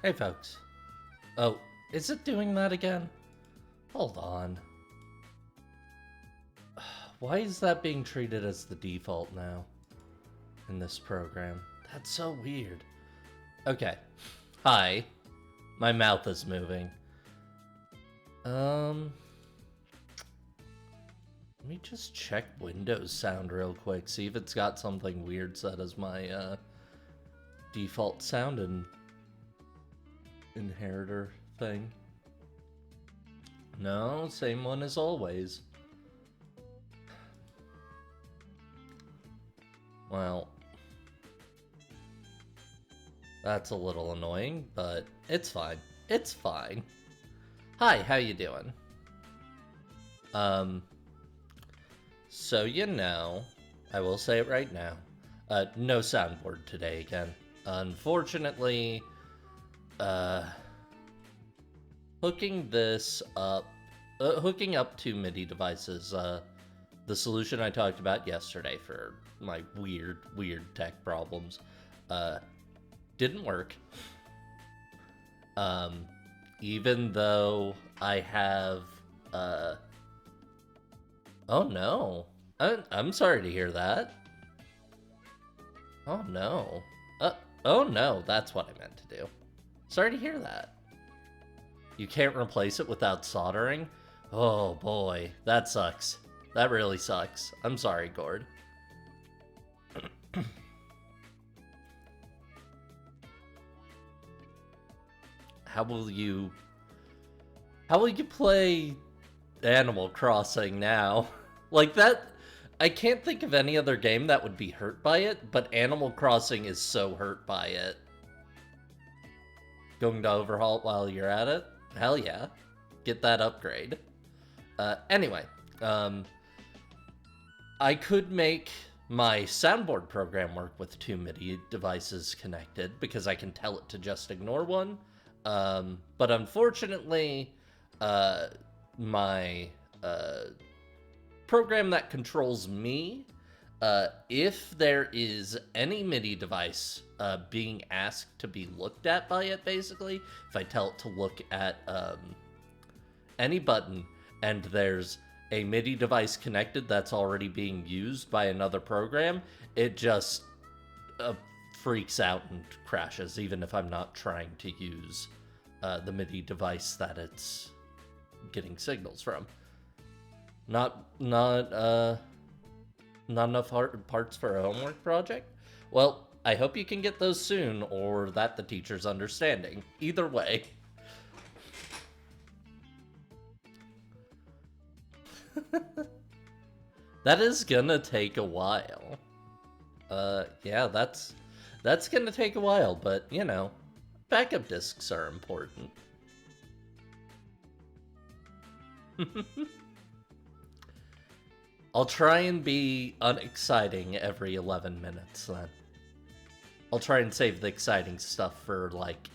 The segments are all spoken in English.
Hey folks. Oh, is it doing that again? Hold on. Why is that being treated as the default now in this program? That's so weird. Okay. Hi. My mouth is moving. Let me just check Windows sound real quick, see if it's got something weird set as my default sound and inheritor thing. No, same one as always. Well, that's a little annoying, but it's fine. It's fine. Hi, how you doing? So you know, I will say it right now, no soundboard today again. Unfortunately, hooking up two MIDI devices, the solution I talked about yesterday for my weird tech problems, didn't work. Even though I have, oh no. I'm sorry to hear that. Oh no. Oh no, that's what I meant to do. Sorry to hear that. You can't replace it without soldering? Oh boy, that sucks. That really sucks. I'm sorry, Gord. How will you play Animal Crossing now? Like that, I can't think of any other game that would be hurt by it, but Animal Crossing is so hurt by it. Going to overhaul it while you're at it? Hell yeah. Get that upgrade. Anyway, I could make my soundboard program work with two MIDI devices connected because I can tell it to just ignore one. But unfortunately, my program that controls me, if there is any MIDI device being asked to be looked at by it, basically, if I tell it to look at any button and there's a MIDI device connected that's already being used by another program, it just freaks out and crashes, even if I'm not trying to use the MIDI device that it's getting signals from. Not enough parts for a homework project? Well, I hope you can get those soon, or that the teacher's understanding. Either way. That is gonna take a while. Yeah, that's gonna take a while, but, you know, backup discs are important. I'll try and be unexciting every 11 minutes, then. I'll try and save the exciting stuff for, like,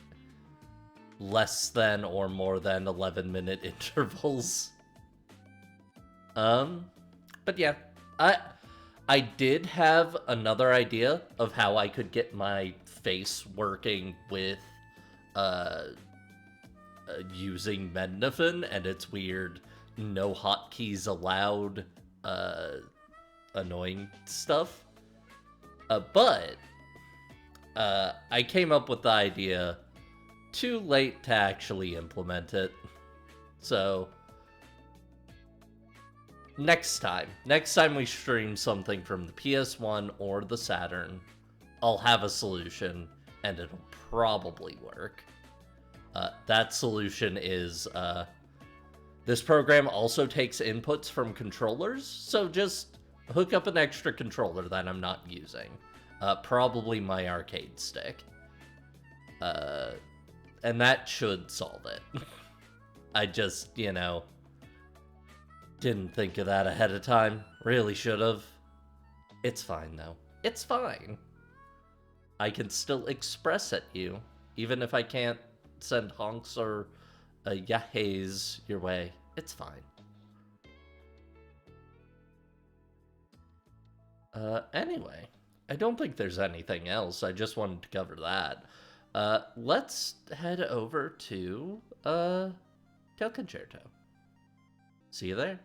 less than or more than 11-minute intervals. But yeah, I did have another idea of how I could get my face working with, using Mednafen and its weird no hotkeys allowed, annoying stuff. But I came up with the idea too late to actually implement it. So next time we stream something from the PS1 or the Saturn, I'll have a solution and it'll probably work. That solution is, this program also takes inputs from controllers, so just hook up an extra controller that I'm not using. Probably my arcade stick. And that should solve it. I just, you know, didn't think of that ahead of time. Really should have. It's fine, though. It's fine. I can still express at you, even if I can't send honks or yahays your way. It's fine. Anyway, I don't think there's anything else. I just wanted to cover that. Let's head over to Tail Concerto. See you there.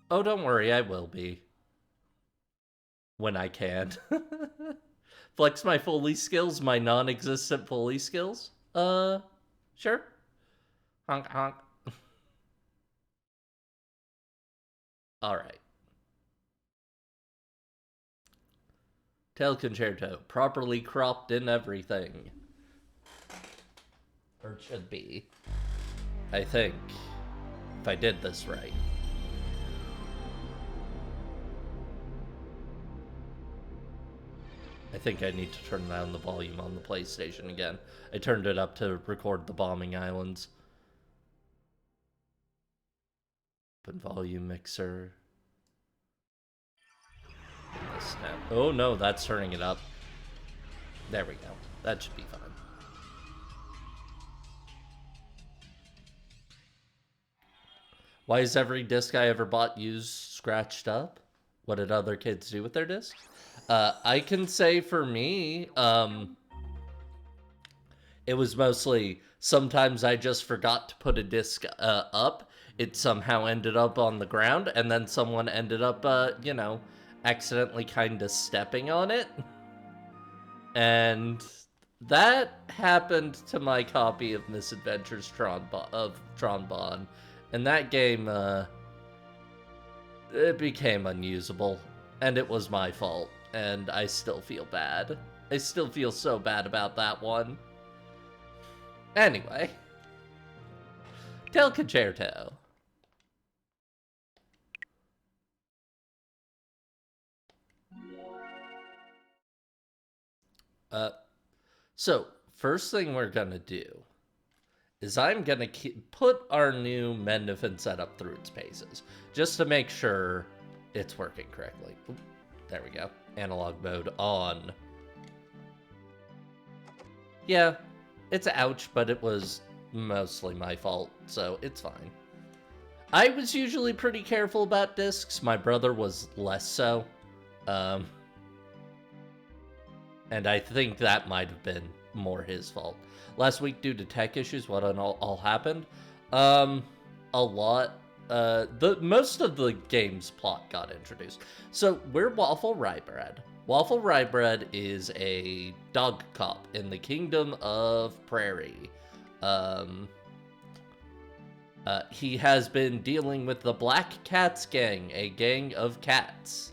Oh, don't worry, I will be. When I can. Flex my Foley skills, my non-existent Foley skills? Sure. Honk honk. Alright. Tail Concerto, properly cropped in everything. Or it should be. I think. If I did this right. I think I need to turn down the volume on the PlayStation again. I turned it up to record the bombing islands. Open volume mixer. Oh no, that's turning it up. There we go. That should be fine. Why is every disc I ever bought used scratched up? What did other kids do with their discs? I can say for me, it was mostly sometimes I just forgot to put a disc up. It somehow ended up on the ground, and then someone ended up, you know, accidentally kind of stepping on it. And that happened to my copy of Misadventures of Tron Bonne. And that game, it became unusable. And it was my fault. And I still feel bad. I still feel so bad about that one. Anyway. Tail Concerto. So, first thing we're gonna do is I'm gonna put our new Mendefin setup through its paces, just to make sure it's working correctly. Oop, there we go. Analog mode on. Yeah, it's ouch, but it was mostly my fault, so it's fine. I was usually pretty careful about discs. My brother was less so. And I think that might have been more his fault. Last week, due to tech issues, what all happened? A lot. Most of the game's plot got introduced. So we're Waffle Rye Bread. Waffle Rye Bread is a dog cop in the Kingdom of Prairie. He has been dealing with the Black Cats Gang, a gang of cats,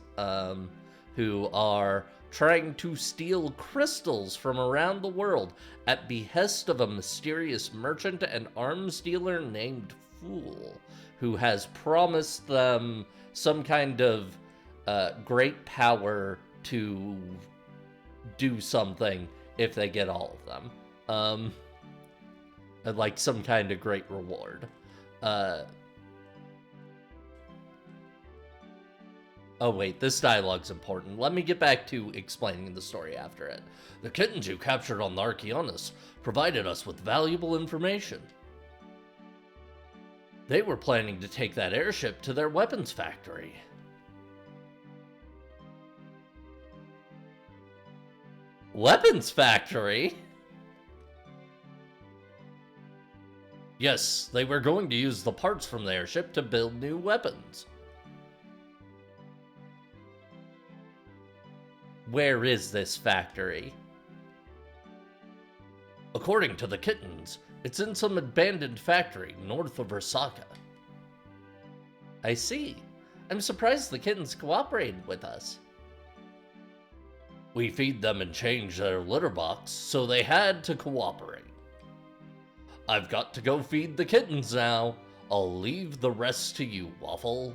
who are trying to steal crystals from around the world at behest of a mysterious merchant and arms dealer named Fool, who has promised them some kind of great power to do something if they get all of them. Like some kind of great reward. Oh wait, this dialogue's important. Let me get back to explaining the story after it. The kittens you captured on the Archeonus provided us with valuable information. They were planning to take that airship to their weapons factory. Weapons factory? Yes, they were going to use the parts from the airship to build new weapons. Where is this factory? According to the kittens, it's in some abandoned factory north of Osaka. I see. I'm surprised the kittens cooperated with us. We feed them and change their litter box, so they had to cooperate. I've got to go feed the kittens now. I'll leave the rest to you, Waffle.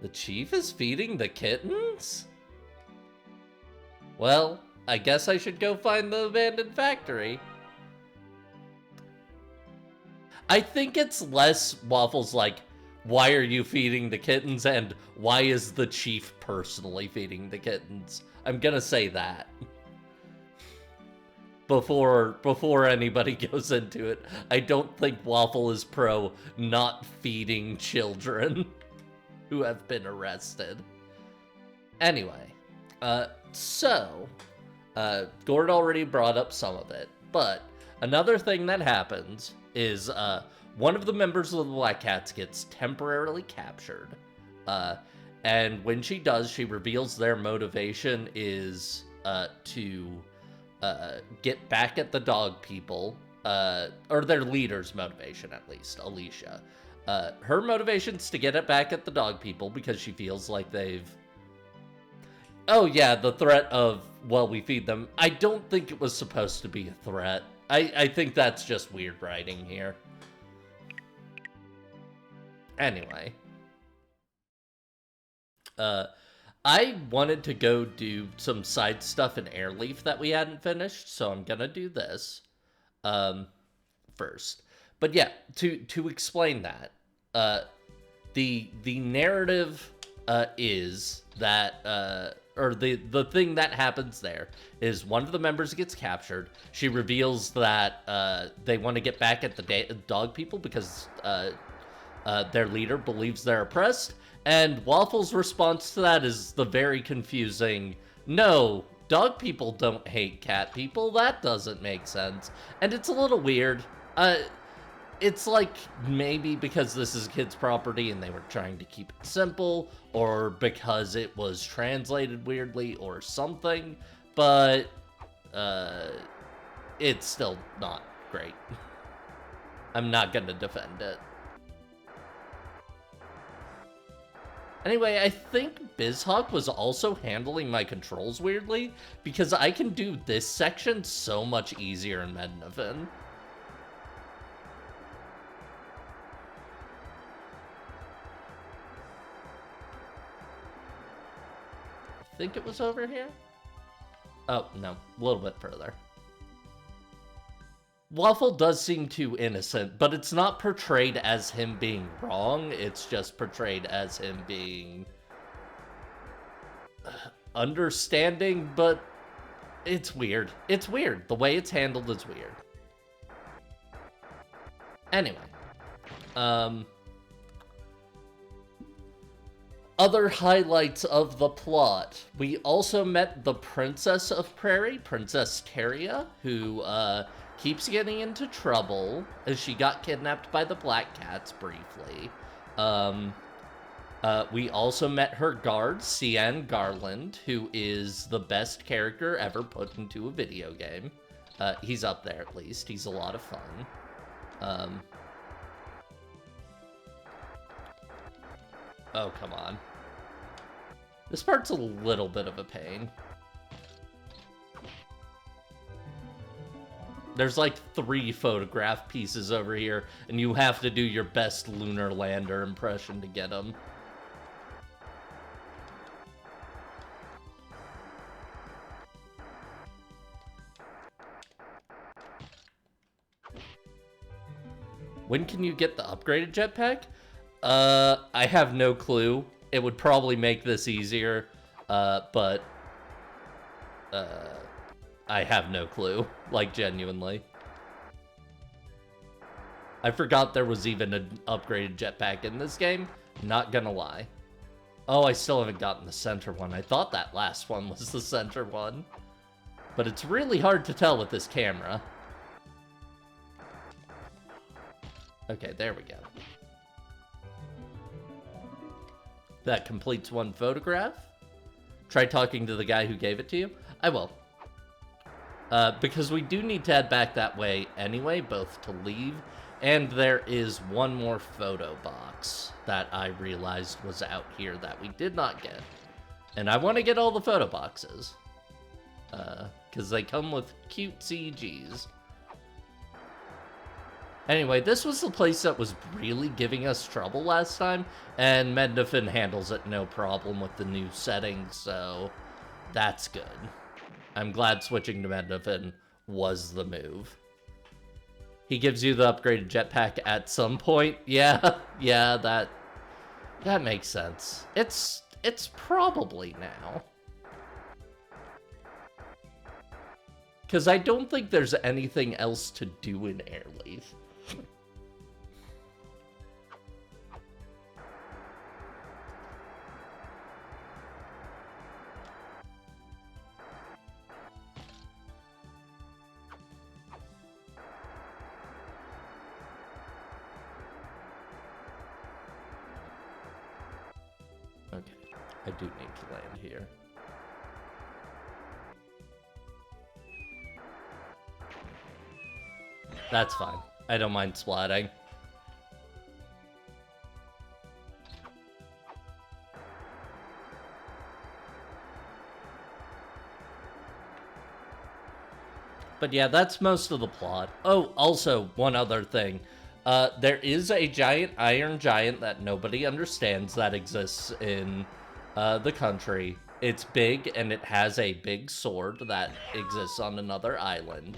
The chief is feeding the kittens? Well, I guess I should go find the abandoned factory. I think it's less Waffle's like, why are you feeding the kittens, and why is the chief personally feeding the kittens? I'm gonna say that. before anybody goes into it, I don't think Waffle is pro not feeding children who have been arrested. Anyway, Gord already brought up some of it, but another thing that happens is one of the members of the Black Cats gets temporarily captured. And when she does, she reveals their motivation is to get back at the dog people, or their leader's motivation, at least, Alicia. Her motivation's to get it back at the dog people because she feels like they've... Oh yeah, the threat of, well, we feed them. I don't think it was supposed to be a threat. I think that's just weird writing here. Anyway. I wanted to go do some side stuff in Airleaf that we hadn't finished, so I'm gonna do this first. But yeah, to explain that, the narrative is that or the thing that happens there is one of the members gets captured. She reveals that they want to get back at the dog people because their leader believes they're oppressed. And Waffle's response to that is the very confusing, no, dog people don't hate cat people. That doesn't make sense. And it's a little weird. It's like maybe because this is kids' property and they were trying to keep it simple, or because it was translated weirdly or something, but it's still not great. I'm not gonna defend it. Anyway, I think BizHawk was also handling my controls weirdly, because I can do this section so much easier in Mednafen. I think it was over here? Oh, no, a little bit further. Waffle does seem too innocent, but it's not portrayed as him being wrong, it's just portrayed as him being understanding, but it's weird. It's weird. The way it's handled is weird. Anyway. Other highlights of the plot. We also met the Princess of Prairie, Princess Teria, who, keeps getting into trouble as she got kidnapped by the Black Cats briefly. We also met her guard, Cian Garland, who is the best character ever put into a video game. He's up there at least. He's a lot of fun. Oh, come on. This part's a little bit of a pain. There's like 3 photograph pieces over here, and you have to do your best lunar lander impression to get them. When can you get the upgraded jetpack? I have no clue. It would probably make this easier, but I have no clue, like, genuinely. I forgot there was even an upgraded jetpack in this game, not gonna lie. Oh, I still haven't gotten the center one. I thought that last one was the center one. But it's really hard to tell with this camera. Okay, there we go. That completes one photograph. Try talking to the guy who gave it to you. I will. Because we do need to head back that way anyway, both to leave, and there is one more photo box that I realized was out here that we did not get. And I want to get all the photo boxes. Because they come with cute CGs. Anyway, this was the place that was really giving us trouble last time, and Mednafen handles it no problem with the new settings, so that's good. I'm glad switching to Mednafen was the move. He gives you the upgraded jetpack at some point. Yeah, that makes sense. It's probably now. Because I don't think there's anything else to do in Airleaf. Okay, I do need to land here. That's fine. I don't mind splatting. But yeah, that's most of the plot. Oh, also, one other thing. There is a giant iron giant that nobody understands that exists in the country. It's big, and it has a big sword that exists on another island.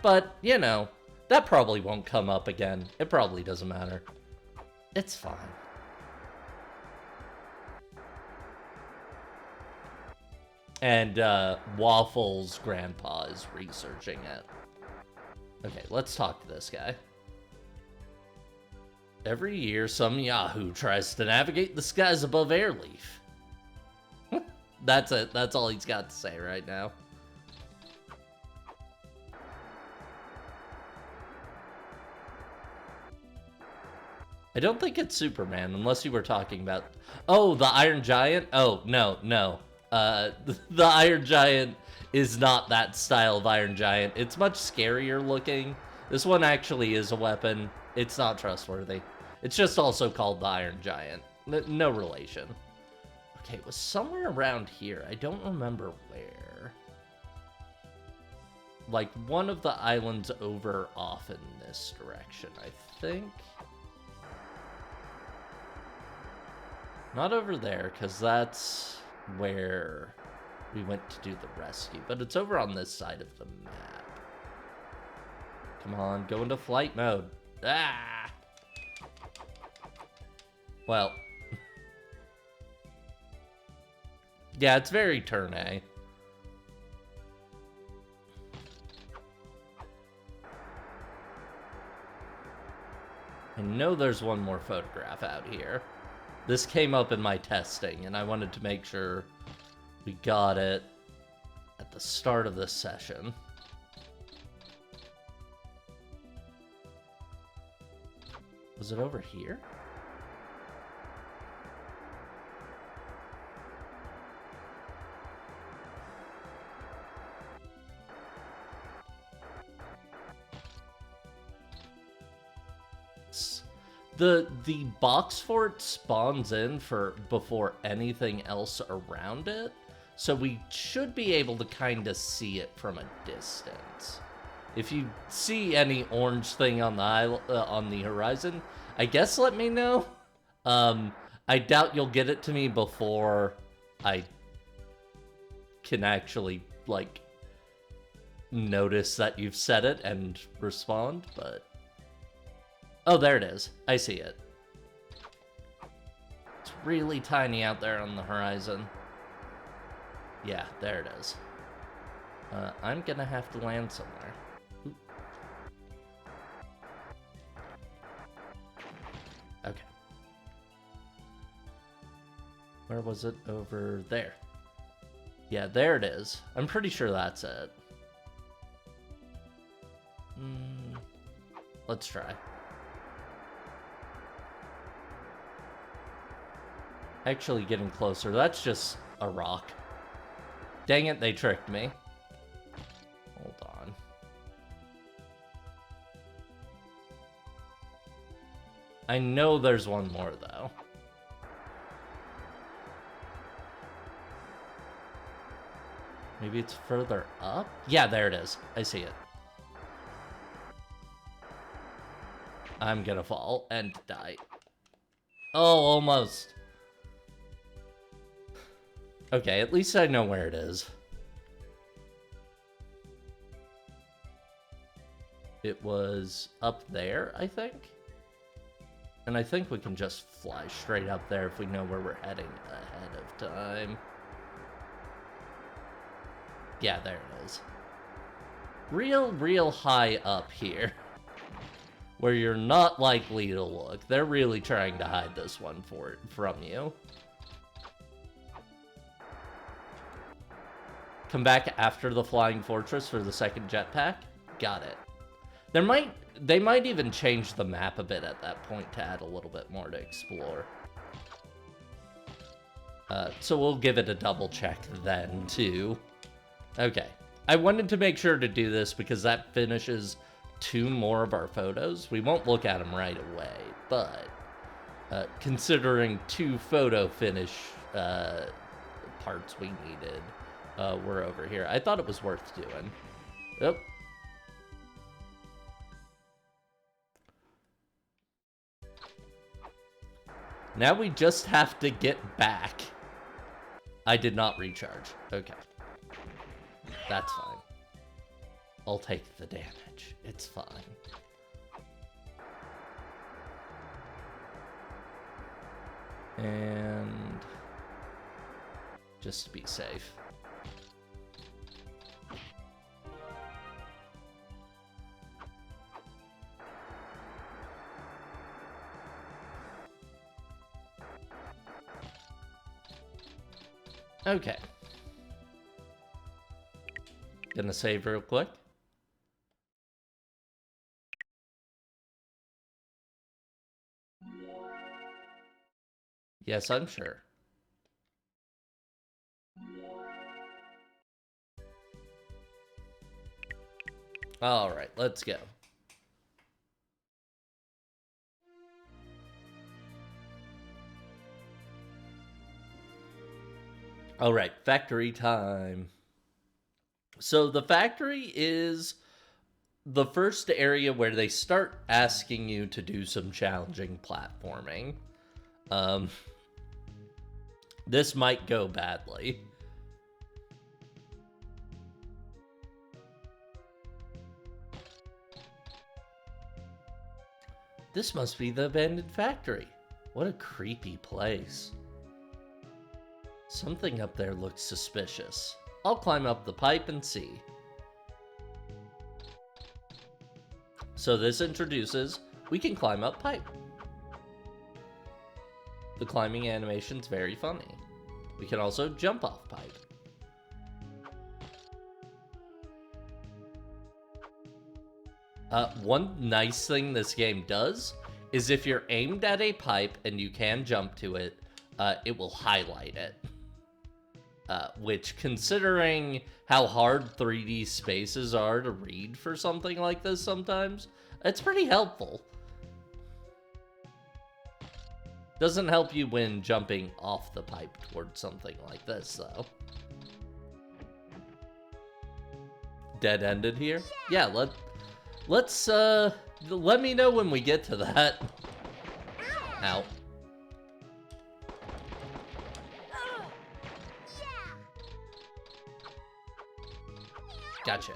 But, you know, that probably won't come up again. It probably doesn't matter. It's fine. And Waffle's grandpa is researching it. Okay, let's talk to this guy. Every year, some Yahoo tries to navigate the skies above Airleaf. That's it. That's all he's got to say right now. I don't think it's Superman, unless you were talking about... Oh, the Iron Giant? Oh, no. The Iron Giant is not that style of Iron Giant. It's much scarier looking. This one actually is a weapon. It's not trustworthy. It's just also called the Iron Giant. No relation. Okay, it was somewhere around here. I don't remember where. Like, one of the islands over off in this direction, I think. Not over there, because that's where we went to do the rescue. But it's over on this side of the map. Come on, go into flight mode. Ah! Well. Yeah, it's very turn A. I know there's one more photograph out here. This came up in my testing, and I wanted to make sure we got it at the start of this session. Was it over here? The box fort spawns in before anything else around it, so we should be able to kind of see it from a distance. If you see any orange thing on the horizon, I guess let me know. I doubt you'll get it to me before I can actually, like, notice that you've said it and respond, but... Oh, there it is. I see it. It's really tiny out there on the horizon. Yeah, there it is. I'm gonna have to land somewhere. Ooh. Okay. Where was it? Over there. Yeah, there it is. I'm pretty sure that's it. Let's try. Actually getting closer. That's just a rock. Dang it, they tricked me. Hold on. I know there's one more, though. Maybe it's further up? Yeah, there it is. I see it. I'm gonna fall and die. Oh, almost. Okay, at least I know where it is. It was up there, I think? And I think we can just fly straight up there if we know where we're heading ahead of time. Yeah, there it is. real high up here, where you're not likely to look. They're really trying to hide this one from you. Come back after the Flying Fortress for the second jetpack. Got it. They might even change the map a bit at that point to add a little bit more to explore. So we'll give it a double check then, too. Okay. I wanted to make sure to do this because that finishes 2 more of our photos. We won't look at them right away, but considering 2 photo finish parts we needed, we're over here. I thought it was worth doing. Yep. Now we just have to get back. I did not recharge. Okay. That's fine. I'll take the damage. It's fine. And just to be safe. Okay. Gonna save real quick. Yes, I'm sure. All right, let's go. All right, factory time. So the factory is the first area where they start asking you to do some challenging platforming. This might go badly. This must be the abandoned factory. What a creepy place. Something up there looks suspicious. I'll climb up the pipe and see. So this introduces, we can climb up pipe. The climbing animation's very funny. We can also jump off pipe. One nice thing this game does is if you're aimed at a pipe and you can jump to it, it will highlight it. Which, considering how hard 3D spaces are to read for something like this sometimes, it's pretty helpful. Doesn't help you when jumping off the pipe towards something like this, though. Dead-ended here? Yeah, let's let me know when we get to that. Ow. Gotcha.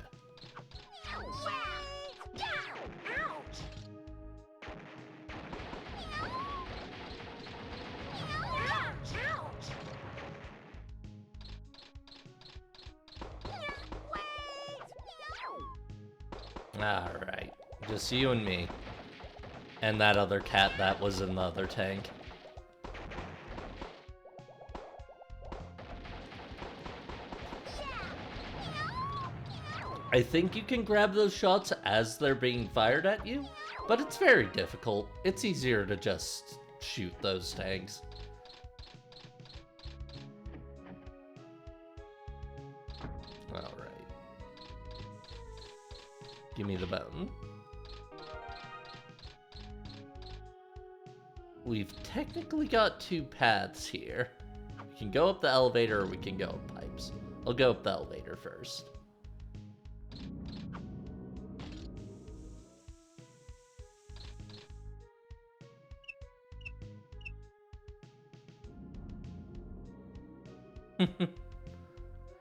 Alright. Just you and me. And that other cat that was in the other tank. I think you can grab those shots as they're being fired at you, but it's very difficult. It's easier to just shoot those tanks. Alright. Give me the button. We've technically got 2 paths here. We can go up the elevator or we can go up pipes. I'll go up the elevator first.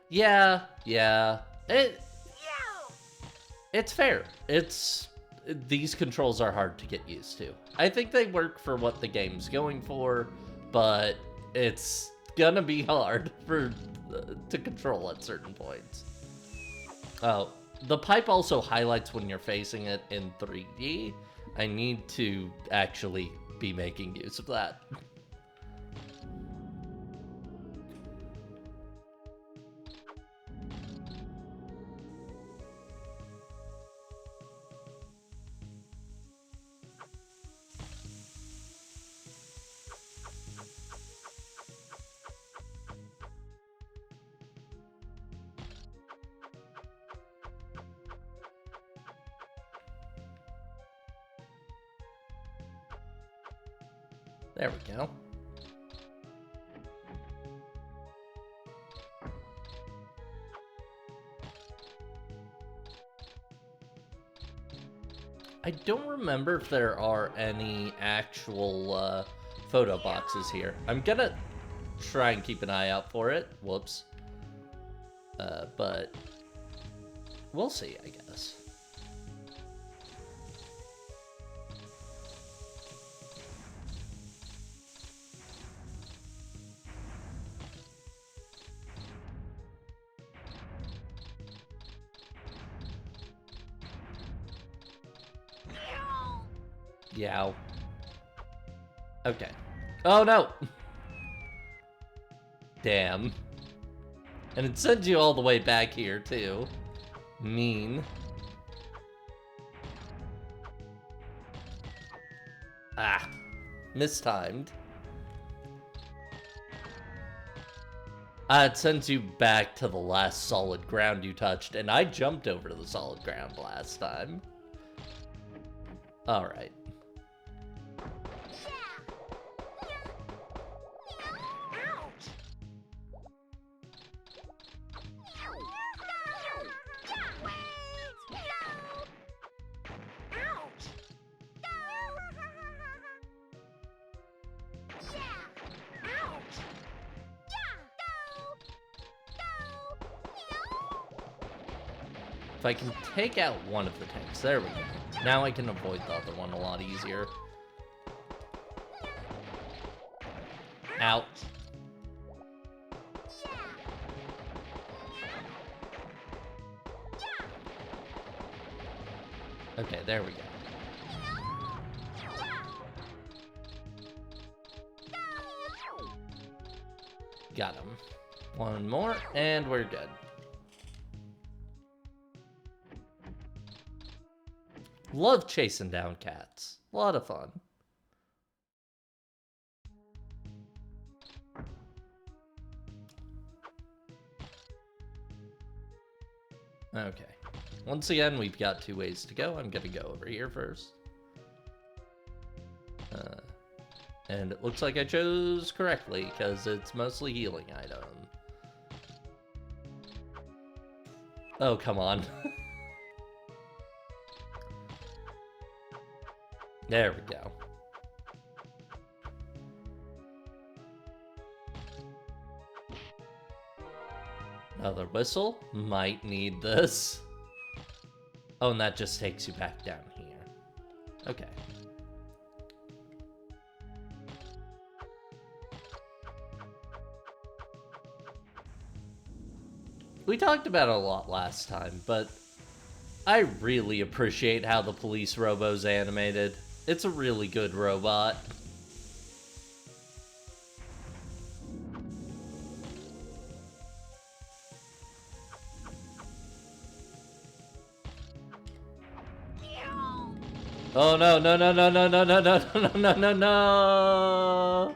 Yeah. It's fair. These controls are hard to get used to. I think they work for what the game's going for, but it's gonna be hard to control at certain points. Oh, the pipe also highlights when you're facing it in 3D. I need to actually be making use of that. There we go. I don't remember if there are any actual photo boxes here. I'm gonna try and keep an eye out for it. Whoops. But we'll see, I guess. Yow. Okay. Oh no! Damn. And it sends you all the way back here, too. Mean. Ah. Mistimed. It sends you back to the last solid ground you touched, and I jumped over to the solid ground last time. Alright. If I can take out one of the tanks, there we go. Now I can avoid the other one a lot easier. Out. Okay, there we go. Got him. One more, and we're good. Love chasing down cats. A lot of fun. Okay. Once again, we've got 2 ways to go. I'm gonna go over here first. And it looks like I chose correctly, because it's mostly healing item. Oh, come on. There we go. Another whistle. Might need this. Oh, and that just takes you back down here. Okay. We talked about it a lot last time, but I really appreciate how the police robo's animated. It's a really good robot. Oh no, no, no, no, no, no, no, no, no, no, no, no.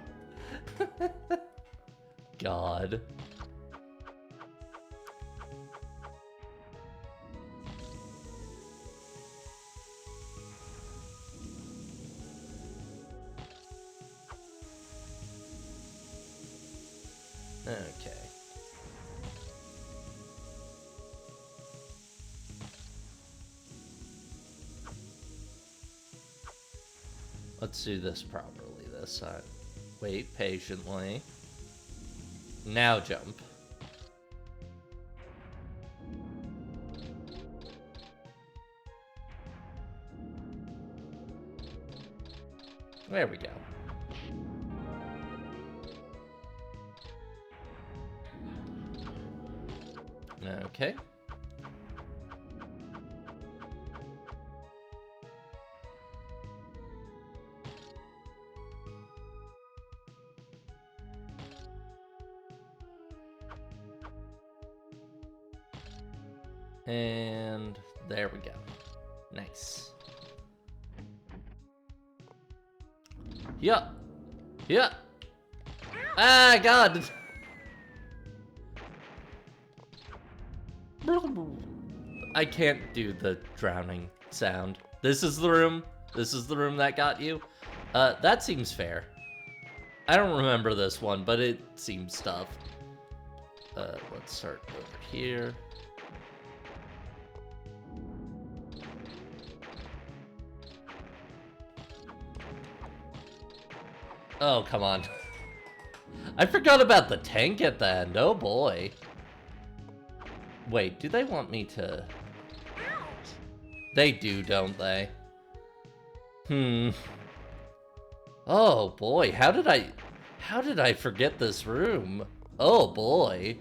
God. Okay. Let's do this properly this side. Wait patiently. Now jump. There we go. Okay. And there we go. Nice. Yeah. Yeah. Ah, God. I can't do the drowning sound. This is the room. This is the room that got you. That seems fair. I don't remember this one, but it seems tough. Let's start over here. Oh, come on. I forgot about the tank at the end. Oh, boy. Wait, do they want me to... They do, don't they? Oh, boy. How did I forget this room? Oh, boy.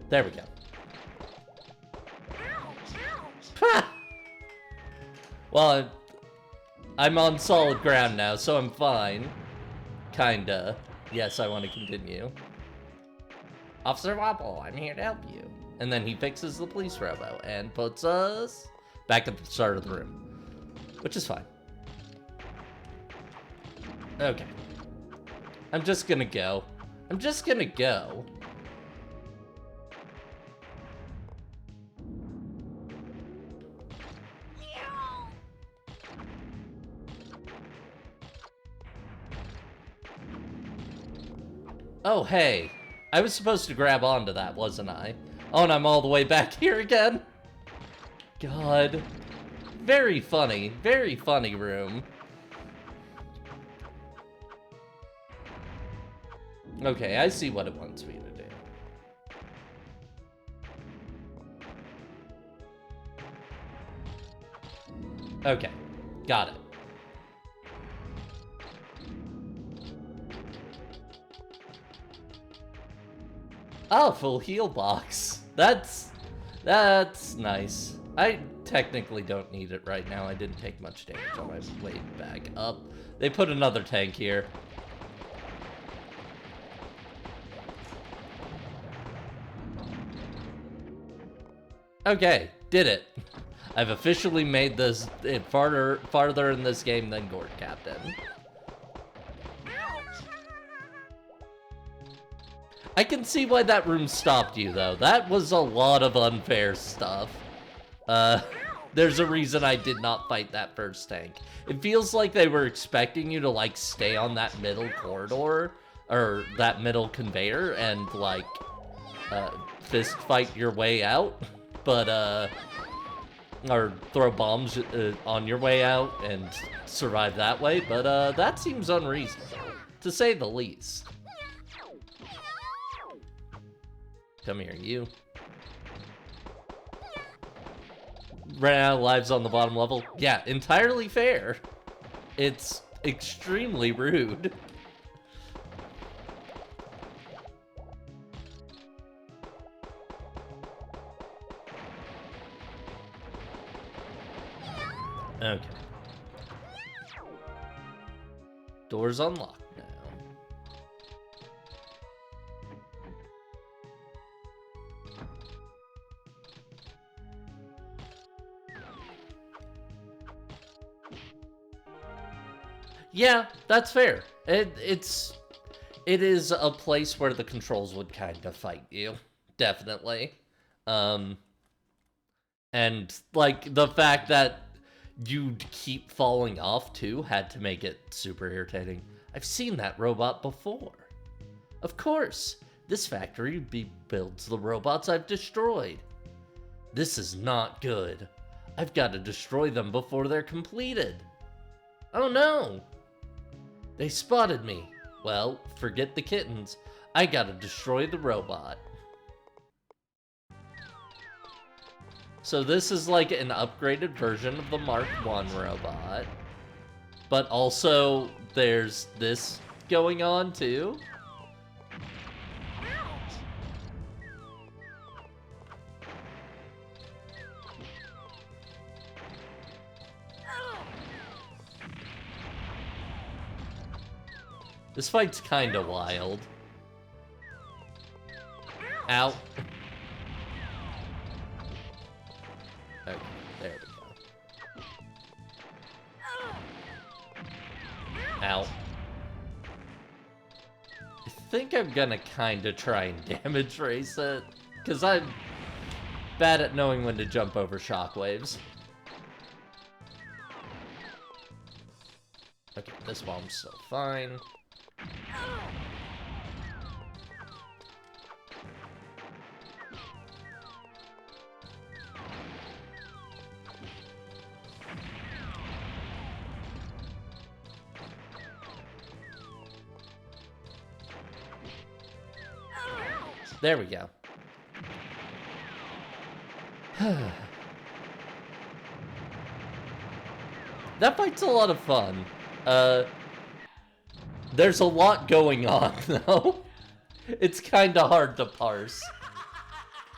There we go. Well, I'm on solid ground now, so I'm fine. Kinda. Yes, I want to continue. Officer Wobble, I'm here to help you. And then he fixes the police robo and puts us back at the start of the room. Which is fine. Okay. I'm just gonna go. I'm just gonna go. Oh, hey. I was supposed to grab onto that, wasn't I? Oh, and I'm all the way back here again. God. Very funny room. Okay, I see what it wants me to do. Okay, got it. Oh, full heal box. That's nice. I technically don't need it right now. I didn't take much damage on my way back up. They put another tank here. Okay, did it. I've officially made this farther in this game than Gord Captain. I can see why that room stopped you, though. That was a lot of unfair stuff. There's a reason I did not fight that first tank. It feels like they were expecting you to, like, stay on that middle corridor, or that middle conveyor, and, like, fist fight your way out, but, or throw bombs on your way out and survive that way, but, that seems unreasonable, to say the least. Come here, you. Ran out of lives on the bottom level. Yeah, entirely fair. It's extremely rude. Okay. Doors unlocked now. Yeah, that's fair. It is a place where the controls would kind of fight you. Definitely. And, like, the fact that you'd keep falling off, too, had to make it super irritating. I've seen that robot before. Of course. This factory builds the robots I've destroyed. This is not good. I've got to destroy them before they're completed. Oh, no. They spotted me. Well, forget the kittens. I gotta destroy the robot. So this is like an upgraded version of the Mark I robot. But also, there's this going on too. This fight's kinda wild. Ow. Okay, there we go. Ow. I think I'm gonna kinda try and damage race it, because I'm bad at knowing when to jump over shockwaves. Okay, this bomb's still fine. There we go. That fight's a lot of fun. There's a lot going on, though. It's kinda hard to parse.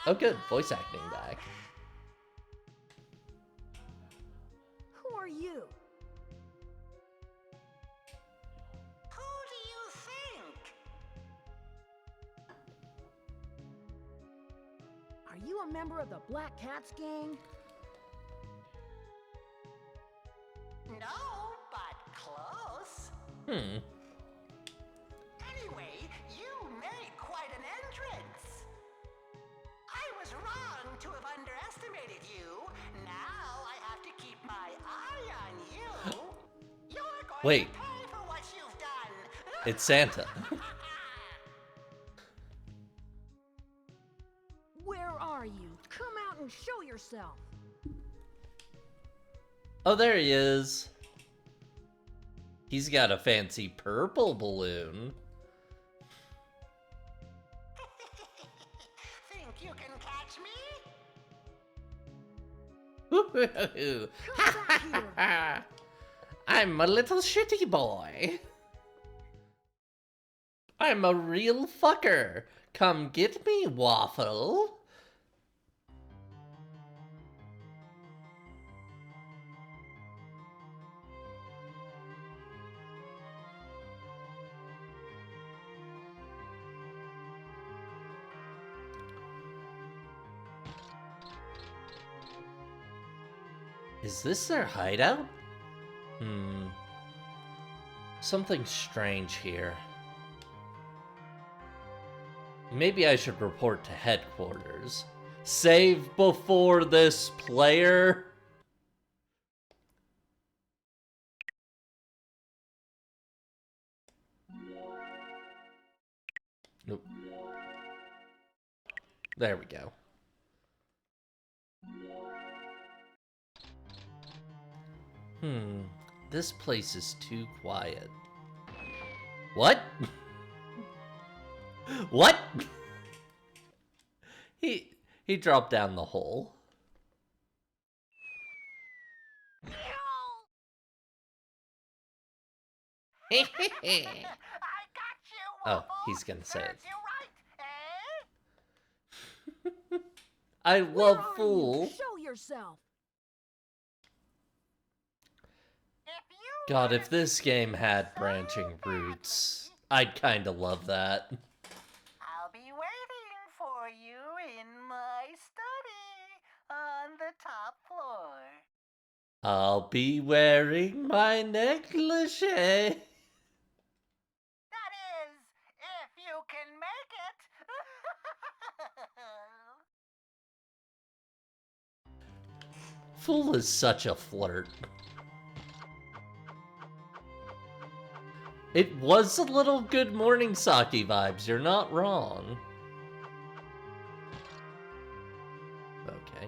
Oh good, voice acting back. Who are you? Who do you think? Are you a member of the Black Cats gang? No, but close. Anyway, you made quite an entrance. I was wrong to have underestimated you. Now I have to keep my eye on you. You're going Wait. to pay for what you've done. It's Santa. Where are you? Come out and show yourself. Oh, there he is. He's got a fancy purple balloon. Think you can catch me? Come back here. I'm a little shitty boy. I'm a real fucker. Come get me, Waffle. Is this their hideout? Something strange here. Maybe I should report to headquarters. Save before this player? Nope. There we go. This place is too quiet. What? What? He dropped down the hole. I got you. Oh, he's gonna say it. Serves you right, eh? I Where love are Fool. you? Show yourself. God, if this game had branching roots, I'd kinda love that. I'll be waiting for you in my study on the top floor. I'll be wearing my negligee. That is, if you can make it. Fool is such a flirt. It was a little Good Morning Saki vibes, you're not wrong. Okay.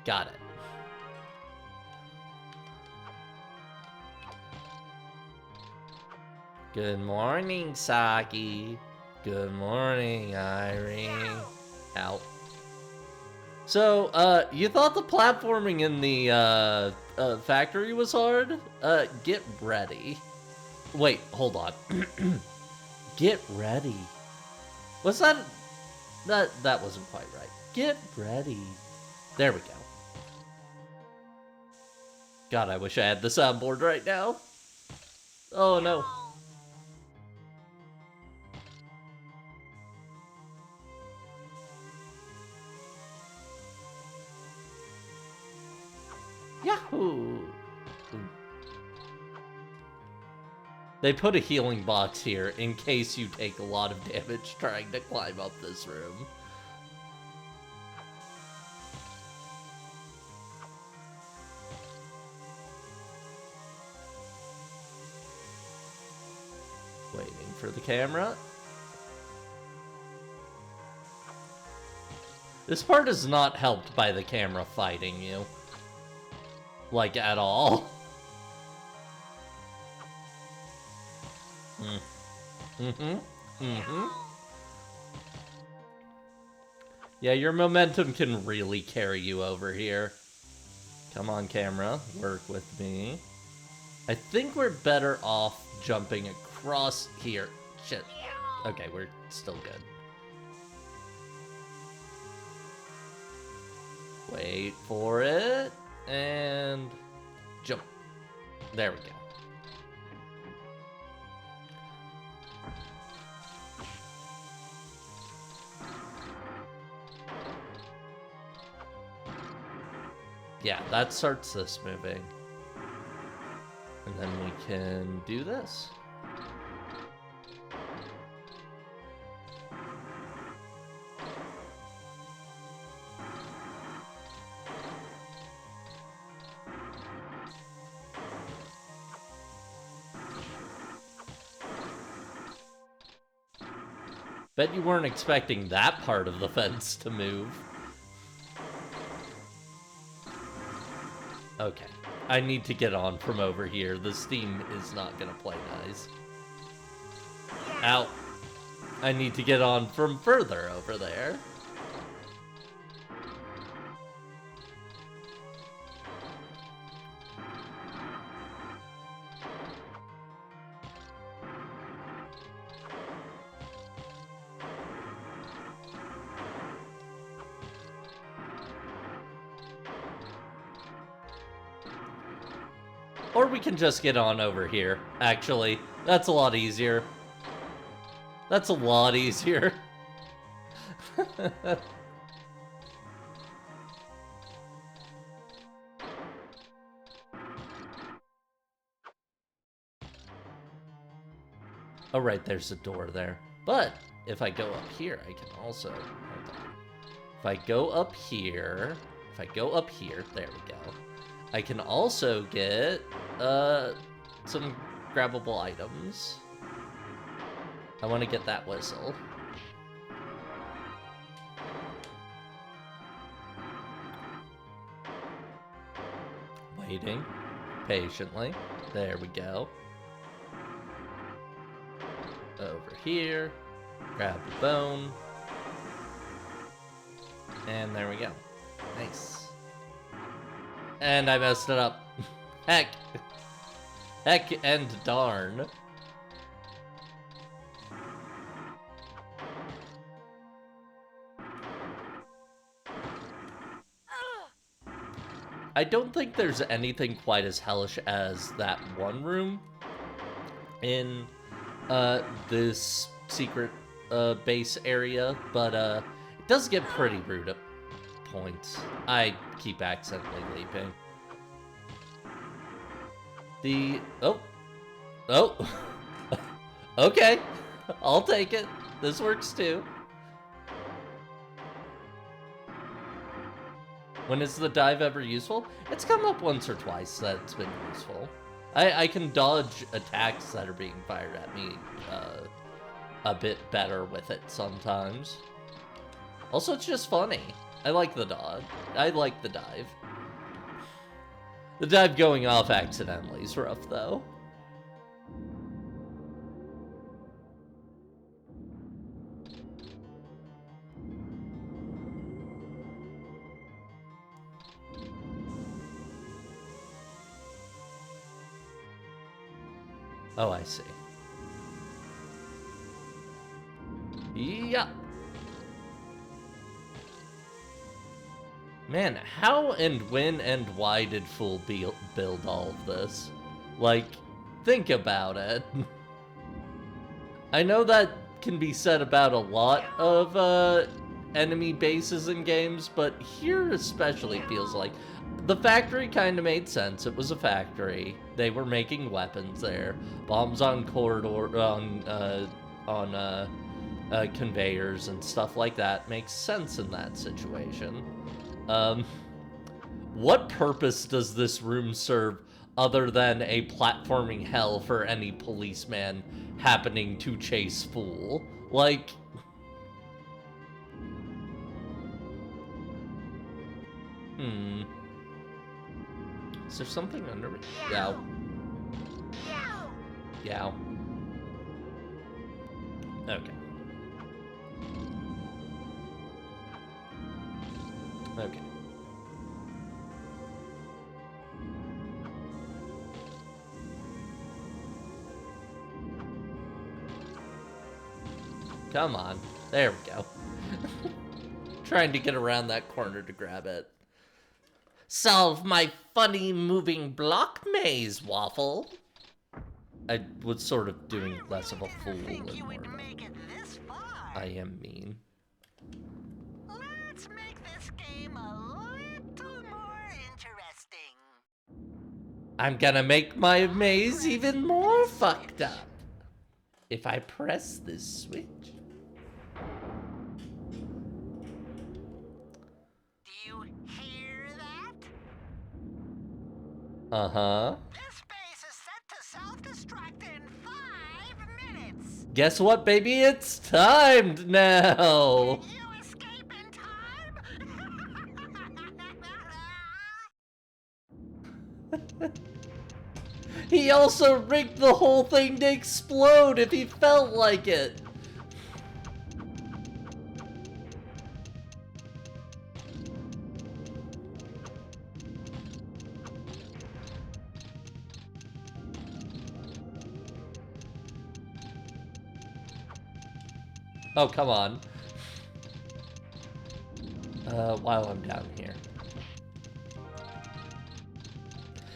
Got it. Good morning, Saki. Good morning, Irene. Out. So, you thought the platforming in the, factory was hard? Get ready. Wait, hold on. Get ready. Was that... That wasn't quite right. Get ready. There we go. God, I wish I had the soundboard right now. Oh no. Yahoo! They put a healing box here in case you take a lot of damage trying to climb up this room. Waiting for the camera. This part is not helped by the camera fighting you. Like, at all. Yeah, your momentum can really carry you over here. Come on, camera. Work with me. I think we're better off jumping across here. Shit. Okay, we're still good. Wait for it. And jump. There we go. Yeah, that starts this moving. And then we can do this. Bet you weren't expecting that part of the fence to move. Okay. I need to get on from over here. The steam is not gonna play nice. Ow. I need to get on from further over there. Or we can just get on over here, actually. That's a lot easier. That's a lot easier. Oh, right, there's a door there. But if I go up here, I can also... Hold on. If I go up here... there we go. I can also get some grabbable items. I want to get that whistle. Waiting patiently. There we go. Over here. Grab the bone. And there we go. Nice. And I messed it up. Heck. Heck and darn. I don't think there's anything quite as hellish as that one room in this secret base area, but it does get pretty rude at points. I keep accidentally leaping. Oh. Okay, I'll take it. This works too. When is the dive ever useful? It's come up once or twice that it's been useful. I can dodge attacks that are being fired at me a bit better with it sometimes. Also, it's just funny. I like the dodge. I like the dive. The dive going off accidentally is rough, though. Oh, I see. Yeah. Man, how and when and why did Fool build all of this? Like, think about it. I know that can be said about a lot of enemy bases in games, but here especially feels like the factory kind of made sense. It was a factory. They were making weapons there. Bombs on conveyors and stuff like that makes sense in that situation. What purpose does this room serve other than a platforming hell for any policeman happening to chase Fool? Like... Is there something under me? Yow. Yow. Okay. Okay. Come on. There we go. Trying to get around that corner to grab it. Solve my funny moving block maze, Waffle. I was sort of doing less of a fool and more of I am mean. Let's make this game a little more interesting. I'm gonna make my maze even more fucked up if I press this switch. Do you hear that? Uh-huh. This space is set to self-destruct in 5 minutes. Guess what, baby? It's timed now! Can you escape in time? He also rigged the whole thing to explode if he felt like it. Oh, come on. While I'm down here.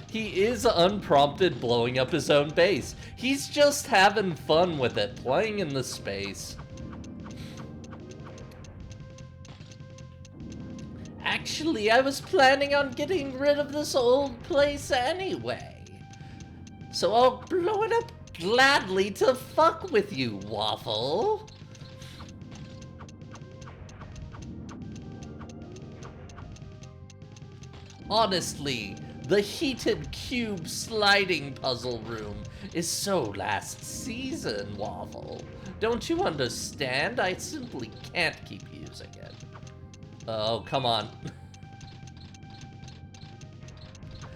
He is unprompted blowing up his own base. He's just having fun with it, playing in the space. Actually, I was planning on getting rid of this old place anyway. So I'll blow it up gladly to fuck with you, Waffle. Honestly, the heated cube sliding puzzle room is so last season, Waffle. Don't you understand? I simply can't keep using it. Oh, come on.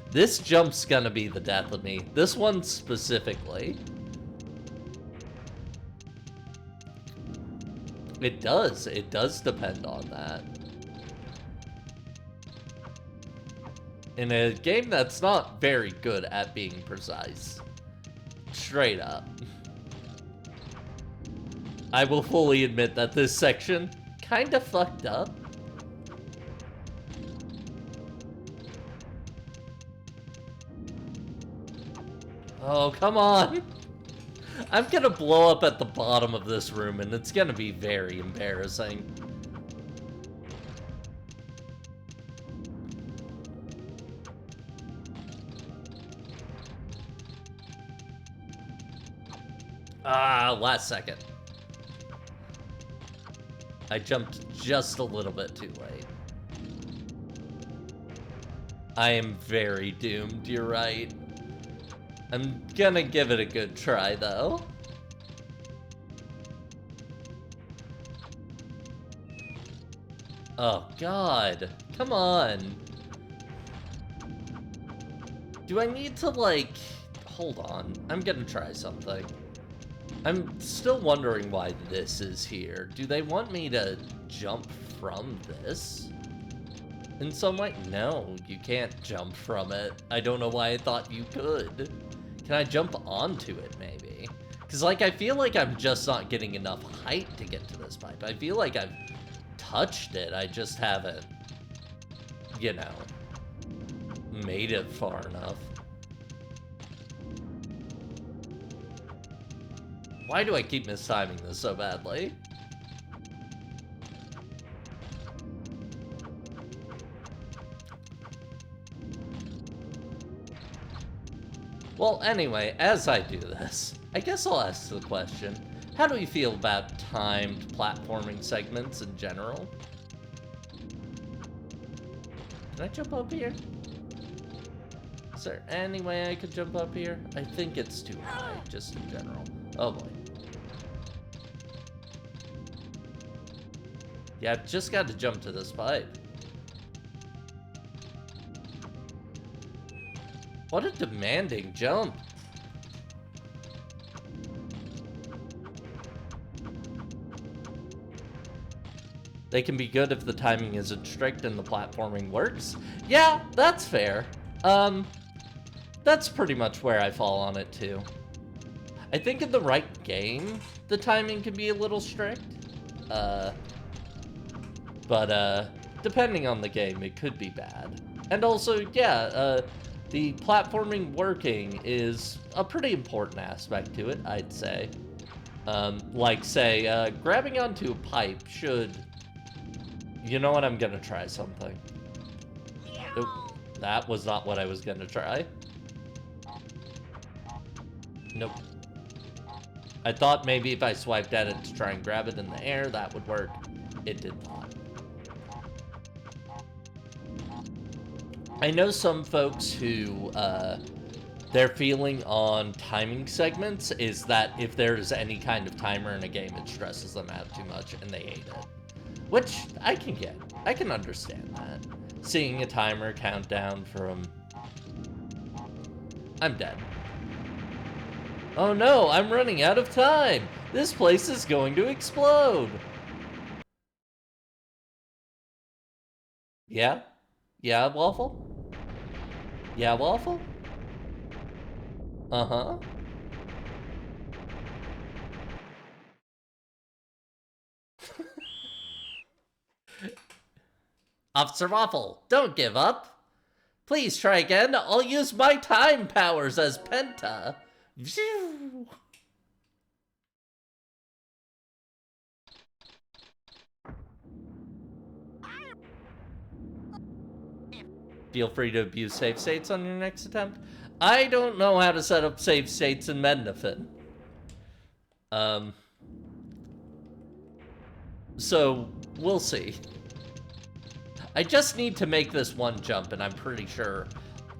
This jump's gonna be the death of me. This one specifically. It does depend on that. In a game that's not very good at being precise. Straight up. I will fully admit that this section kinda fucked up. Oh, come on. I'm gonna blow up at the bottom of this room and it's gonna be very embarrassing. Ah, last second. I jumped just a little bit too late. I am very doomed, you're right. I'm gonna give it a good try, though. Oh, God. Come on. Do I need to, like... Hold on. I'm gonna try something. I'm still wondering why this is here. Do they want me to jump from this? In some way? No, you can't jump from it. I don't know why I thought you could. Can I jump onto it, maybe? Because, like, I feel like I'm just not getting enough height to get to this pipe. I feel like I've touched it, I just haven't you know, made it far enough. Why do I keep mistiming this so badly? Well, anyway, as I do this, I guess I'll ask the question, how do you feel about timed platforming segments in general? Can I jump up here? Is there any way I could jump up here? I think it's too high, just in general. Oh boy. Yeah, I've just got to jump to this pipe. What a demanding jump. They can be good if the timing isn't strict and the platforming works. Yeah, that's fair. That's pretty much where I fall on it too. I think in the right game, the timing can be a little strict. But depending on the game, it could be bad. And also, yeah, the platforming working is a pretty important aspect to it, I'd say. Like, say, grabbing onto a pipe should... You know what? I'm gonna try something. Oop, that was not what I was gonna try. Nope. I thought maybe if I swiped at it to try and grab it in the air, that would work. It did not. I know some folks who, their feeling on timing segments is that if there's any kind of timer in a game, it stresses them out too much and they hate it. Which I can get. I can understand that. Seeing a timer count down from... I'm dead. Oh no, I'm running out of time! This place is going to explode! Yeah? Yeah, Waffle? Yeah, Waffle? Uh-huh. Officer Waffle, don't give up. Please try again. I'll use my time powers as Penta. Phew. Feel free to abuse save states on your next attempt. I don't know how to set up save states in Mendefin. So, we'll see. I just need to make this one jump, and I'm pretty sure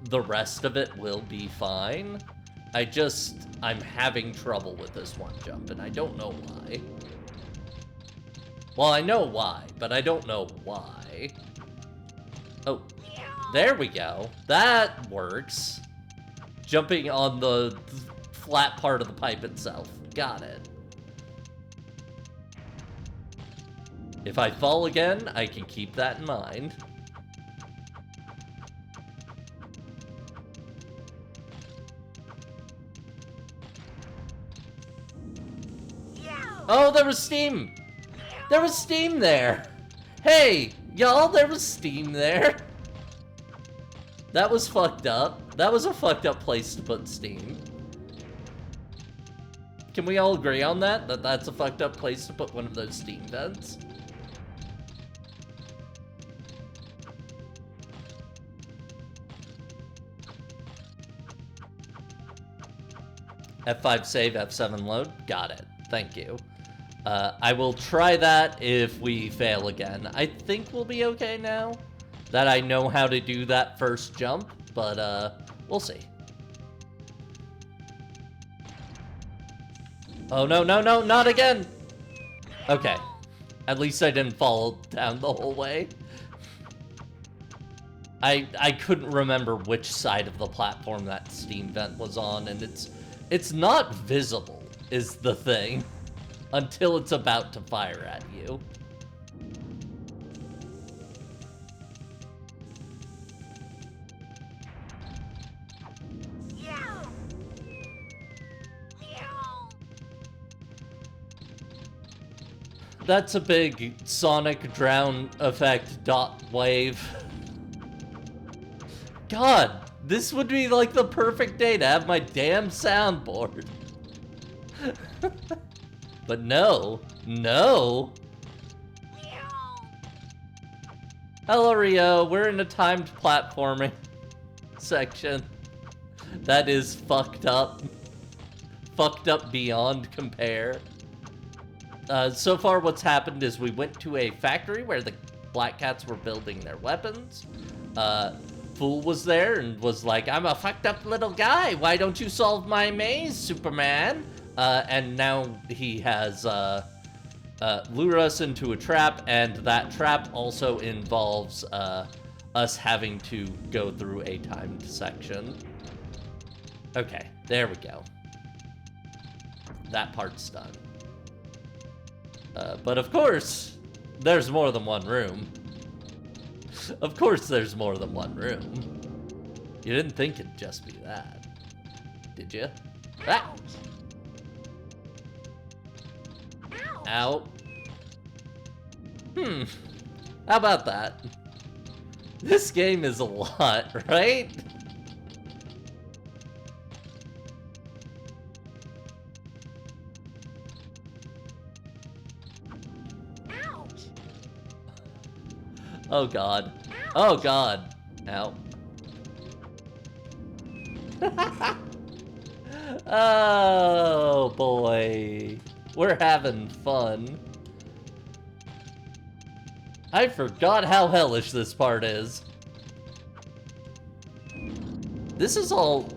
the rest of it will be fine. I'm having trouble with this one jump, and I don't know why. Well, I know why, but I don't know why. Oh, there we go. That works. Jumping on the flat part of the pipe itself. Got it. If I fall again, I can keep that in mind. Oh, there was steam! There was steam there! Hey, y'all, there was steam there! That was fucked up. That was a fucked up place to put steam. Can we all agree on that? That that's a fucked up place to put one of those steam vents? F5 save, F7 load. Got it. Thank you. I will try that if we fail again. I think we'll be okay now that I know how to do that first jump, but we'll see. Oh, no, no, no, not again! Okay. At least I didn't fall down the whole way. I couldn't remember which side of the platform that steam vent was on, and it's not visible, is the thing, until it's about to fire at you. That's a big sonic drown effect dot wave. God, this would be like the perfect day to have my damn soundboard. But no. Hello, Rio. We're in a timed platforming section. That is fucked up. Fucked up beyond compare. So far what's happened is we went to a factory where the Black Cats were building their weapons. Fool was there and was like, I'm a fucked up little guy. Why don't you solve my maze, Superman? And now he has lured us into a trap, and that trap also involves us having to go through a timed section. Okay, there we go. That part's done. But of course, there's more than one room. Of course there's more than one room. You didn't think it'd just be that, did you? Ah! Ow. How about that? This game is a lot, right? Oh god. Oh god. Ow. Oh boy. We're having fun. I forgot how hellish this part is. This is all...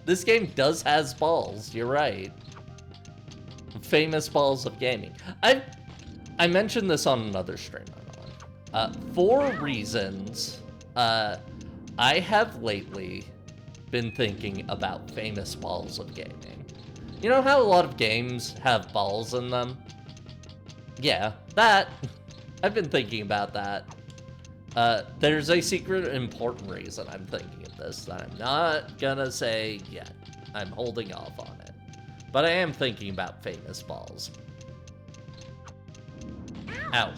This game does has balls, you're right. Famous balls of gaming. I mentioned this on another stream I'm on. For reasons, I have lately been thinking about famous balls of gaming. You know how a lot of games have balls in them? Yeah, that. I've been thinking about that. There's a secret important reason I'm thinking of this that I'm not gonna say yet. I'm holding off on it. But I am thinking about famous balls. Ow.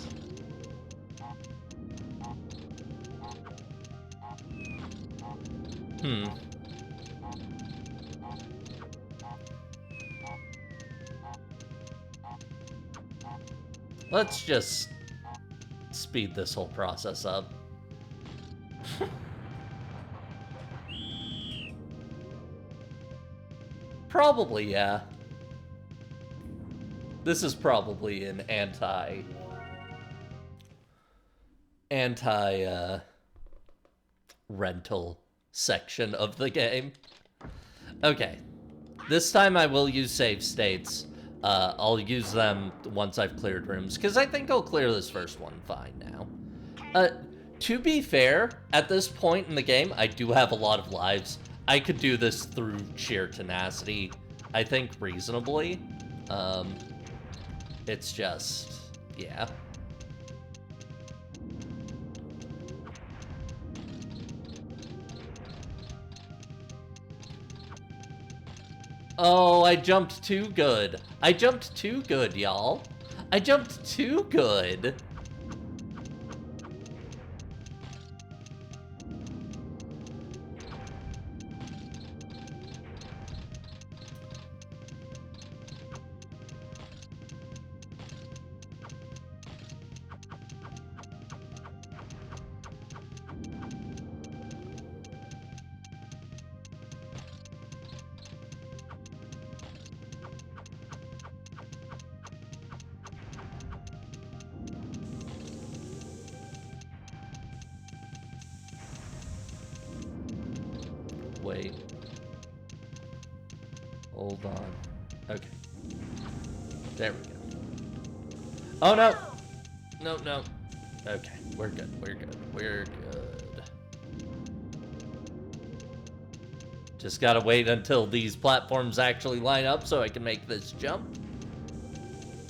Let's just speed this whole process up. Probably, yeah. This is probably an rental section of the game. Okay. This time I will use save states. I'll use them once I've cleared rooms, because I think I'll clear this first one fine now. To be fair, at this point in the game, I do have a lot of lives. I could do this through sheer tenacity, I think, reasonably. It's just, yeah. Oh, I jumped too good. I jumped too good, y'all. I jumped too good. Wait. Hold on. Okay. There we go. Oh no! No, no. Okay, we're good, we're good, we're good. Just gotta wait until these platforms actually line up so I can make this jump.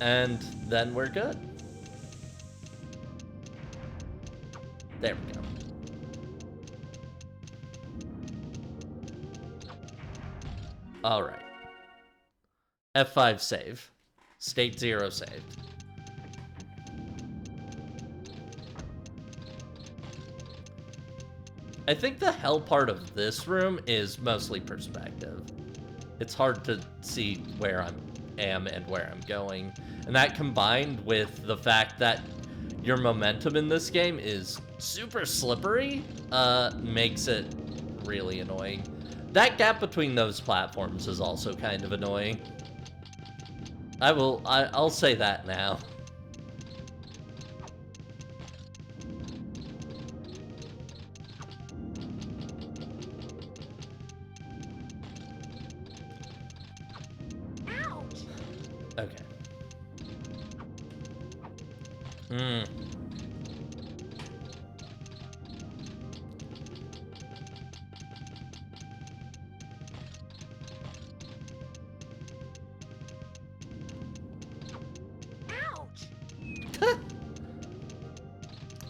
And then we're good. There we go. Alright. F5 save. State 0 saved. I think the hell part of this room is mostly perspective. It's hard to see where I am and where I'm going. And that combined with the fact that your momentum in this game is super slippery, makes it really annoying. That gap between those platforms is also kind of annoying. I'll say that now. Ouch! Okay. Ouch!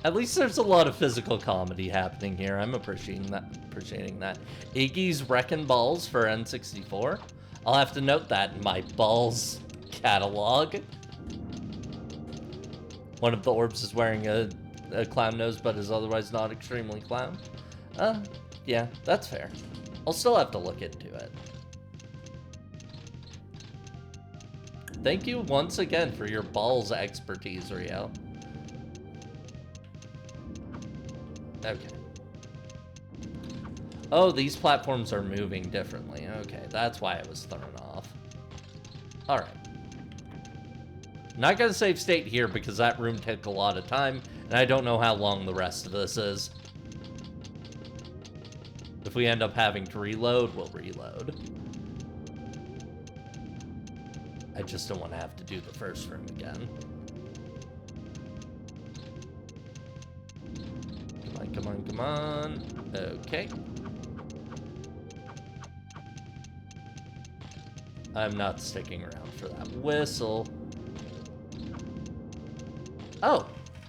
At least there's a lot of physical comedy happening here. I'm appreciating that. Iggy's Wreckin' Balls for N64. I'll have to note that in my balls catalog. One of the orbs is wearing a clown nose, but is otherwise not extremely clown. Yeah, that's fair. I'll still have to look into it. Thank you once again for your balls expertise, Rio. Okay. Oh, these platforms are moving differently. Okay, that's why I was thrown off. Alright. Not gonna save state here because that room took a lot of time, and I don't know how long the rest of this is. If we end up having to reload, we'll reload. I just don't want to have to do the first room again. Come on. Okay. I'm not sticking around for that whistle. Oh,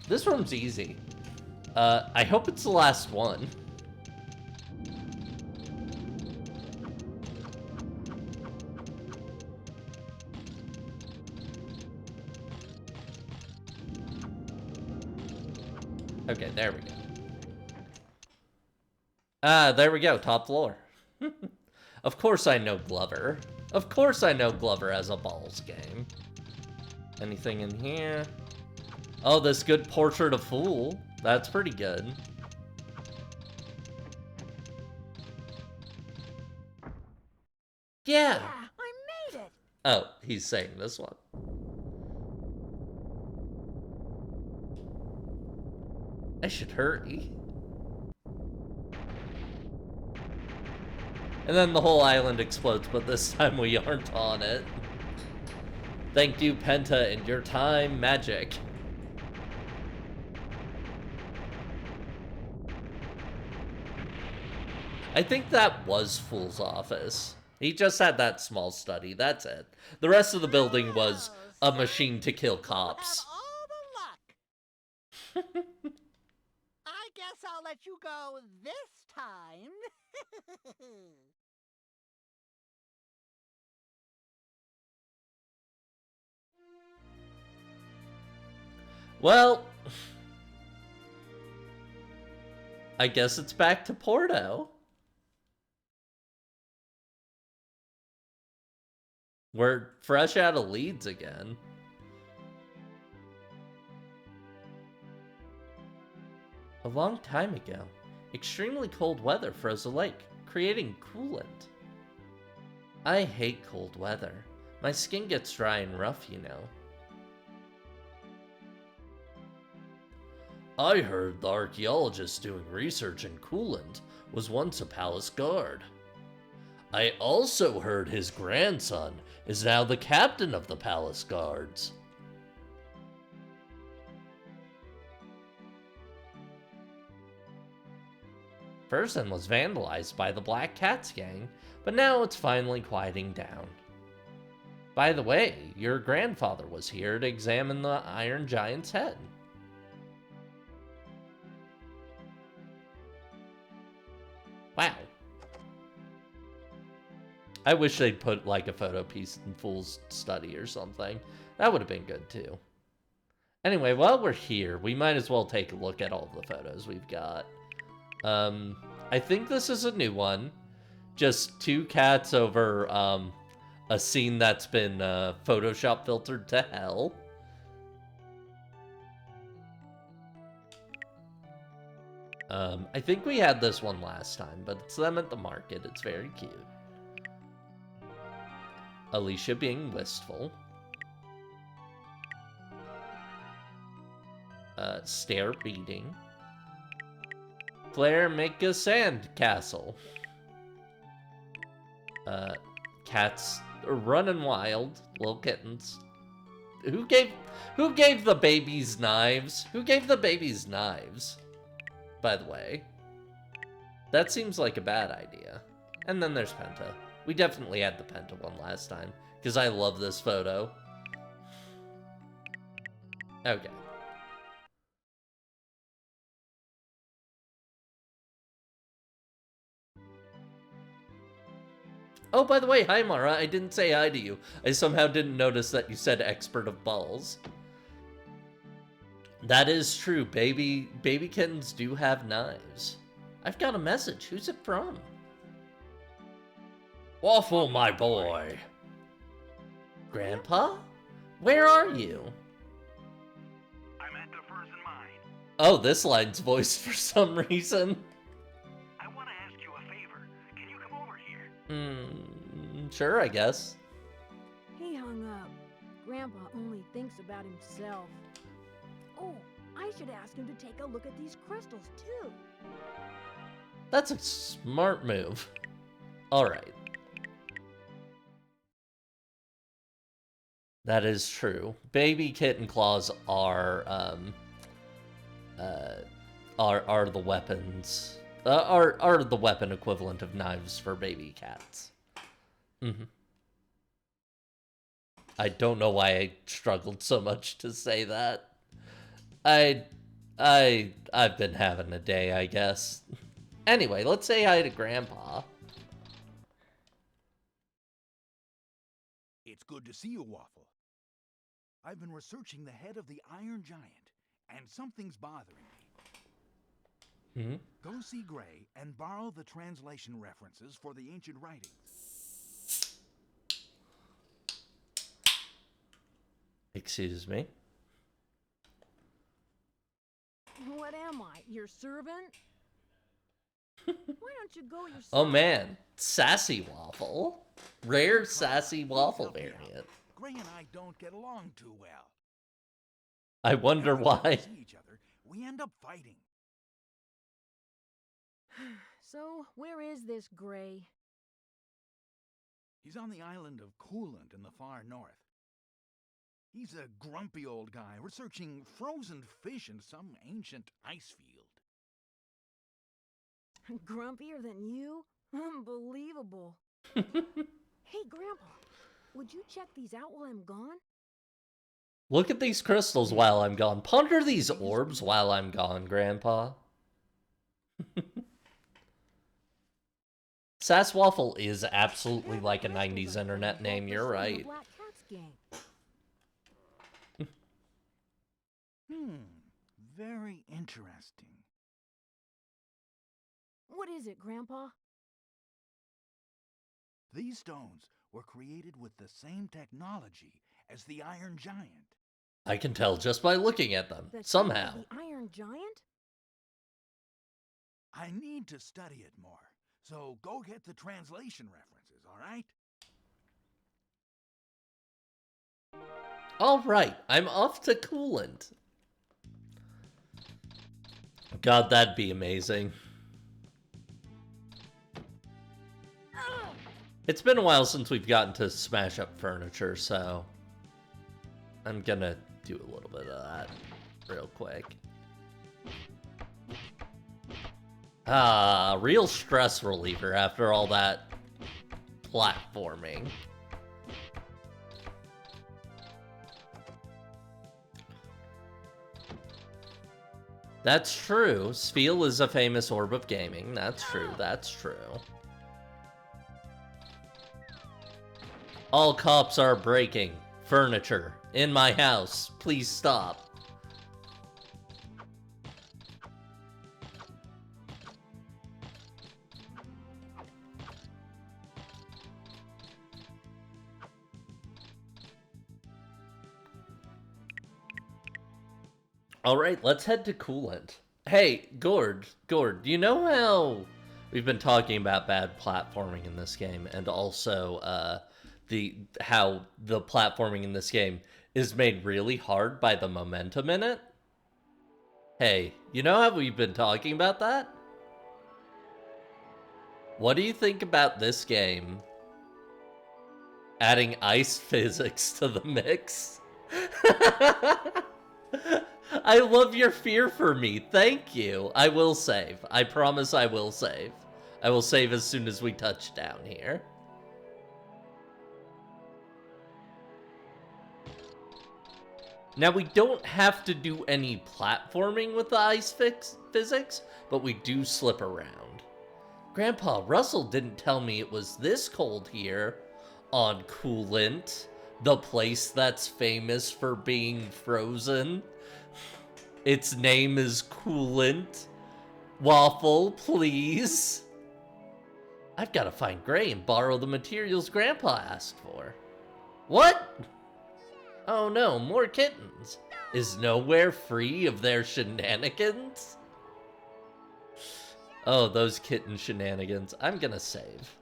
this room's easy. I hope it's the last one. Okay, there we go. There we go, top floor. Of course I know Glover. Of course I know Glover as a balls game. Anything in here? Oh, this good portrait of Fool. That's pretty good. Yeah! I made it! Oh, he's saying this one. I should hurry. And then the whole island explodes, but this time we aren't on it. Thank you, Penta, and your time magic. I think that was Fool's office. He just had that small study, that's it. The rest of the building was a machine to kill cops. All the luck. I guess I'll let you go this time. Well, I guess it's back to Porto. We're fresh out of Leeds again. A long time ago, extremely cold weather froze a lake, creating coolant. I hate cold weather. My skin gets dry and rough, you know. I heard the archaeologist doing research in coolant was once a palace guard. I also heard his grandson is now the captain of the palace guards. Fersen was vandalized by the Black Cats gang, but now it's finally quieting down. By the way, your grandfather was here to examine the Iron Giant's head. Wow. I wish they'd put like a photo piece in Fool's study or something. That would have been good too. Anyway, while we're here, we might as well take a look at all the photos we've got. I think this is a new one. Just 2 cats over a scene that's been Photoshop filtered to hell. I think we had this one last time, but it's them at the market. It's very cute. Alicia being wistful. Stair beating. Claire, make a sand castle. Cats running wild. Little kittens. Who gave the babies knives? Who gave the babies knives? By the way. That seems like a bad idea. And then there's Penta. We definitely had the Penta one last time, because I love this photo. Okay. Oh, by the way, hi Mara, I didn't say hi to you. I somehow didn't notice that you said expert of balls. That is true, baby kittens do have knives. I've got a message, who's it from? Waffle, my boy. Grandpa? Where are you? I'm at the first in mine. Oh, this line's voiced for some reason. I want to ask you a favor. Can you come over here? Sure, I guess. He hung up. Grandpa only thinks about himself. Oh, I should ask him to take a look at these crystals, too. That's a smart move. Alright. That is true. Baby kitten claws are the weapons. Are the weapon equivalent of knives for baby cats. I don't know why I struggled so much to say that. I've been having a day, I guess. Anyway, let's say hi to Grandpa. It's good to see you, Waffle. I've been researching the head of the Iron Giant, and something's bothering me. Go see Gray and borrow the translation references for the ancient writings. Excuse me. What am I, your servant? Why don't you go yourself? Oh man, sassy waffle. Rare sassy waffle variant. Gray and I don't get along too well. I wonder Every time we why. see each other, we end up fighting. So, where is this Gray? He's on the island of Coolant in the far north. He's a grumpy old guy researching frozen fish in some ancient ice field. Grumpier than you? Unbelievable. Hey, Grandpa, would you check these out while I'm gone? Look at these crystals while I'm gone. Ponder these orbs while I'm gone, Grandpa. Sass Waffle is absolutely like a 90s internet name, you're right. Black Cat's gang. Very interesting. What is it, Grandpa? These stones were created with the same technology as the Iron Giant. I can tell just by looking at them, The somehow. temple of the Iron Giant? I need to study it more, so go get the translation references, all right? Alright, I'm off to Coolant. God, that'd be amazing. It's been a while since we've gotten to smash up furniture, so I'm gonna do a little bit of that real quick. Ah, real stress reliever after all that platforming. That's true. Spiel is a famous orb of gaming. That's true. That's true. All cops are breaking furniture in my house. Please stop. All right, let's head to Coolant. Hey, Gord, you know how we've been talking about bad platforming in this game, and also how the platforming in this game is made really hard by the momentum in it? Hey, you know how we've been talking about that? What do you think about this game adding ice physics to the mix? I love your fear for me. Thank you. I will save. I promise I will save. I will save as soon as we touch down here. Now, we don't have to do any platforming with the ice physics, but we do slip around. Grandpa, Russell didn't tell me it was this cold here on Coolant, the place that's famous for being frozen. Its name is Coolant. Waffle, please. I've got to find Gray and borrow the materials Grandpa asked for. What? Oh no, more kittens. Is nowhere free of their shenanigans? Oh, those kitten shenanigans. I'm gonna save.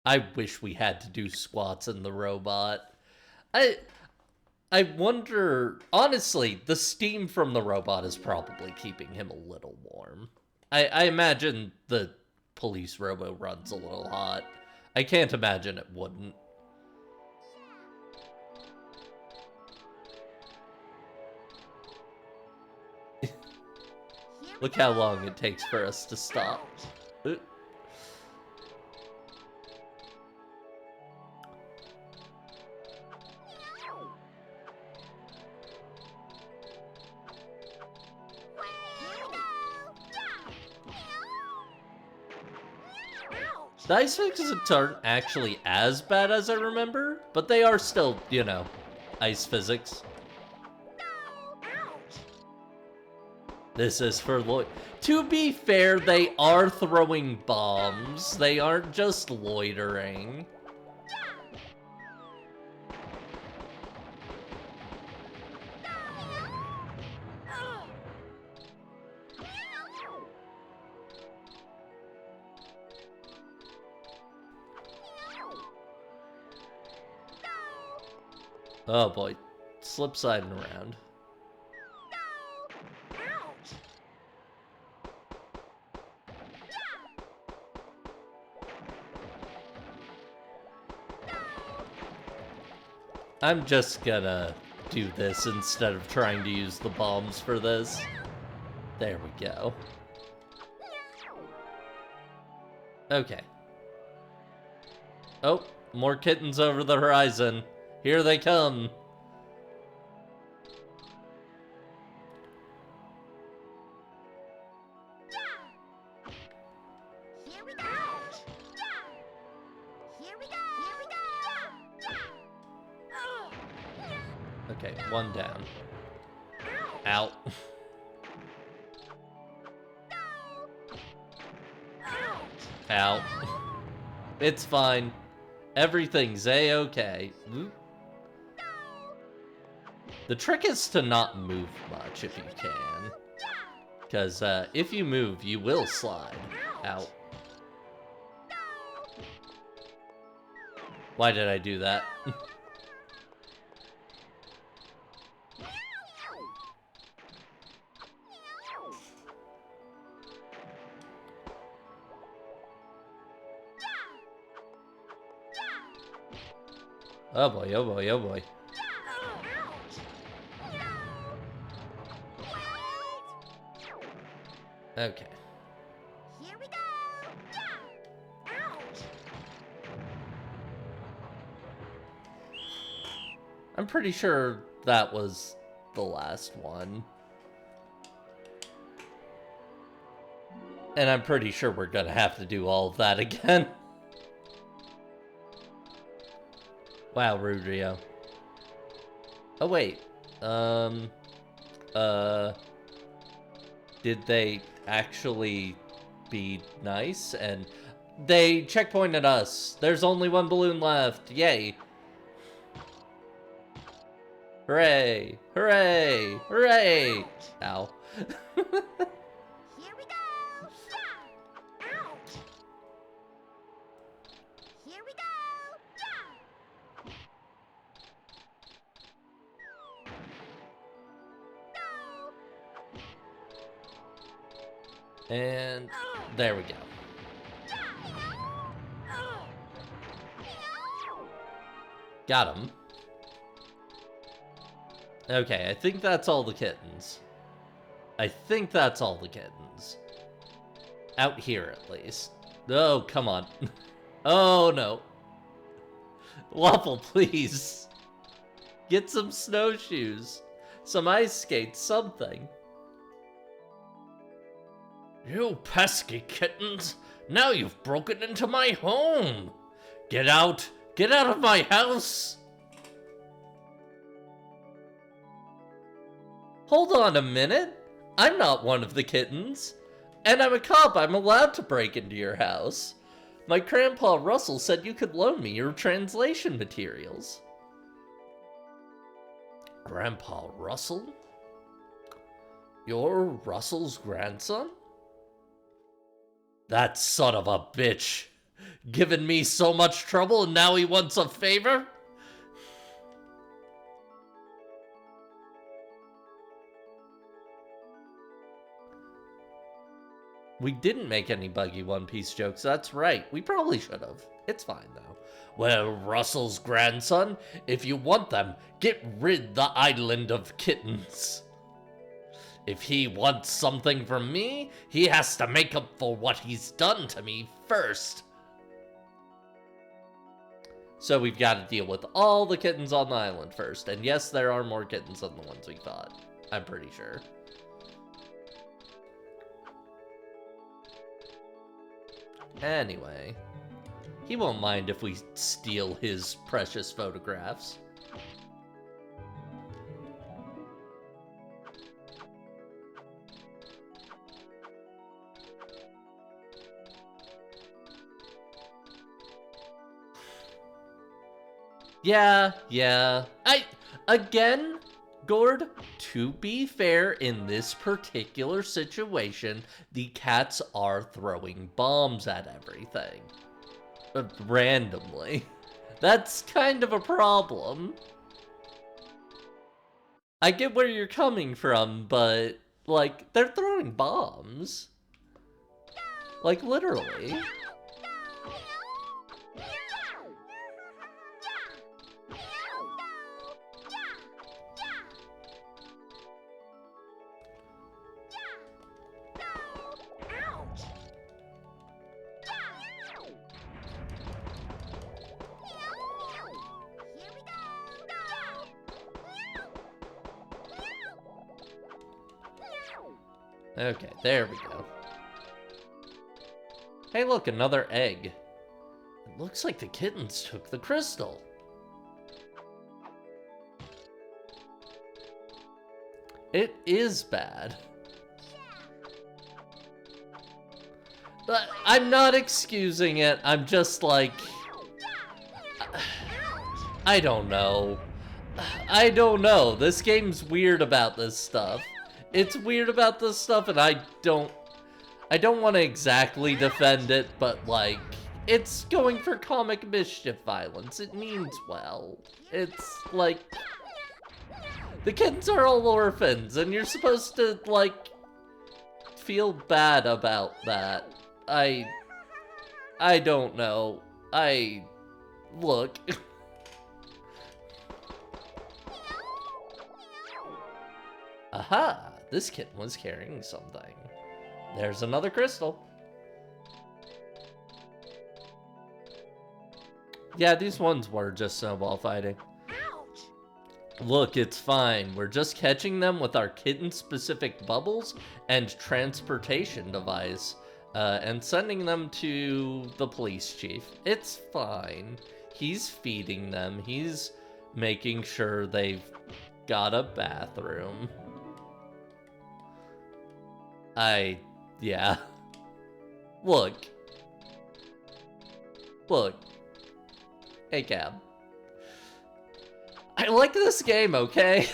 I wish we had to do squats in the robot. I wonder, honestly, the steam from the robot is probably keeping him a little warm. I imagine the police robo runs a little hot. I can't imagine it wouldn't. Look how long it takes for us to stop. The ice physics aren't actually as bad as I remember, but they are still, you know, ice physics. This is for Lloyd. To be fair, they are throwing bombs. They aren't just loitering. Oh boy, slip sliding around. I'm just gonna do this instead of trying to use the bombs for this. There we go. Okay. Oh, more kittens over the horizon. Here they come. Here we go. Here we go. Okay, one down. Out. Out. It's fine. Everything's a-okay. The trick is to not move much if you can. Because if you move, you will slide. Out. Why did I do that? Oh boy, oh boy, oh boy. Okay. Here we go. I'm pretty sure that was the last one. And I'm pretty sure we're gonna have to do all of that again. Wow, Rudrio. Oh, wait. Did they actually be nice? And They checkpointed us. There's only one balloon left. Yay. Hooray! Hooray! Hooray! Ow. Here we go! Yeah! Ouch! Here we go! Yeah! No! And there we go. Got him. Okay, I think that's all the kittens. I think that's all the kittens. Out here, at least. Oh, come on. Oh, no. Waffle, please. Get some snowshoes. Some ice skates, something. You pesky kittens. Now you've broken into my home. Get out. Get out of my house. Hold on a minute. I'm not one of the kittens. And I'm a cop. I'm allowed to break into your house. My grandpa Russell said you could loan me your translation materials. Grandpa Russell? You're Russell's grandson? That son of a bitch. Giving me so much trouble and now he wants a favor? We didn't make any buggy One Piece jokes, that's right. We probably should have. It's fine, though. Well, Russell's grandson, if you want them, get rid the island of kittens. If he wants something from me, he has to make up for what he's done to me first. So we've got to deal with all the kittens on the island first. And yes, there are more kittens than the ones we thought. I'm pretty sure. Anyway, he won't mind if we steal his precious photographs. Yeah. Again, Gord, to be fair, in this particular situation, the cats are throwing bombs at everything. Randomly. That's kind of a problem. I get where you're coming from, but, like, they're throwing bombs. Like, literally. Okay, there we go. Hey look, another egg. It looks like the kittens took the crystal. It is bad. But I'm not excusing it, I'm just like... I don't know. I don't know. This game's weird about this stuff. It's weird about this stuff, and I don't want to exactly defend it, but, like, it's going for comic mischief violence. It means well. It's, like, the kittens are all orphans, and you're supposed to, like, feel bad about that. I don't know. Look. Aha! This kitten was carrying something. There's another crystal. Yeah, these ones were just snowball fighting. Ouch! Look, it's fine. We're just catching them with our kitten-specific bubbles and transportation device, and sending them to the police chief. It's fine. He's feeding them. He's making sure they've got a bathroom. Yeah. Look. Look. Hey, Cab. I like this game, okay?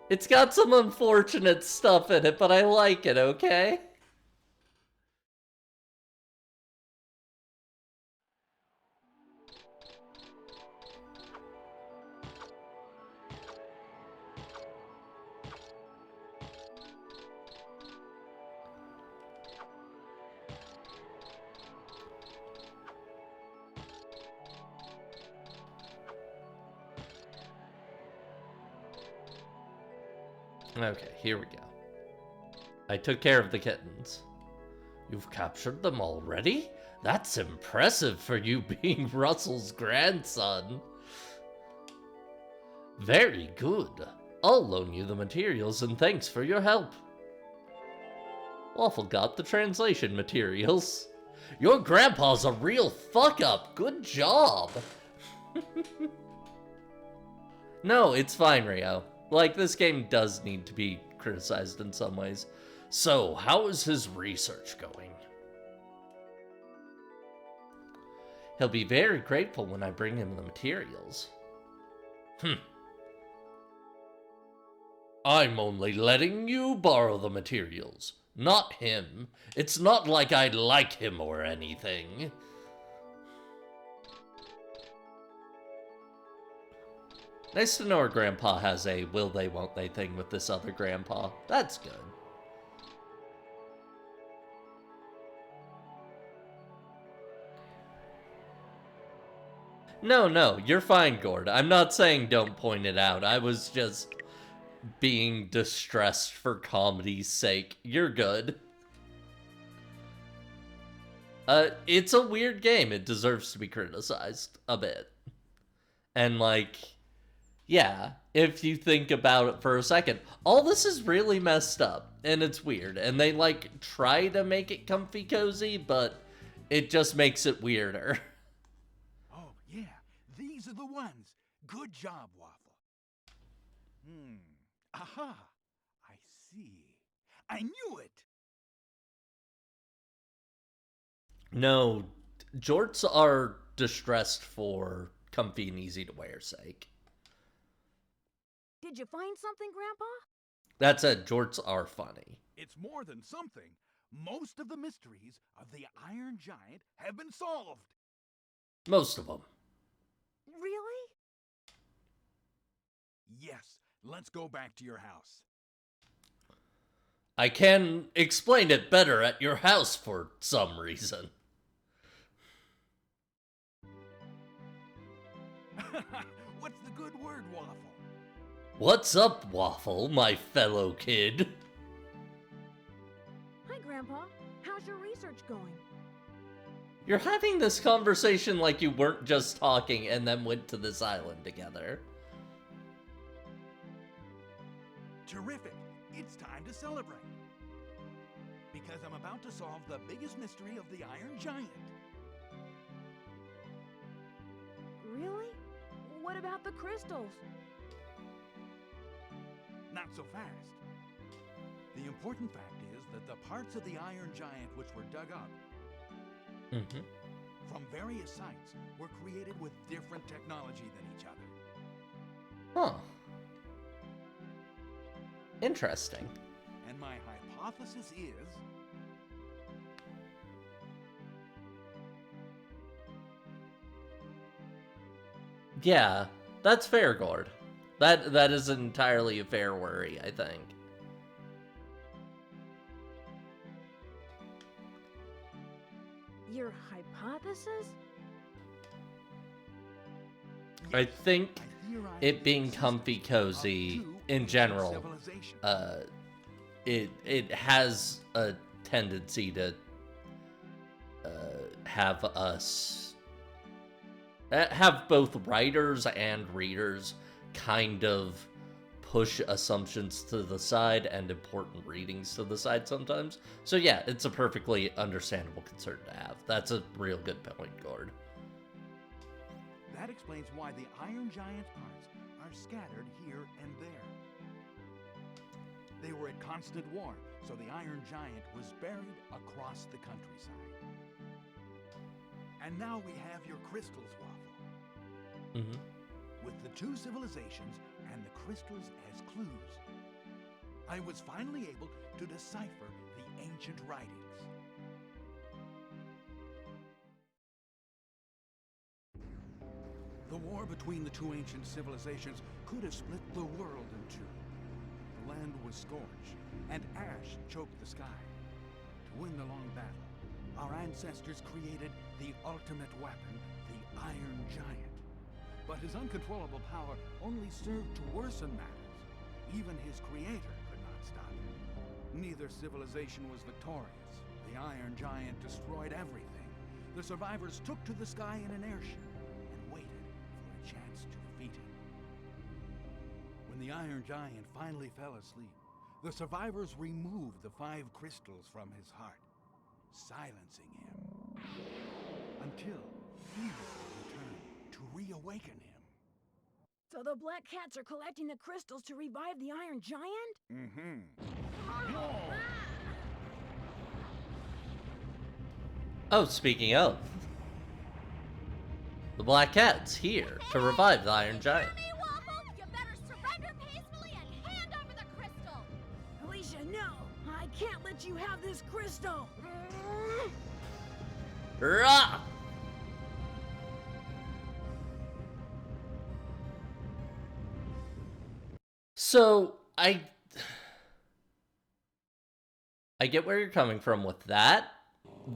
It's got some unfortunate stuff in it, but I like it, okay? Okay, here we go. I took care of the kittens. You've captured them already? That's impressive for you being Russell's grandson. Very good. I'll loan you the materials and thanks for your help. Waffle got the translation materials. Your grandpa's a real fuck-up. Good job. No, it's fine, Rio. Like, this game does need to be criticized in some ways. So, how is his research going? He'll be very grateful when I bring him the materials. I'm only letting you borrow the materials, not him. It's not like I like him or anything. Nice to know her grandpa has a will they, won't they thing with this other grandpa. That's good. No, you're fine, Gord. I'm not saying don't point it out. I was just being distressed for comedy's sake. You're good. It's a weird game. It deserves to be criticized a bit. And, like, yeah, if you think about it for a second, all this is really messed up, and it's weird. And they, like, try to make it comfy cozy, but it just makes it weirder. Oh, yeah, these are the ones. Good job, Waffle. Aha! I see. I knew it! No, jorts are distressed for comfy and easy to wear sake. Did you find something, Grandpa? That said, jorts are funny. It's more than something. Most of the mysteries of the Iron Giant have been solved. Most of them. Really? Yes, let's go back to your house. I can explain it better at your house for some reason. What's the good word, Waffle? What's up, Waffle, my fellow kid? Hi, Grandpa. How's your research going? You're having this conversation like you weren't just talking and then went to this island together. Terrific. It's time to celebrate. Because I'm about to solve the biggest mystery of the Iron Giant. Really? What about the crystals? Not so fast. The important fact is that the parts of the Iron Giant which were dug up from various sites were created with different technology than each other. Huh. Interesting. And my hypothesis is... Yeah, that's fair, Gord. That is entirely a fair worry, I think. Your hypothesis? I think it being comfy cozy in general, it has a tendency to have us have both writers and readers kind of push assumptions to the side and important readings to the side sometimes. So yeah, it's a perfectly understandable concern to have. That's a real good point, Gord. That explains why the Iron Giant's parts are scattered here and there. They were at constant war, so the Iron Giant was buried across the countryside. And now we have your crystals, Waffle. Mm-hmm. With the two civilizations and the crystals as clues, I was finally able to decipher the ancient writings. The war between the two ancient civilizations could have split the world in two. The land was scorched, and ash choked the sky. To win the long battle, our ancestors created the ultimate weapon, the Iron Giant. But his uncontrollable power only served to worsen matters. Even his creator could not stop him. Neither civilization was victorious. The Iron Giant destroyed everything. The survivors took to the sky in an airship and waited for a chance to defeat him. When the Iron Giant finally fell asleep, the survivors removed the 5 crystals from his heart, silencing him until evil returned to reawaken him. So the Black Cats are collecting the crystals to revive the Iron Giant? Mm-hmm. Oh, speaking of, the Black Cat's here to revive the Iron Giant. Hear me, Waffle? You better surrender peacefully and hand over the crystal. Alicia, no! I can't let you have this crystal! Rah! So, I get where you're coming from with that.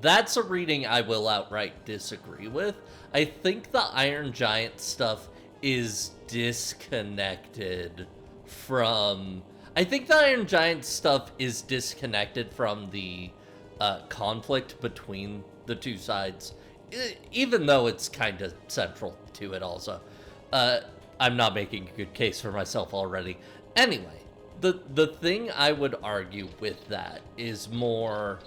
That's a reading I will outright disagree with. I think the Iron Giant stuff is disconnected from... I think the Iron Giant stuff is disconnected from the conflict between the two sides, even though it's kind of central to it also. I'm not making a good case for myself already. Anyway, the thing I would argue with that is more...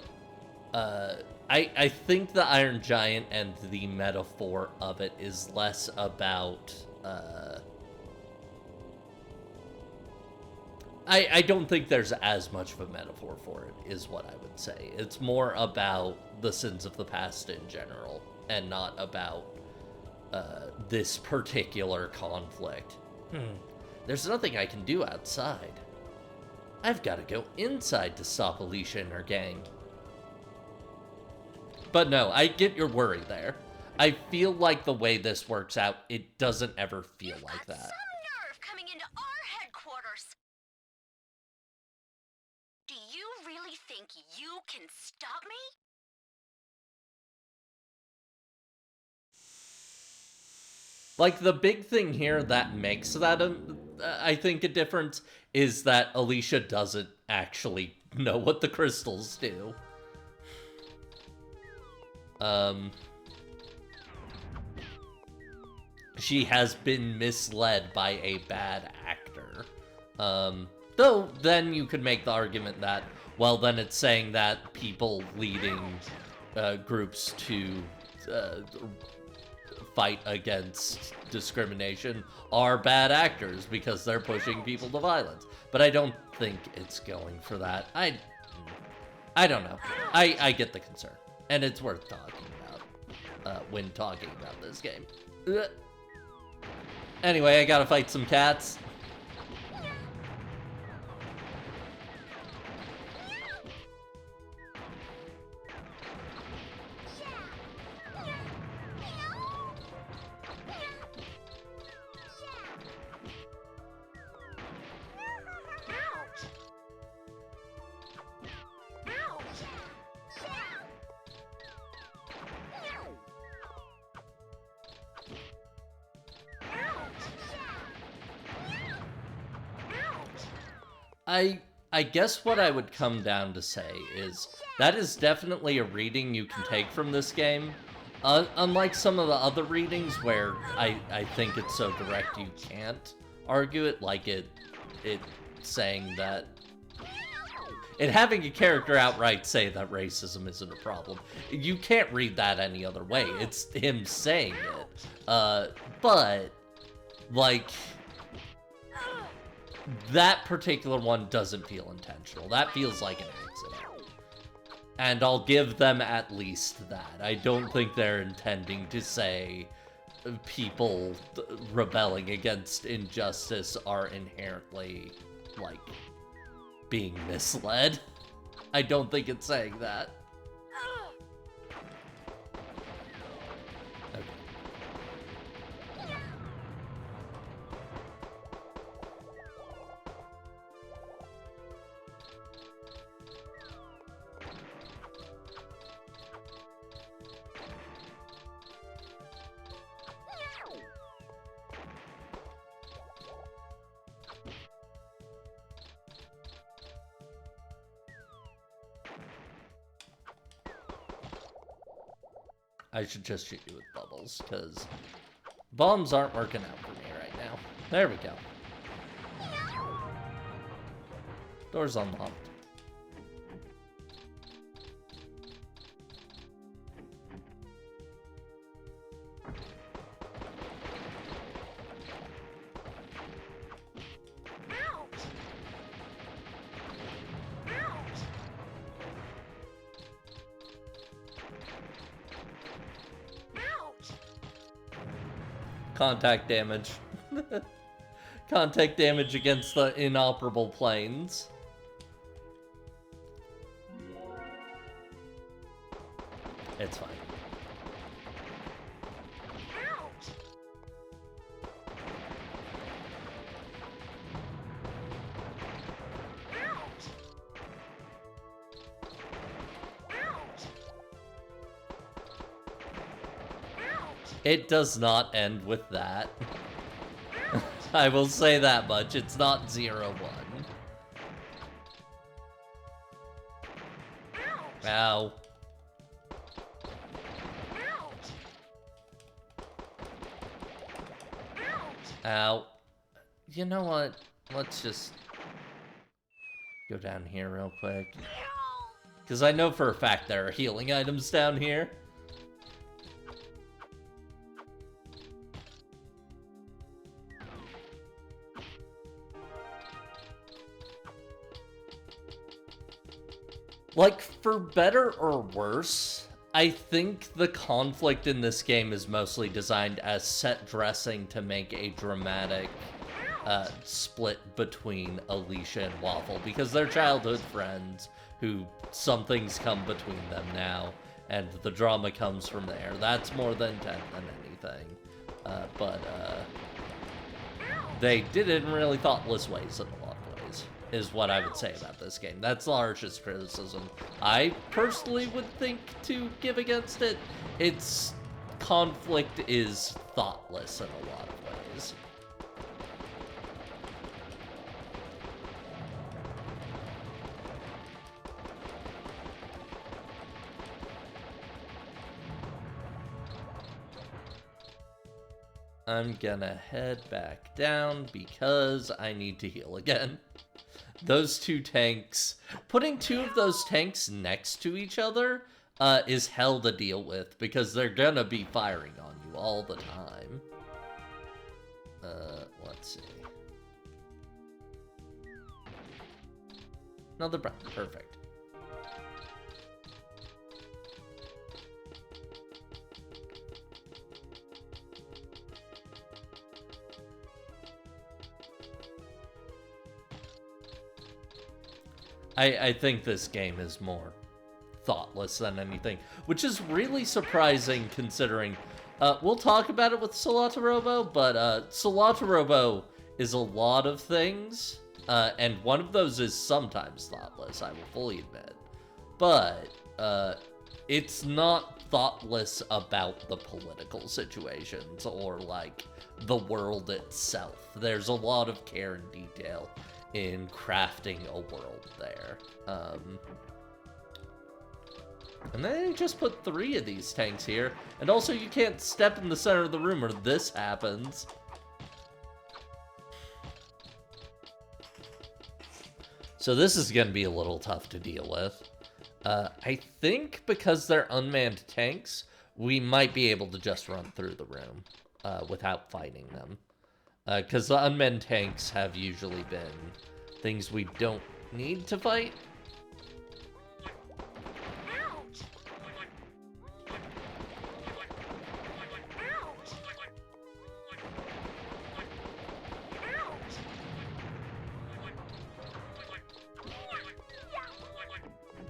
I think the Iron Giant and the metaphor of it is less about... I don't think there's as much of a metaphor for it, is what I would say. It's more about the sins of the past in general, and not about this particular conflict. There's nothing I can do outside. I've got to go inside to stop Alicia and her gang. But no, I get your worry there. I feel like the way this works out, it doesn't ever feel like that. Some nerve coming into our headquarters. Do you really think you can stop me? Like, the big thing here that makes that, I think, a difference is that Alicia doesn't actually know what the crystals do. She has been misled by a bad actor. Though, then you could make the argument that, well, then it's saying that people leading groups to fight against discrimination are bad actors because they're pushing people to violence. But I don't think it's going for that. I don't know. I get the concern. And it's worth talking about when talking about this game. Anyway, I gotta fight some cats. I guess what I would come down to say is that is definitely a reading you can take from this game. Unlike some of the other readings where I think it's so direct you can't argue it, like it saying that... It having a character outright say that racism isn't a problem. You can't read that any other way. It's him saying it. But, like... that particular one doesn't feel intentional. That feels like an accident. And I'll give them at least that. I don't think they're intending to say people rebelling against injustice are inherently, like, being misled. I don't think it's saying that. Okay. I should just shoot you with bubbles, because bombs aren't working out for me right now. There we go. Door's unlocked. Contact damage. Contact damage against the inoperable planes. It's fine. It does not end with that. I will say that much. It's not 0-1. Ow. Ow. You know what? Let's just go down here real quick. Because I know for a fact there are healing items down here. Like, for better or worse, I think the conflict in this game is mostly designed as set dressing to make a dramatic split between Alicia and Waffle, because they're childhood friends who something's come between them now, and the drama comes from there. That's more than intent than anything. But they did it in really thoughtless ways in a lot of ways, is what I would say about this game. That's the harshest criticism I personally would think to give against it. Its conflict is thoughtless in a lot of ways. I'm gonna head back down because I need to heal again. Those two tanks, putting two of those tanks next to each other is hell to deal with, because they're gonna be firing on you all the time. Let's see. Another breath, perfect. I think this game is more thoughtless than anything, which is really surprising considering, we'll talk about it with Solatorobo, but Solatorobo is a lot of things, and one of those is sometimes thoughtless, I will fully admit. But it's not thoughtless about the political situations or, like, the world itself. There's a lot of care and detail in crafting a world there. And then just put 3 of these tanks here. And also you can't step in the center of the room or this happens. So this is going to be a little tough to deal with. I think because they're unmanned tanks, we might be able to just run through the room without fighting them. Because the unmanned tanks have usually been things we don't need to fight.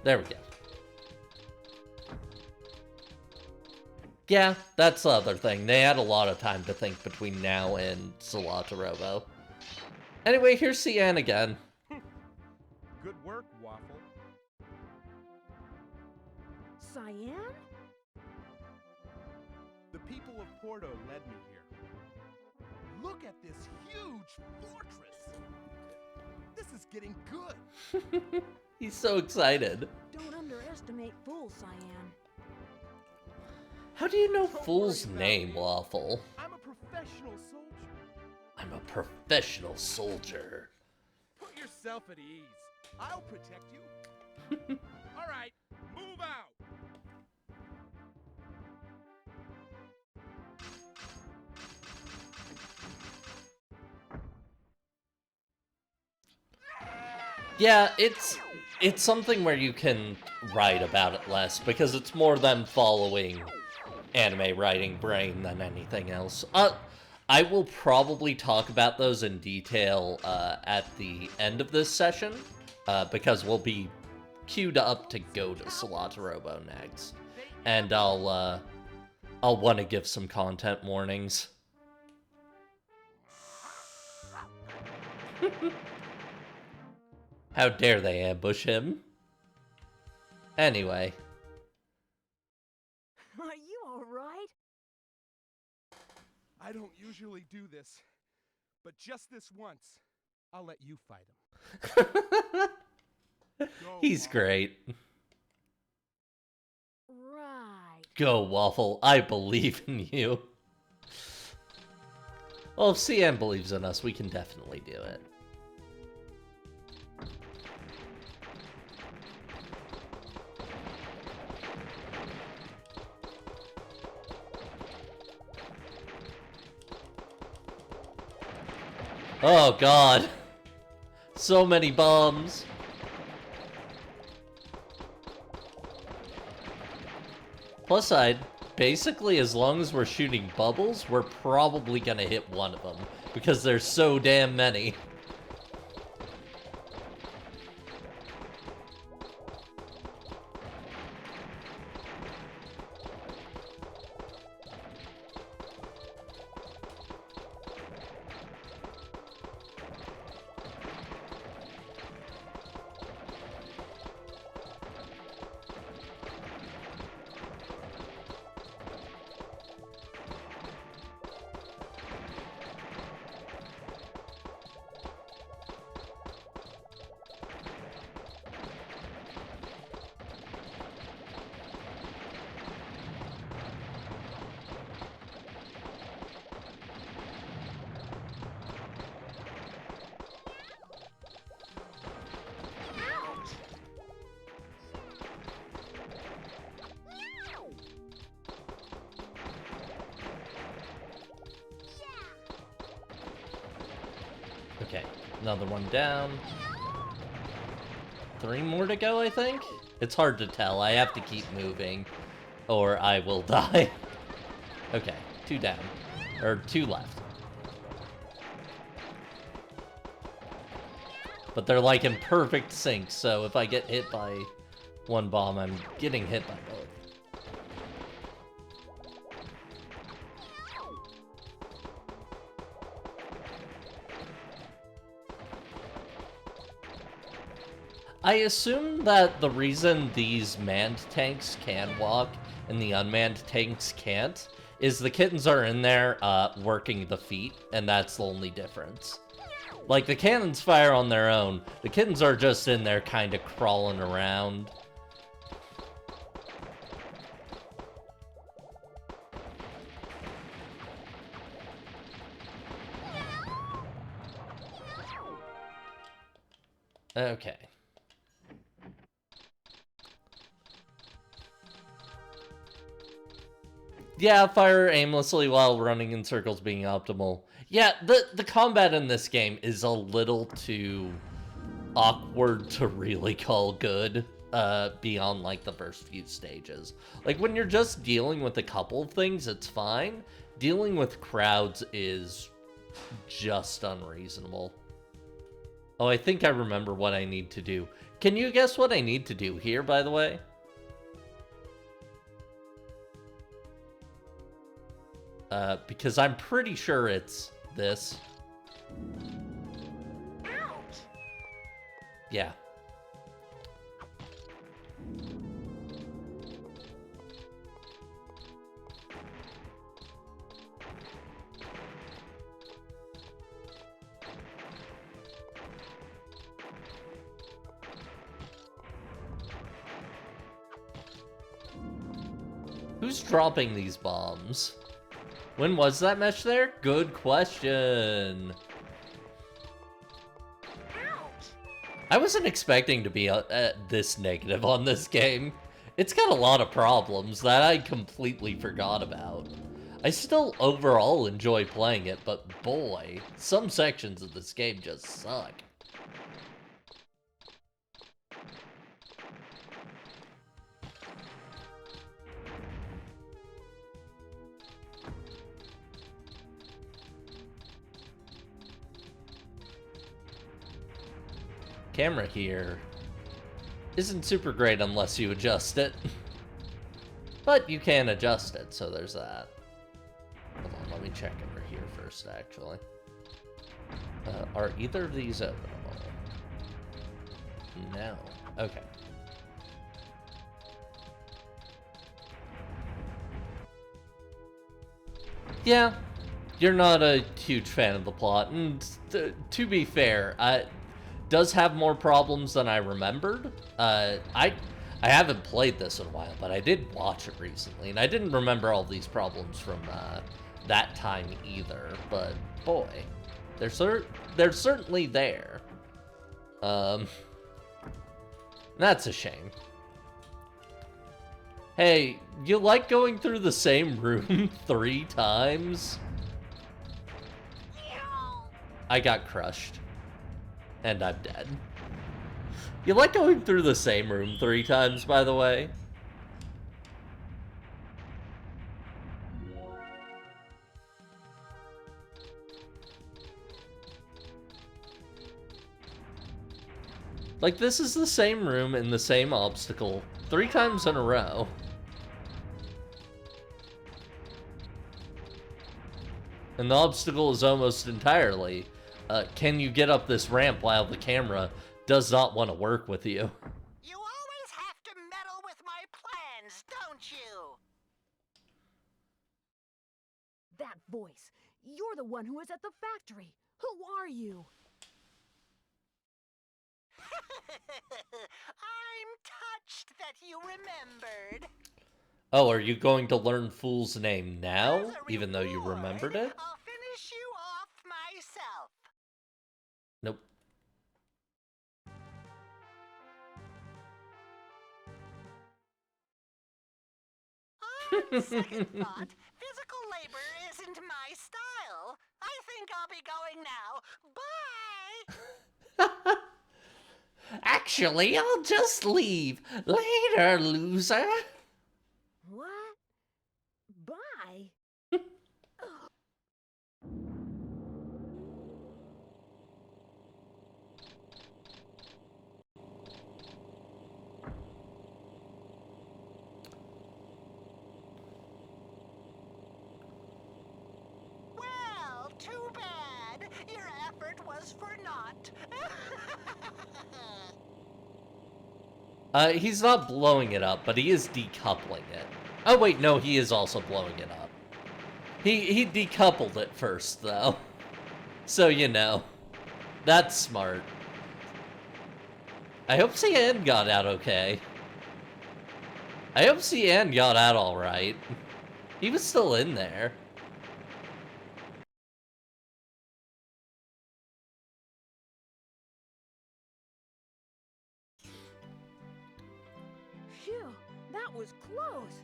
There we go. Yeah, that's the other thing. They had a lot of time to think between now and Salata-Robo. Anyway, here's Cyan again. Good work, Waffle. Cyan? The people of Porto led me here. Look at this huge fortress! This is getting good! He's so excited. Don't underestimate Fool, Cyan. How do you know Don't Fool's worry about name, me. Waffle? I'm a professional soldier. I'm a professional soldier. Put yourself at ease. I'll protect you. All right, move out! Yeah, it's something where you can write about it less, because it's more them following anime writing brain than anything else. I will probably talk about those in detail at the end of this session, because we'll be queued up to go to Salata-Robo next. And I'll want to give some content warnings. How dare they ambush him? Anyway. Are you alright? I don't usually do this, but just this once, I'll let you fight him. He's great. Right. Go, Waffle. I believe in you. Well, if CM believes in us, we can definitely do it. Oh, God. So many bombs. Plus side, basically as long as we're shooting bubbles, we're probably gonna hit one of them, because there's so damn many. Okay, another one down. 3 more to go, I think? It's hard to tell. I have to keep moving, or I will die. Okay, 2 down. Or 2 left. But they're like in perfect sync, so if I get hit by one bomb, I'm getting hit by both. I assume that the reason these manned tanks can walk and the unmanned tanks can't is the kittens are in there working the feet, and that's the only difference. Like, the cannons fire on their own, the kittens are just in there kind of crawling around. Okay. Yeah, fire aimlessly while running in circles being optimal. Yeah, the combat in this game is a little too awkward to really call good beyond like the first few stages. Like when you're just dealing with a couple of things, it's fine. Dealing with crowds is just unreasonable. Oh, I think I remember what I need to do. Can you guess what I need to do here, by the way? Because I'm pretty sure it's this. Ouch! Yeah. Who's dropping these bombs? When was that mesh there? Good question. Ouch! I wasn't expecting to be this negative on this game. It's got a lot of problems that I completely forgot about. I still overall enjoy playing it, but boy, some sections of this game just suck. Camera here isn't super great unless you adjust it. But you can adjust it, so there's that. Hold on, let me check over here first, actually. Are either of these openable? No. Okay. Yeah, you're not a huge fan of the plot, and to be fair, does have more problems than I remembered. I haven't played this in a while, but I did watch it recently, and I didn't remember all these problems from that time either. But boy, they're certainly there. That's a shame. Hey, you like going through the same room 3 times? I got crushed. And I'm dead. You like going through the same room 3 times, by the way? Like, this is the same room and the same obstacle 3 times in a row. And the obstacle is almost entirely, can you get up this ramp while the camera does not want to work with you? You always have to meddle with my plans, don't you? That voice. You're the one who was at the factory. Who are you? I'm touched that you remembered. Oh, are you going to learn Fool's name now, As a even though you remembered reward, it? I'll finish you off myself. Nope. On second thought, physical labor isn't my style. I think I'll be going now. Bye! Actually, I'll just leave. Later, loser. What? Bye? Well, too bad. Your effort was for naught. He's not blowing it up, but he is decoupling it. Oh wait, no, he is also blowing it up. He decoupled it first, though. So, you know. That's smart. I hope Cian got out okay. I hope Cian got out alright. He was still in there. Phew, that was close.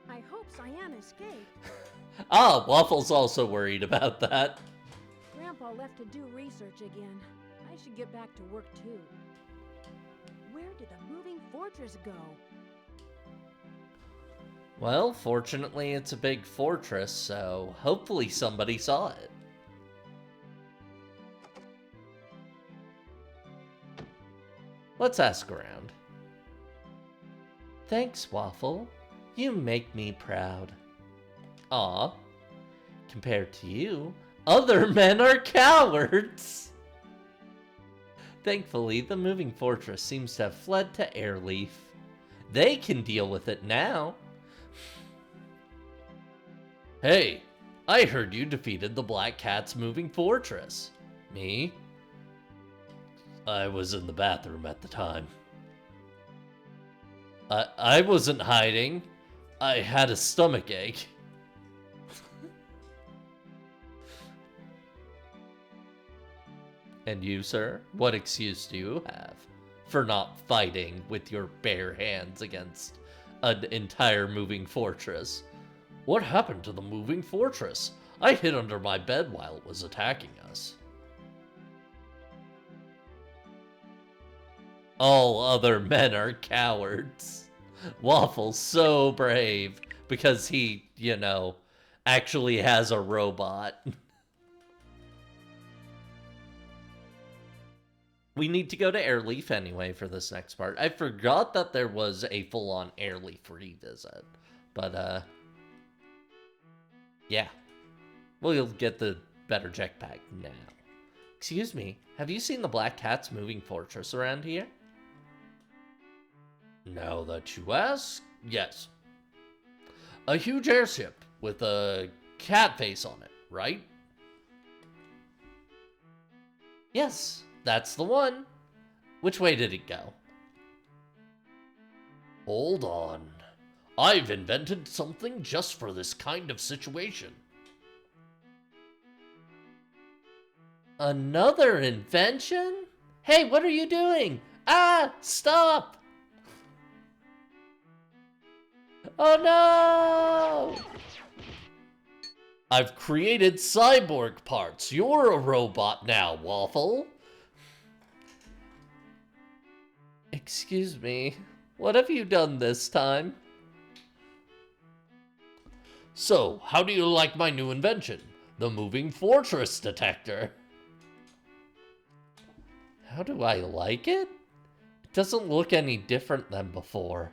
I hope Cyan escaped. Ah, Waffle's also worried about that. Grandpa left to do research again. I should get back to work too. Where did the moving fortress go? Well, fortunately, it's a big fortress, so hopefully somebody saw it. Let's ask around. Thanks, Waffle. You make me proud. Aw. Compared to you, other men are cowards! Thankfully, the moving fortress seems to have fled to Airleaf. They can deal with it now. Hey, I heard you defeated the Black Cat's moving fortress. Me? I was in the bathroom at the time. I wasn't hiding. I had a stomach ache. And you, sir? What excuse do you have for not fighting with your bare hands against an entire moving fortress? What happened to the moving fortress? I hid under my bed while it was attacking us. All other men are cowards. Waffle's so brave because he, you know, actually has a robot. We need to go to Airleaf anyway for this next part. I forgot that there was a full-on Airleaf revisit. But, yeah. We'll get the better jetpack now. Excuse me, have you seen the Black Cat's moving fortress around here? Now that you ask, yes. A huge airship with a cat face on it, right? Yes. That's the one. Which way did it go? Hold on. I've invented something just for this kind of situation. Another invention? Hey, what are you doing? Ah, stop! Oh no! I've created cyborg parts. You're a robot now, Waffle. Excuse me, what have you done this time? So, how do you like my new invention? The moving fortress detector. How do I like it? It doesn't look any different than before.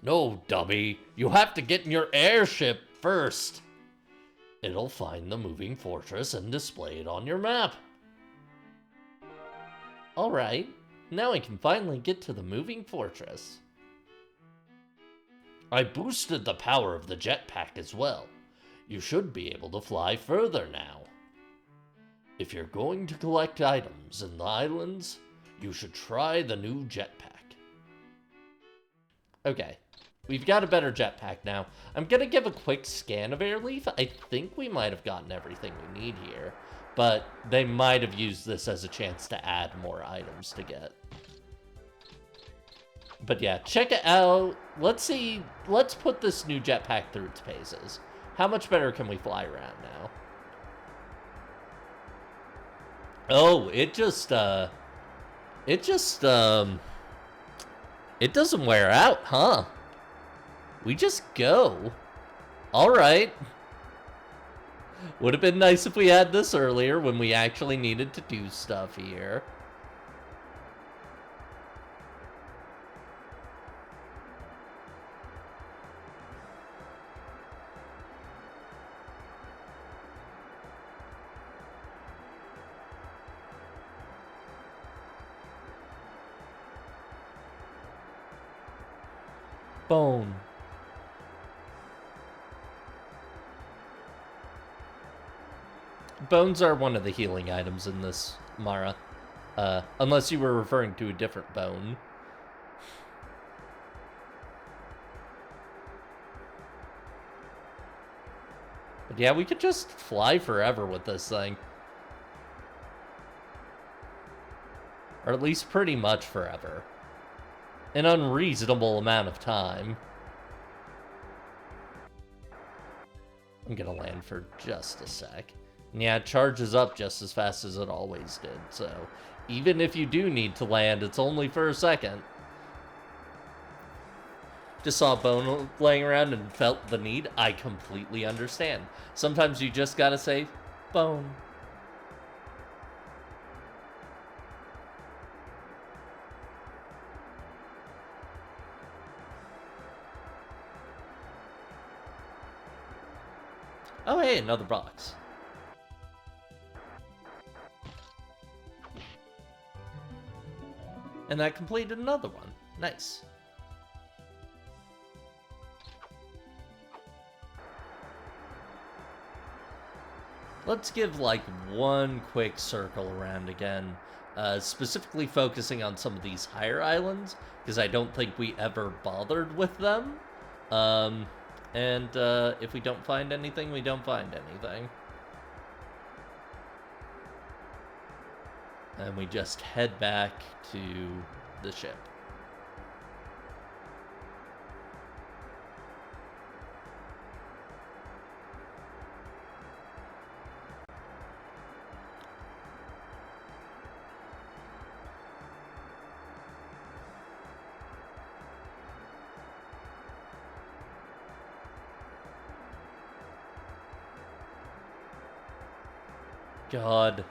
No, dummy. You have to get in your airship first. It'll find the moving fortress and display it on your map. Alright, now I can finally get to the moving fortress. I boosted the power of the jetpack as well. You should be able to fly further now. If you're going to collect items in the islands, you should try the new jetpack. Okay, we've got a better jetpack now. I'm gonna give a quick scan of Airleaf. I think we might have gotten everything we need here. But they might have used this as a chance to add more items to get. But yeah, check it out. Let's see. Let's put this new jetpack through its paces. How much better can we fly around now? Oh, it doesn't wear out, huh? We just go. All right. Would have been nice if we had this earlier when we actually needed to do stuff here. Bone. Bones are one of the healing items in this, Mara. Unless you were referring to a different bone. But yeah, we could just fly forever with this thing. Or at least pretty much forever. An unreasonable amount of time. I'm gonna land for just a sec. And yeah, it charges up just as fast as it always did, so even if you do need to land, it's only for a second. Just saw a bone laying around and felt the need. I completely understand. Sometimes you just gotta say, bone. Oh, hey, another box. And that completed another one. Nice. Let's give, like, one quick circle around again. Specifically focusing on some of these higher islands, because I don't think we ever bothered with them. If we don't find anything, we don't find anything. And we just head back to the ship. God.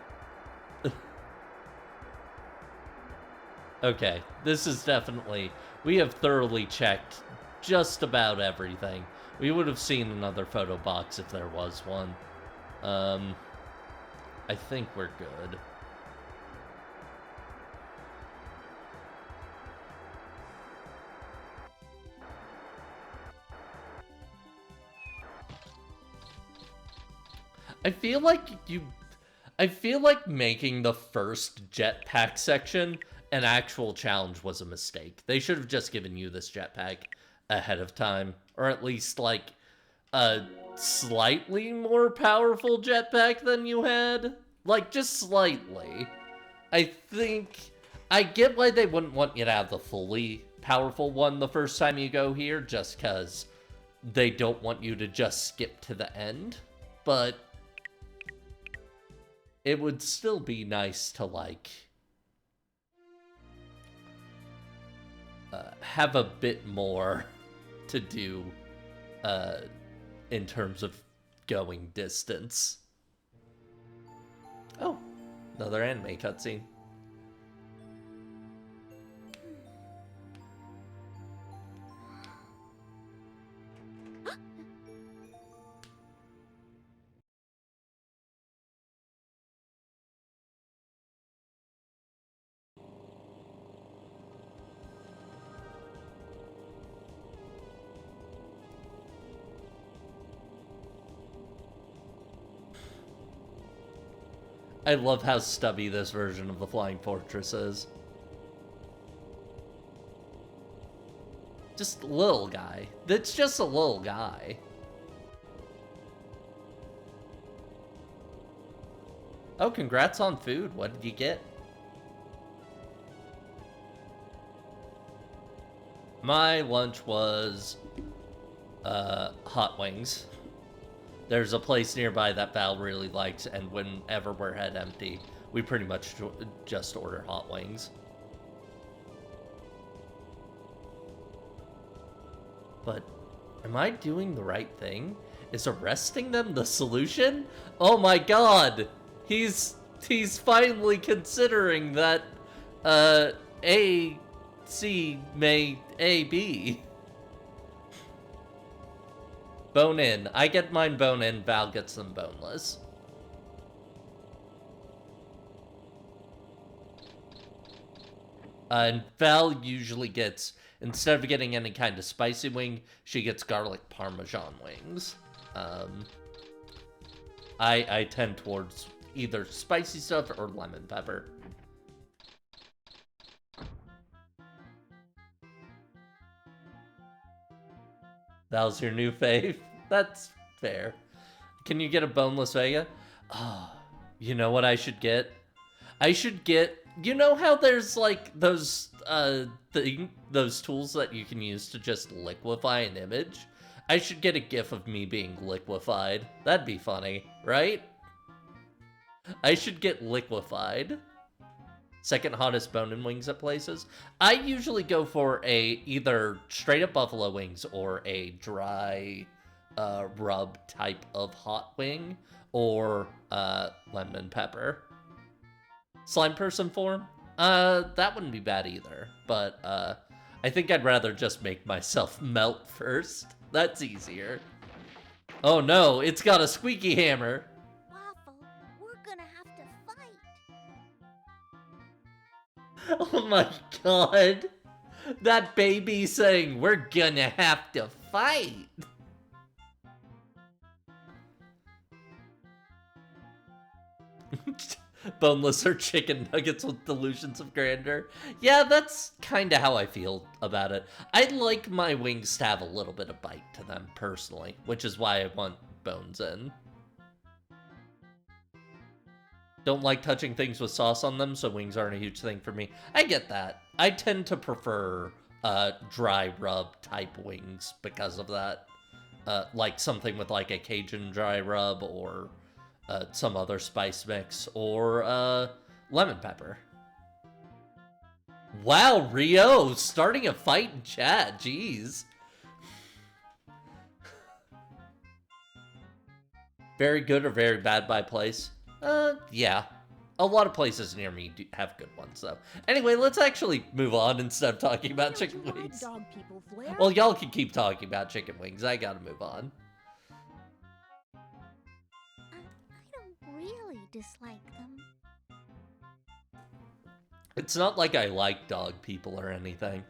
Okay, this is definitely... We have thoroughly checked just about everything. We would have seen another photo box if there was one. I think we're good. I feel like making the first jetpack section an actual challenge was a mistake. They should have just given you this jetpack ahead of time. Or at least, like, a slightly more powerful jetpack than you had. Like, just slightly. I think... I get why they wouldn't want you to have the fully powerful one the first time you go here, just because they don't want you to just skip to the end. But it would still be nice to, like... have a bit more to do in terms of going distance. Oh, another anime cutscene. I love how stubby this version of the Flying Fortress is. Just a little guy. That's just a little guy. Oh, congrats on food. What did you get? My lunch was hot wings. There's a place nearby that Val really likes, and whenever we're head empty, we pretty much just order hot wings. But am I doing the right thing? Is arresting them the solution? Oh my god! He's finally considering that A, C may A, B. Bone in. I get mine bone in, Val gets them boneless. And Val usually gets, instead of getting any kind of spicy wing, she gets garlic parmesan wings. I tend towards either spicy stuff or lemon pepper. Val's your new fave? That's fair. Can you get a boneless Vega? Oh, you know what I should get? I should get... You know how there's, like, those tools that you can use to just liquefy an image? I should get a gif of me being liquefied. That'd be funny, right? I should get liquefied. Second hottest bone-in wings at places. I usually go for either straight up buffalo wings or a dry rub type of hot wing, or lemon pepper. Slime person form? That wouldn't be bad either, but I think I'd rather just make myself melt first. That's easier. Oh no, it's got a squeaky hammer. Waffle, we're gonna have to fight. Oh my god. That baby saying, we're gonna have to fight. Boneless or chicken nuggets with delusions of grandeur. Yeah, that's kind of how I feel about it. I'd like my wings to have a little bit of bite to them, personally, which is why I want bones in. Don't like touching things with sauce on them, so wings aren't a huge thing for me. I get that. I tend to prefer dry rub type wings because of that. Like something with like a Cajun dry rub or some other spice mix or lemon pepper. Wow, Rio starting a fight in chat. Jeez. Very good or very bad by place? Yeah. A lot of places near me do have good ones, though. Anyway, let's actually move on instead of talking about chicken wings. Dog people, Flair? Well, y'all can keep talking about chicken wings. I gotta move on. I don't really dislike them. It's not like I like dog people or anything.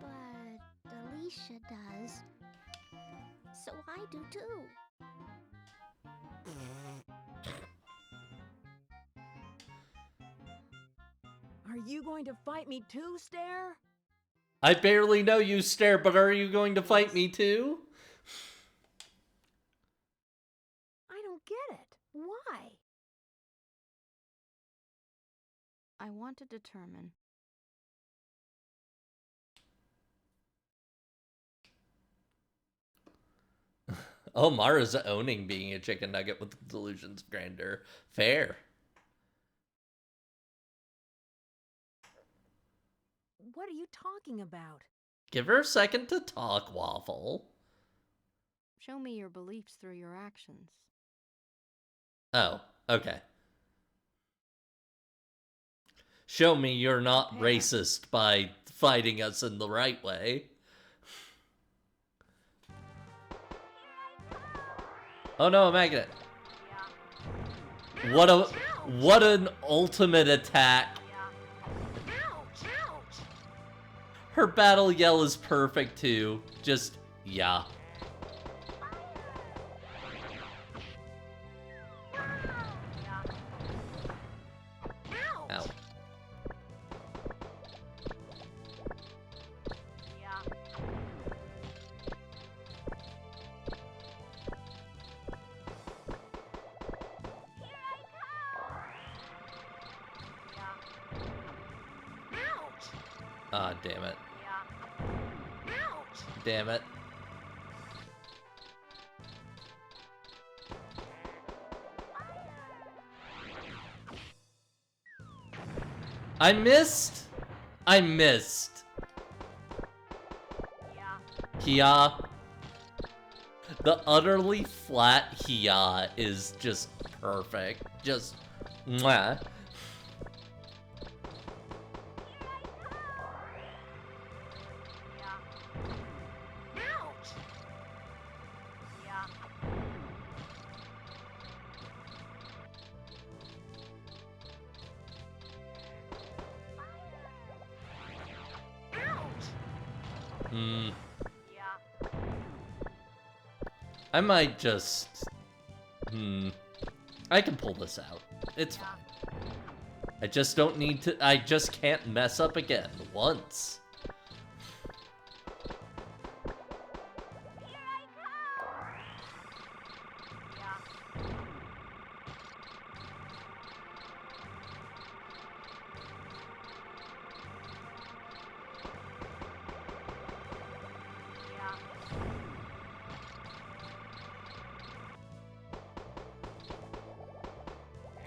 But Alicia does. So I do too. Are you going to fight me too, Stare? I barely know you, Stare, but are you going to fight me too? I don't get it. Why? I want to determine. Oh, Mara's owning being a chicken nugget with delusions of grandeur. Fair. What are you talking about? Give her a second to talk, Waffle. Show me your beliefs through your actions. Oh, okay. Show me you're not racist by fighting us in the right way. Oh no, a magnet. What an ultimate attack. Her battle yell is perfect too. Just, yeah. Ow. Ah, damn it. Damn it. I missed. I missed. Kia. The utterly flat Kia is just perfect. Just mwah. I might just... I can pull this out. It's fine. I just don't need to... I just can't mess up again once.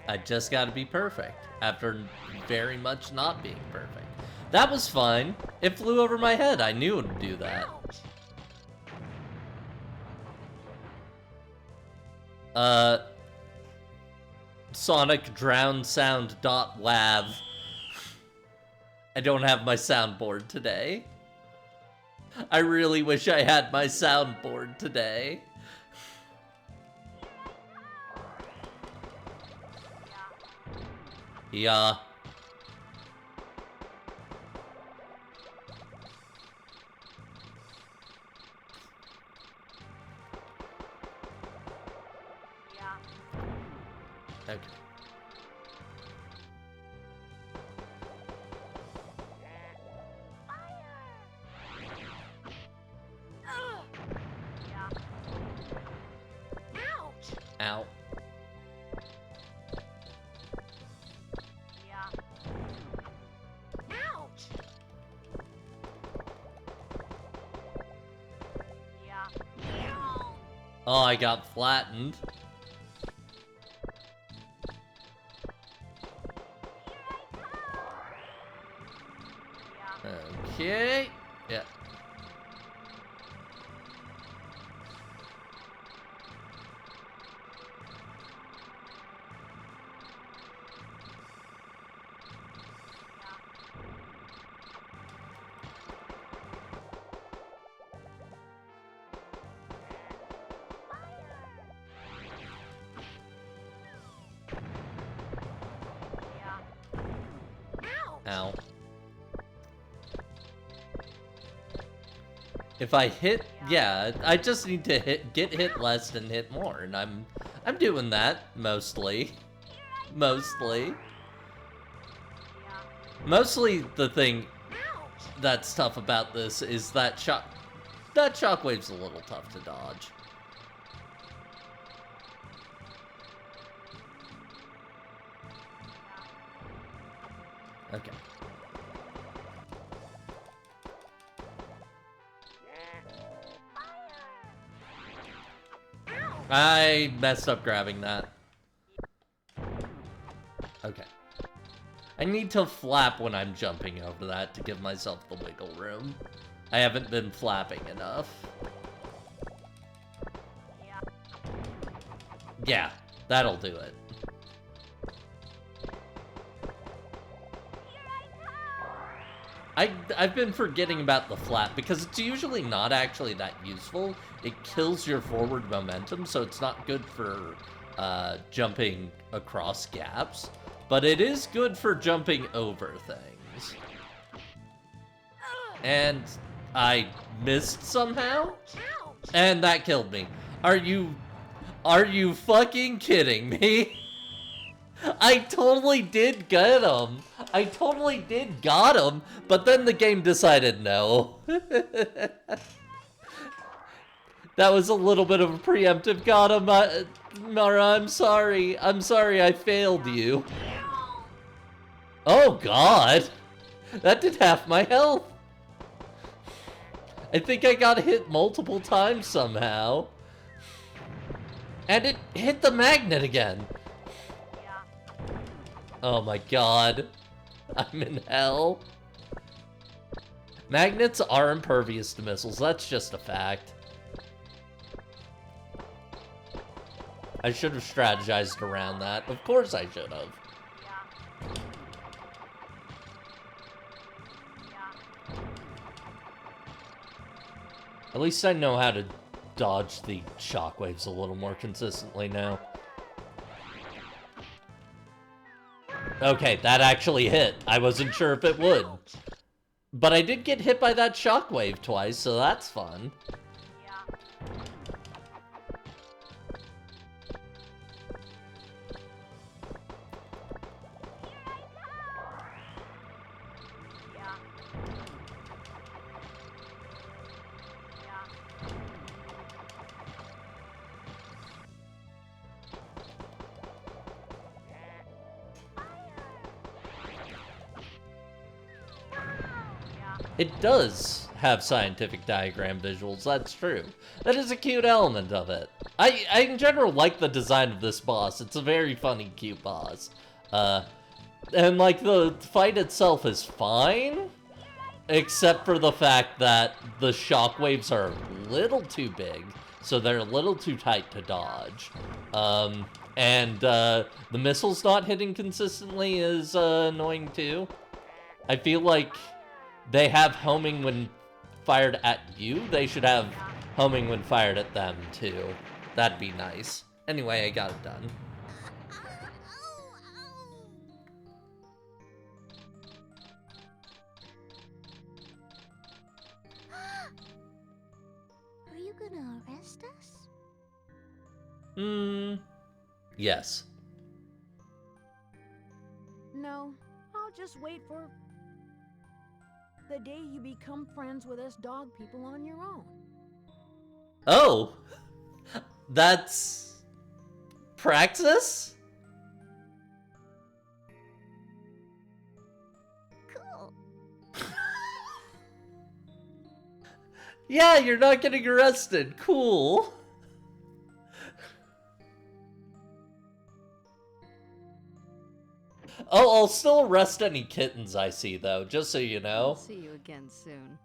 I just gotta be perfect, after very much not being perfect. That was fine. It flew over my head. I knew it would do that. Sonic drown sound dot lav. I don't have my soundboard today. I really wish I had my soundboard today. Yeah. Okay. Ow. Oh, I got flattened. Okay. Yeah. Ow. If I hit, yeah, I just need to get hit less and hit more, and I'm doing that mostly. Mostly the thing that's tough about this is that shockwave's a little tough to dodge. Okay. I messed up grabbing that. Okay. I need to flap when I'm jumping over that to give myself the wiggle room. I haven't been flapping enough. Yeah, that'll do it. I've been forgetting about the flap because it's usually not actually that useful. It kills your forward momentum, so it's not good for jumping across gaps. But it is good for jumping over things. And I missed somehow? And that killed me. Are you fucking kidding me? I totally did get him. I totally did got him, but then the game decided no. That was a little bit of a preemptive got him. Mara, I'm sorry. I'm sorry I failed you. Oh god. That did half my health. I think I got hit multiple times somehow. And it hit the magnet again. Oh my god. I'm in hell. Magnets are impervious to missiles, that's just a fact. I should have strategized around that. Of course I should have. At least I know how to dodge the shockwaves a little more consistently now. Okay, that actually hit. I wasn't sure if it would. But I did get hit by that shockwave twice, so that's fun. It does have scientific diagram visuals, that's true. That is a cute element of it. I in general like the design of this boss. It's a very funny, cute boss. And like the fight itself is fine, except for the fact that the shockwaves are a little too big, so they're a little too tight to dodge. And the missiles not hitting consistently is annoying too. I feel like they have homing when fired at you. They should have homing when fired at them, too. That'd be nice. Anyway, I got it done. Yes. No, I'll just wait for the day you become friends with us dog people on your own. Oh! That's... Praxis? Cool. Yeah, you're not getting arrested. Cool. Oh, I'll still arrest any kittens I see, though, just so you know. I'll see you again soon.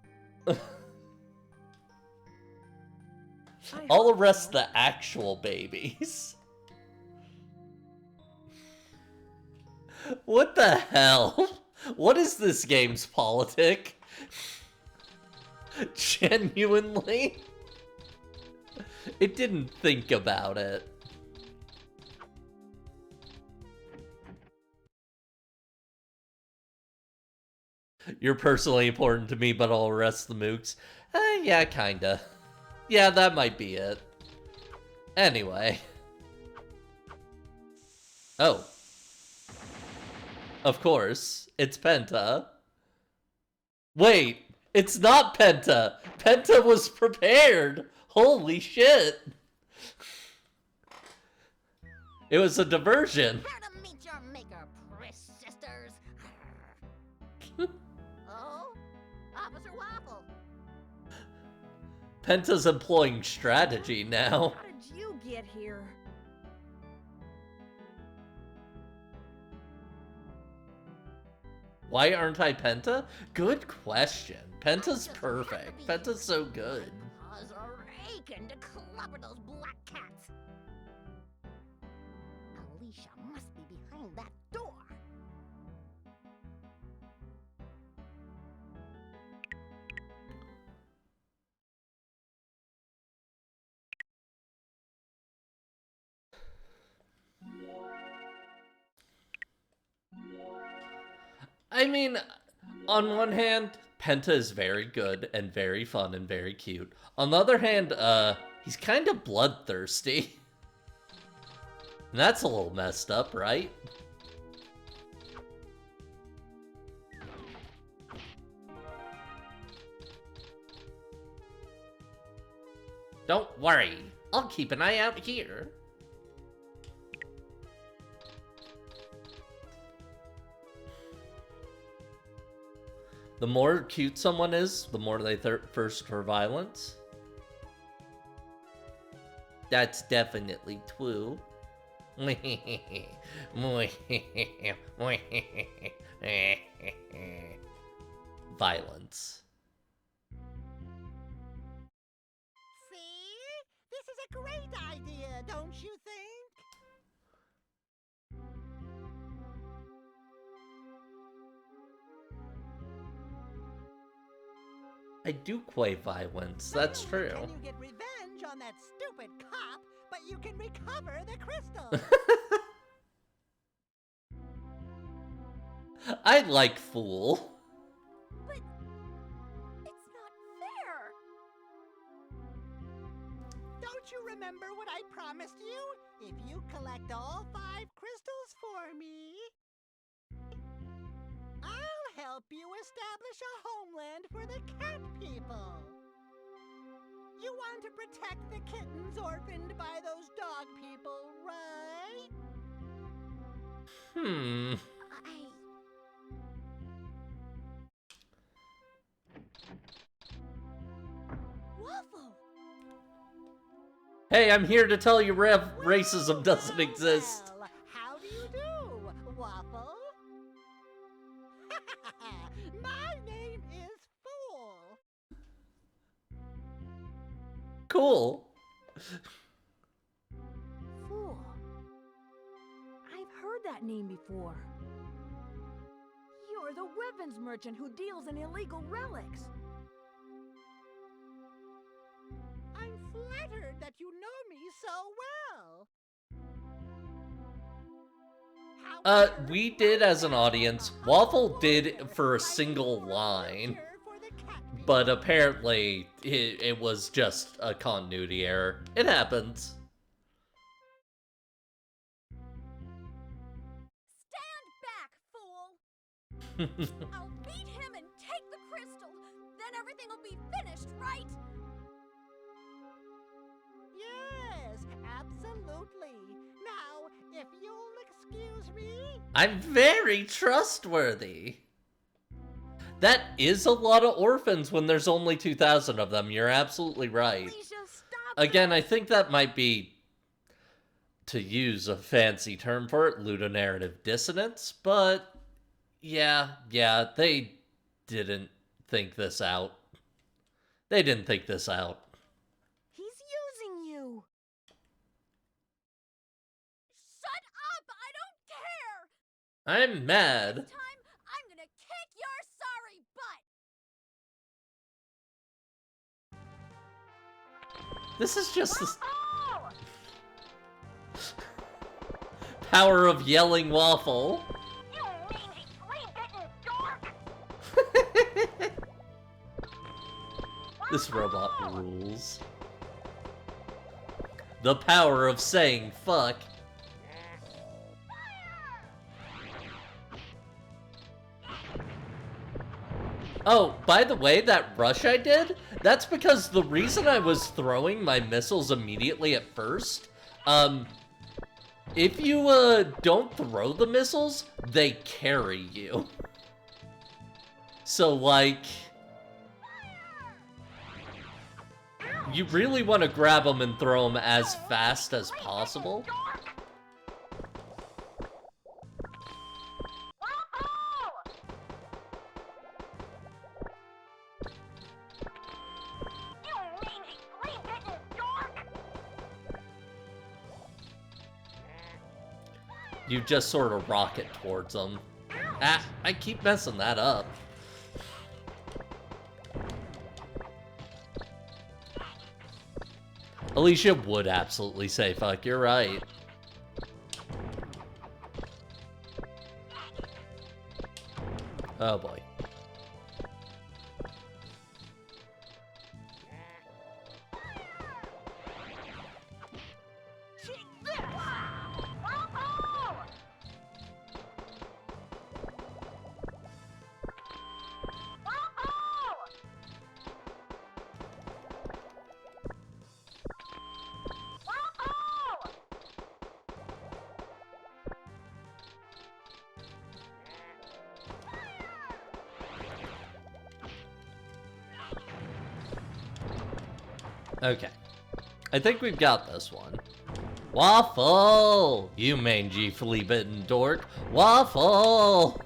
I'll arrest the actual babies. What the hell? What is this game's politic? Genuinely? It didn't think about it. You're personally important to me, but I'll arrest the mooks. Yeah, kinda. Yeah, that might be it. Anyway. Oh. Of course, it's Penta. Wait, it's not Penta! Penta was prepared! Holy shit! It was a diversion. Here to meet your maker, Pris sisters. Oh, Officer Waffle. Penta's employing strategy now. How did you get here? Why aren't I Penta? Good question. Penta's perfect. Penta's so good. Paws are aching to clobber those black cats. Alicia must be behind that door. I mean, on one hand, Penta is very good and very fun and very cute. On the other hand, he's kind of bloodthirsty. And that's a little messed up, right? Don't worry, I'll keep an eye out here. The more cute someone is, the more they thirst for violence. That's definitely true. Violence. See? This is a great idea, don't you think? I do crave violence, that's Not true. only can you get revenge on that stupid cop, but you can recover the crystals. I like Fool. But it's not fair. Don't you remember what I promised you? If you collect all 5 crystals for me, I'll help you establish a homeland for the cat people. You want to protect the kittens orphaned by those dog people, right? Waffle. Hey, I'm here to tell you racism doesn't exist. Well, how do you do, Waffle? My name is Fool. Cool. Fool. I've heard that name before. You're the weapons merchant who deals in illegal relics. I'm flattered that you know me so well. However, We did as an audience. Waffle did for a single line. for the cat people. But apparently, it was just a continuity error. It happens. I'll beat him and take the crystal. Then everything will be finished, right? Yes, absolutely. Now, if you'll excuse me. I'm very trustworthy. That is a lot of orphans when there's only 2,000 of them. You're absolutely right. Alicia, stop Again, I this. think that might be, to use a fancy term for it, ludonarrative dissonance, but yeah, they didn't think this out. They didn't think this out. He's using you. Shut up! I don't care! I'm mad. This time, I'm gonna kick your sorry butt! This is just the power of yelling waffle. You mangy, flea-bitten dork! This robot rules. The power of saying fuck. Oh, by the way, that rush I did, that's because the reason I was throwing my missiles immediately at first, if you, don't throw the missiles, they carry you. So, like, you really want to grab them and throw them as fast as possible. You just sort of rocket towards them. Ah, I keep messing that up. Alicia would absolutely say fuck, you're right. Oh boy. Okay. I think we've got this one. Waffle! You mangy flea-bitten dork. Waffle!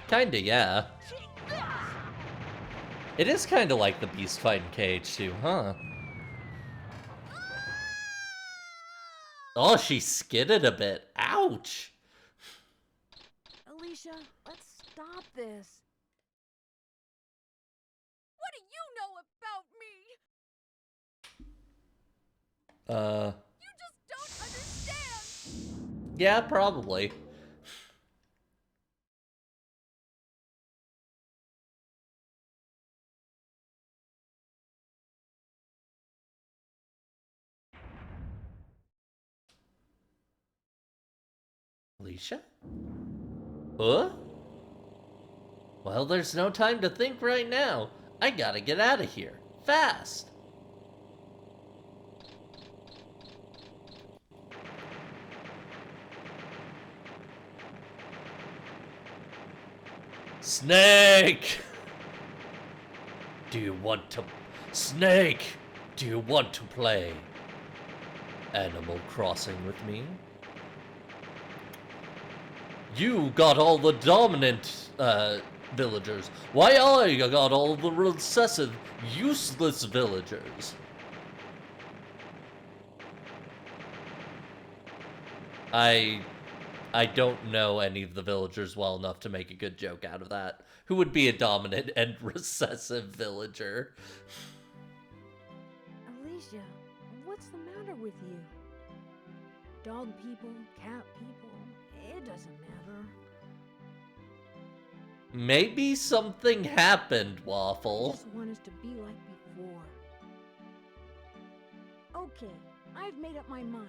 Kinda, yeah. It is kinda like the beast fighting KH2, huh? Oh, she skidded a bit. Ouch! Alicia, let's stop this. What do you know about me? You just don't understand! Yeah, probably. Alicia? Huh? Well, there's no time to think right now. I gotta get out of here. Fast! Snake! Do you want to... Snake! Do you want to play Animal Crossing with me? You got all the dominant, villagers. Why I got all the recessive, useless villagers? I don't know any of the villagers well enough to make a good joke out of that. Who would be a dominant and recessive villager? Alicia, what's the matter with you? Dog people, cat people, it doesn't matter. Maybe something happened, I Waffle. just want us to be like before. Okay, I've made up my mind.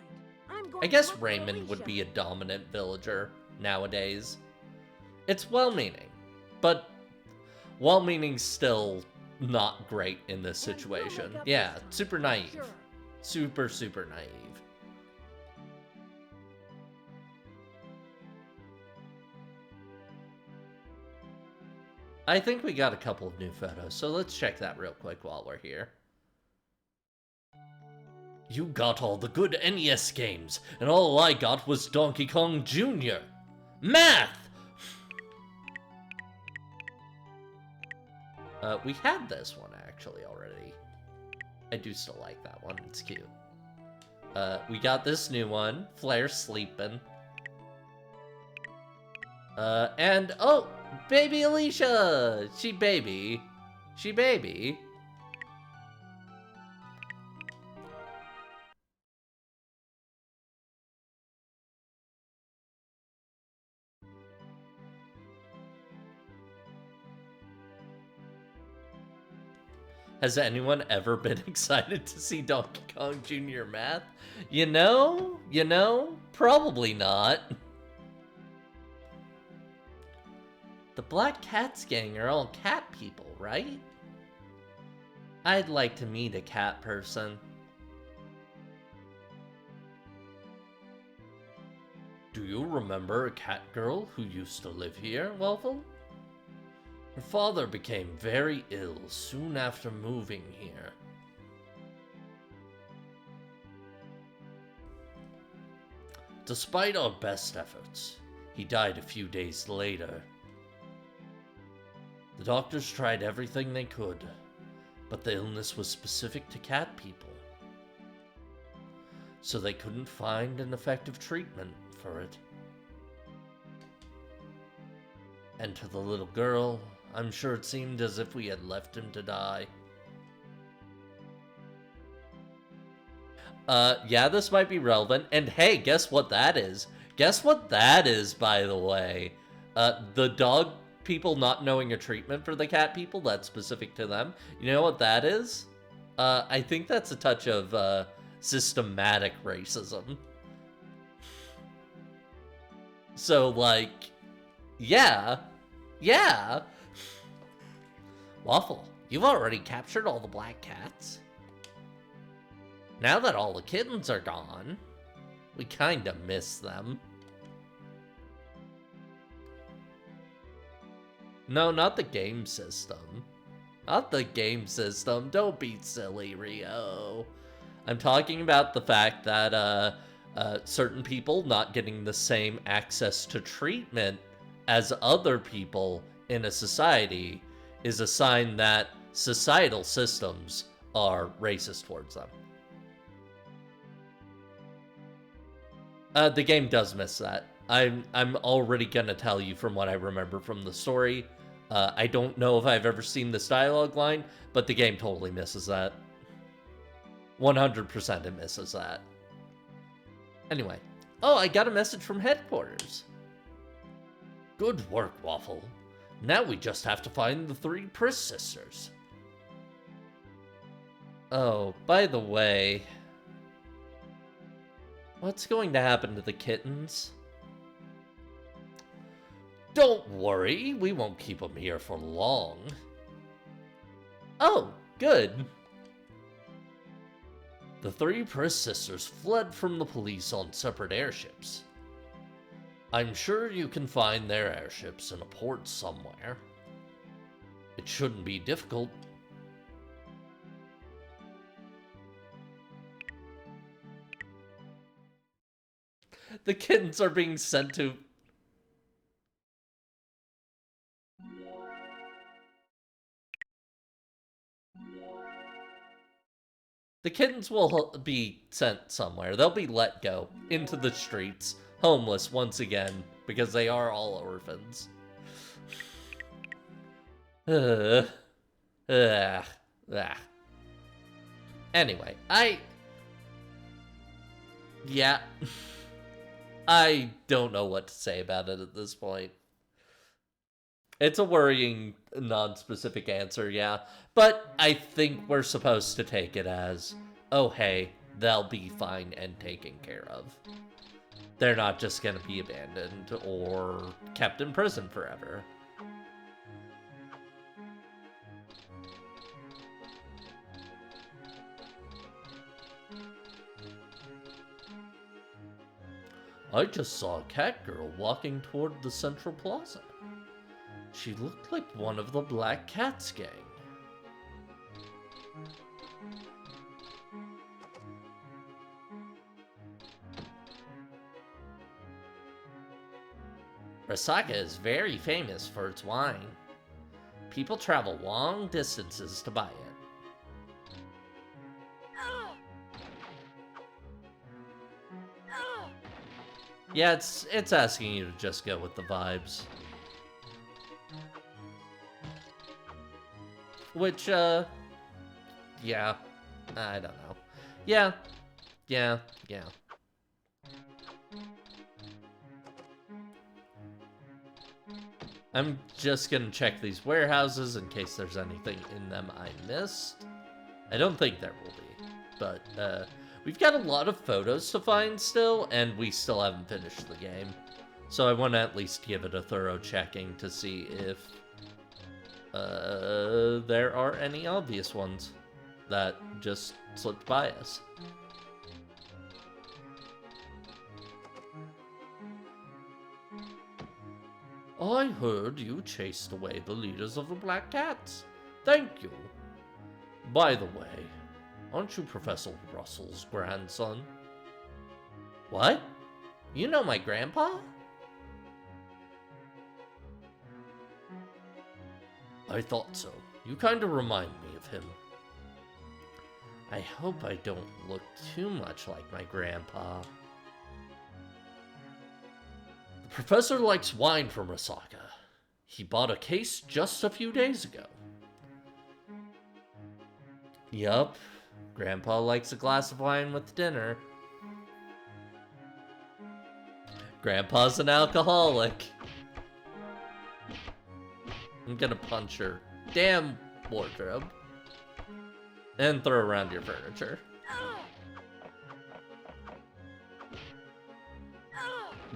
I'm going I guess to look for Raymond would Alicia. be a dominant villager nowadays. It's well-meaning, but well-meaning's still not great in this And you'll make situation. up Yeah, this time. super naive. Sure. Super, super naive. I think we got a couple of new photos, so let's check that real quick while we're here. You got all the good NES games, and all I got was Donkey Kong Jr. Math! We had this one actually already. I do still like that one, it's cute. We got this new one, Flair sleeping. And, oh, baby Alicia! She baby. Has anyone ever been excited to see Donkey Kong Jr. Math? You know, probably not. The Black Cats gang are all cat people, right? I'd like to meet a cat person. Do you remember a cat girl who used to live here, Waffle? Her father became very ill soon after moving here. Despite our best efforts, he died a few days later. The doctors tried everything they could, but the illness was specific to cat people. So they couldn't find an effective treatment for it. And to the little girl, I'm sure it seemed as if we had left him to die. Yeah, this might be relevant. And hey, guess what that is? Guess what that is, by the way? The dog people not knowing a treatment for the cat people, that's specific to them. You know what that is? I think that's a touch of, systematic racism. So, like, yeah. Waffle, you've already captured all the black cats. Now that all the kittens are gone, we kinda miss them. No, not the game system. Not the game system. Don't be silly, Rio. I'm talking about the fact that, certain people not getting the same access to treatment as other people in a society is a sign that societal systems are racist towards them. The game does miss that. I'm already gonna tell you from what I remember from the story. I don't know if I've ever seen this dialogue line, but the game totally misses that. 100% it misses that. Anyway. Oh, I got a message from headquarters. Good work, Waffle. Now we just have to find the 3 Priss sisters. Oh, by the way, what's going to happen to the kittens? Don't worry, we won't keep them here for long. Oh, good. The 3 Priss sisters fled from the police on separate airships. I'm sure you can find their airships in a port somewhere. It shouldn't be difficult. The kittens are being sent to... The kittens will be sent somewhere. They'll be let go into the streets, homeless once again, because they are all orphans. Anyway, yeah. I don't know what to say about it at this point. It's a worrying, non-specific answer, yeah. But I think we're supposed to take it as, oh hey, they'll be fine and taken care of. They're not just gonna be abandoned or kept in prison forever. I just saw a cat girl walking toward the Central Plaza. She looked like one of the Black Cats gang. Resaca is very famous for its wine. People travel long distances to buy it. Yeah, it's asking you to just go with the vibes. Which, yeah, I don't know. Yeah. I'm just gonna check these warehouses in case there's anything in them I missed. I don't think there will be, but, we've got a lot of photos to find still, and we still haven't finished the game. So I want to at least give it a thorough checking to see if there are any obvious ones that just slipped by us. I heard you chased away the leaders of the Black Cats. Thank you. By the way, aren't you Professor Russell's grandson? What? You know my grandpa? I thought so. You kind of remind me of him. I hope I don't look too much like my grandpa. The professor likes wine from Resaca. He bought a case just a few days ago. Yup. Grandpa likes a glass of wine with dinner. Grandpa's an alcoholic. I'm gonna punch her damn wardrobe. And throw around your furniture.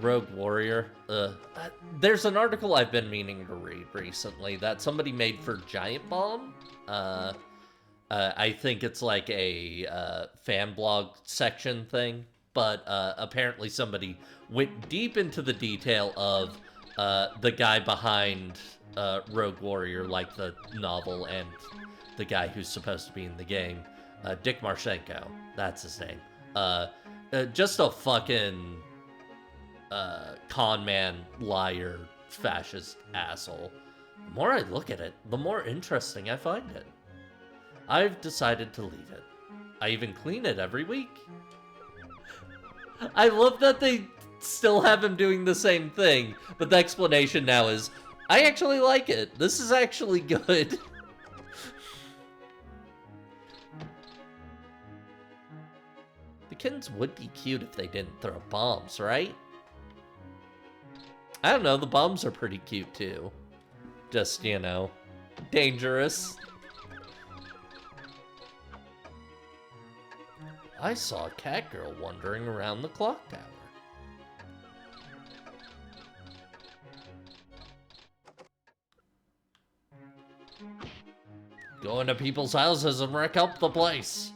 Rogue Warrior. There's an article I've been meaning to read recently that somebody made for Giant Bomb. I think it's like a fan blog section thing, but apparently somebody went deep into the detail of the guy behind Rogue Warrior, like the novel, and the guy who's supposed to be in the game, Dick Marchenko. That's his name. Just a fucking con man, liar, fascist asshole. The more I look at it, the more interesting I find it. I've decided to leave it. I even clean it every week. I love that they still have him doing the same thing, but the explanation now is, I actually like it. This is actually good. The kittens would be cute if they didn't throw bombs, right? I don't know, the bombs are pretty cute too. Just, you know, dangerous. I saw a cat girl wandering around the clock tower. Go into people's houses and wreck up the place.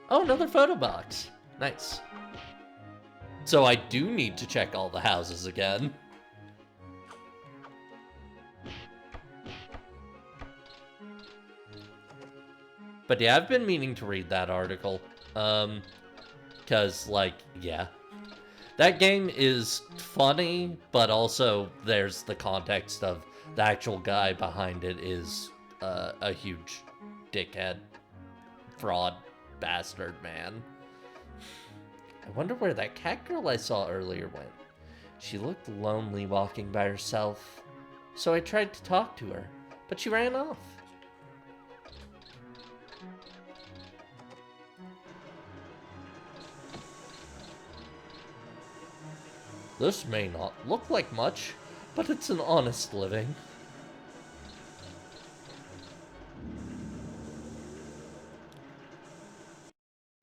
Oh, another photo box. Nice. So I do need to check all the houses again. But yeah, I've been meaning to read that article. Because, like, yeah. That game is funny, but also there's the context of the actual guy behind it is a huge dickhead, fraud, bastard man. I wonder where that cat girl I saw earlier went. She looked lonely walking by herself, so I tried to talk to her, but she ran off. This may not look like much, but it's an honest living.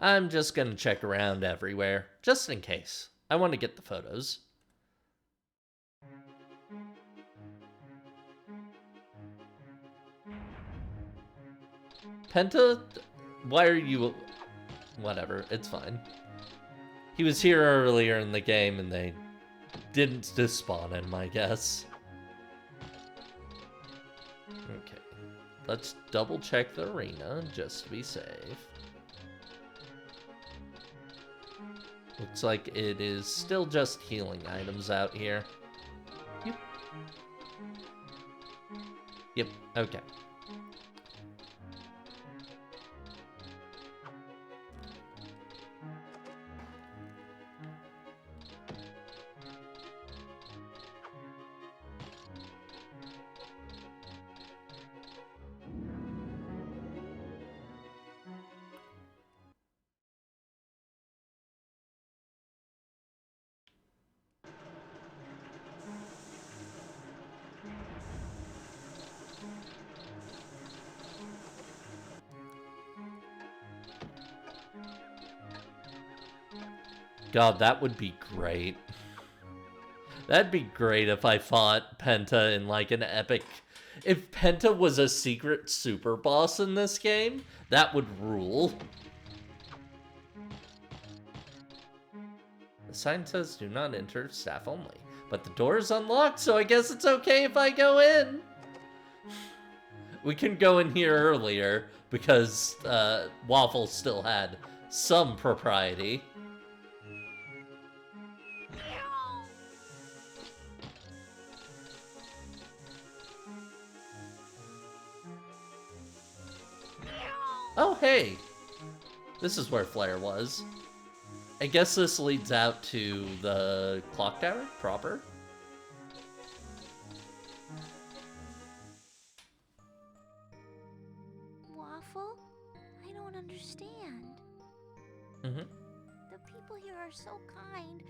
I'm just gonna check around everywhere, just in case. I want to get the photos. Penta, why are you... Whatever, it's fine. He was here earlier in the game and they didn't despawn him, I guess. Okay, let's double check the arena just to be safe. Looks like it is still just healing items out here. Yep, okay. God, that would be great. That'd be great if I fought Penta in like an epic... If Penta was a secret super boss in this game, that would rule. The sign says do not enter, staff only. But the door is unlocked, so I guess it's okay if I go in. We couldn't go in here earlier because Waffle still had some propriety. Oh, hey! This is where Flare was. I guess this leads out to the clock tower proper. Waffle? I don't understand. Mm-hmm. The people here are so kind.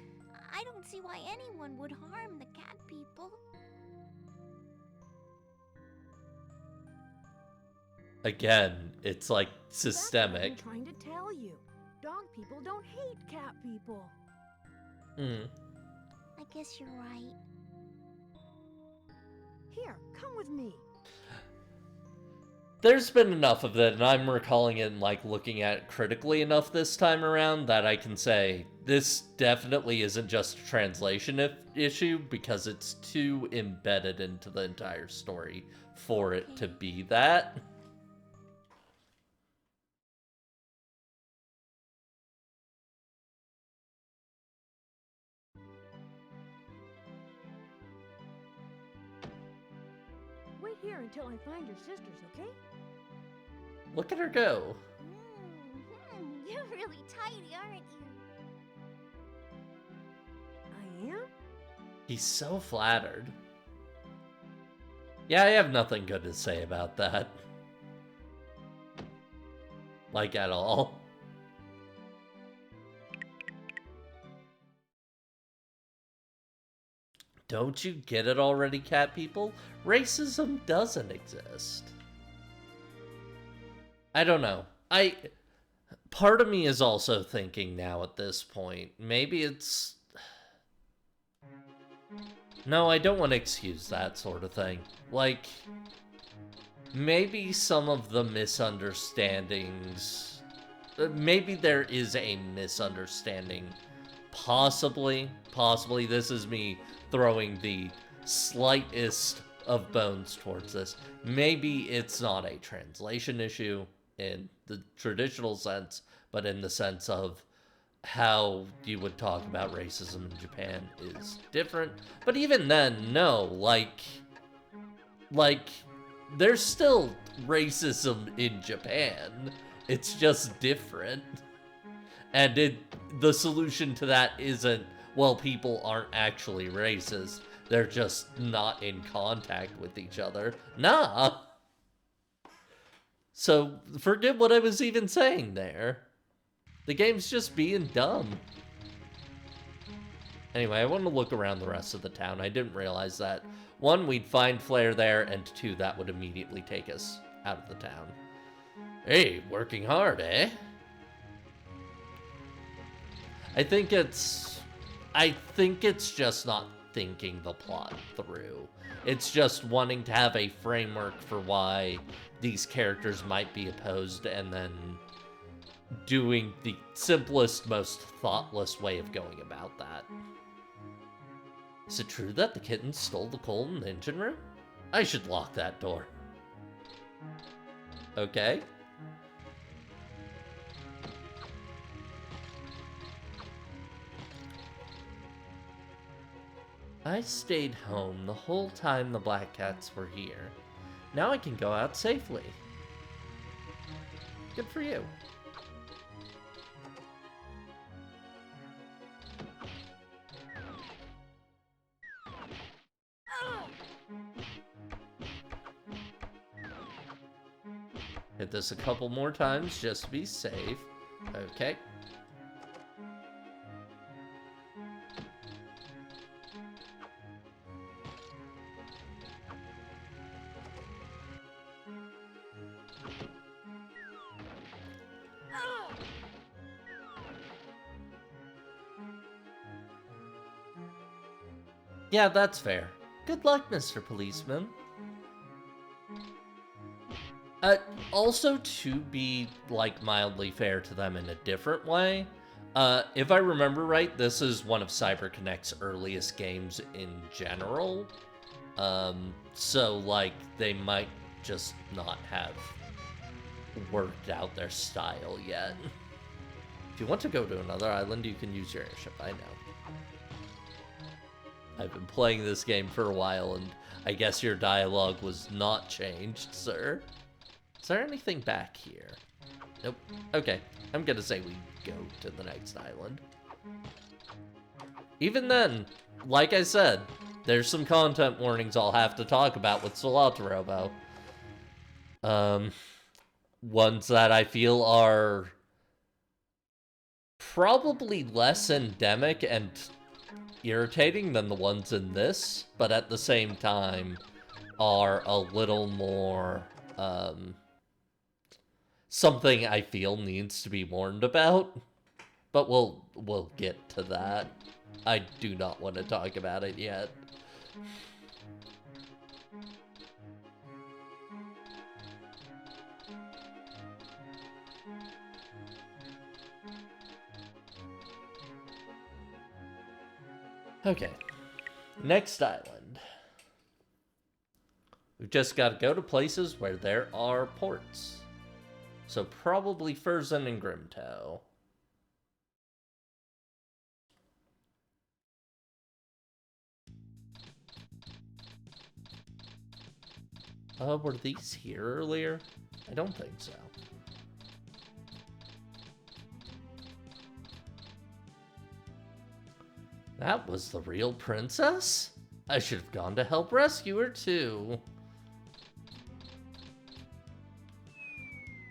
I don't see why anyone would harm the cat people. Again, it's like That's what systemic. I'm trying to tell you. Dog people don't hate cat people. Mm. I guess you're right. Here, come with me. There's been enough of it, and I'm recalling it and like looking at it critically enough this time around that I can say this definitely isn't just a translation issue because it's too embedded into the entire story for it to be that. Wait here until I find your sisters, okay? Look at her go. You're really tidy, aren't you? I am? He's so flattered. Yeah, I have nothing good to say about that. Like, at all. Don't you get it already, cat people? Racism doesn't exist. I don't know. Part of me is also thinking now at this point, maybe it's... No, I don't want to excuse that sort of thing. Like, maybe some of the misunderstandings... Maybe there is a misunderstanding. Possibly, this is me throwing the slightest of bones towards this. Maybe it's not a translation issue in the traditional sense, but in the sense of how you would talk about racism in Japan is different. But even then, no, like there's still racism in Japan. It's just different. And the solution to that isn't, well, people aren't actually racist. They're just not in contact with each other. Nah. So, forget what I was even saying there. The game's just being dumb. Anyway, I want to look around the rest of the town. I didn't realize that. 1, we'd find Flare there, and 2, that would immediately take us out of the town. Hey, working hard, eh? I think it's just not thinking the plot through. It's just wanting to have a framework for why these characters might be opposed and then doing the simplest, most thoughtless way of going about that. Is it true that the kittens stole the coal in the engine room? I should lock that door. Okay. I stayed home the whole time the Black Cats were here. Now I can go out safely. Good for you. Hit this a couple more times just to be safe. Okay. Yeah, that's fair. Good luck, Mr. Policeman. Also, to be, like, mildly fair to them in a different way, if I remember right, this is one of CyberConnect's earliest games in general. So, like, they might just not have worked out their style yet. If you want to go to another island, you can use your airship, I know. I've been playing this game for a while, and I guess your dialogue was not changed, sir. Is there anything back here? Nope. Okay, I'm gonna say we go to the next island. Even then, like I said, there's some content warnings I'll have to talk about with Solatarobo. Ones that I feel are probably less endemic and irritating than the ones in this, but at the same time are a little more, something I feel needs to be warned about. But we'll get to that. I do not want to talk about it yet. Okay, next island. We've just got to go to places where there are ports. So probably Furzin and Grimtow. Were these here earlier? I don't think so. That was the real princess? I should have gone to help rescue her too.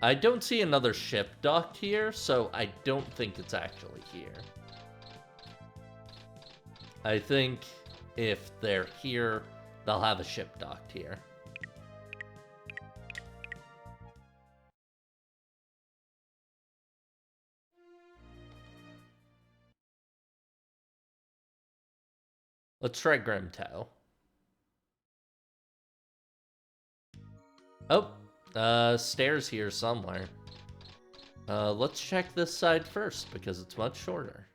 I don't see another ship docked here, so I don't think it's actually here. I think if they're here, they'll have a ship docked here. Let's try Grimtow. Oh, stairs here somewhere. Let's check this side first, because it's much shorter.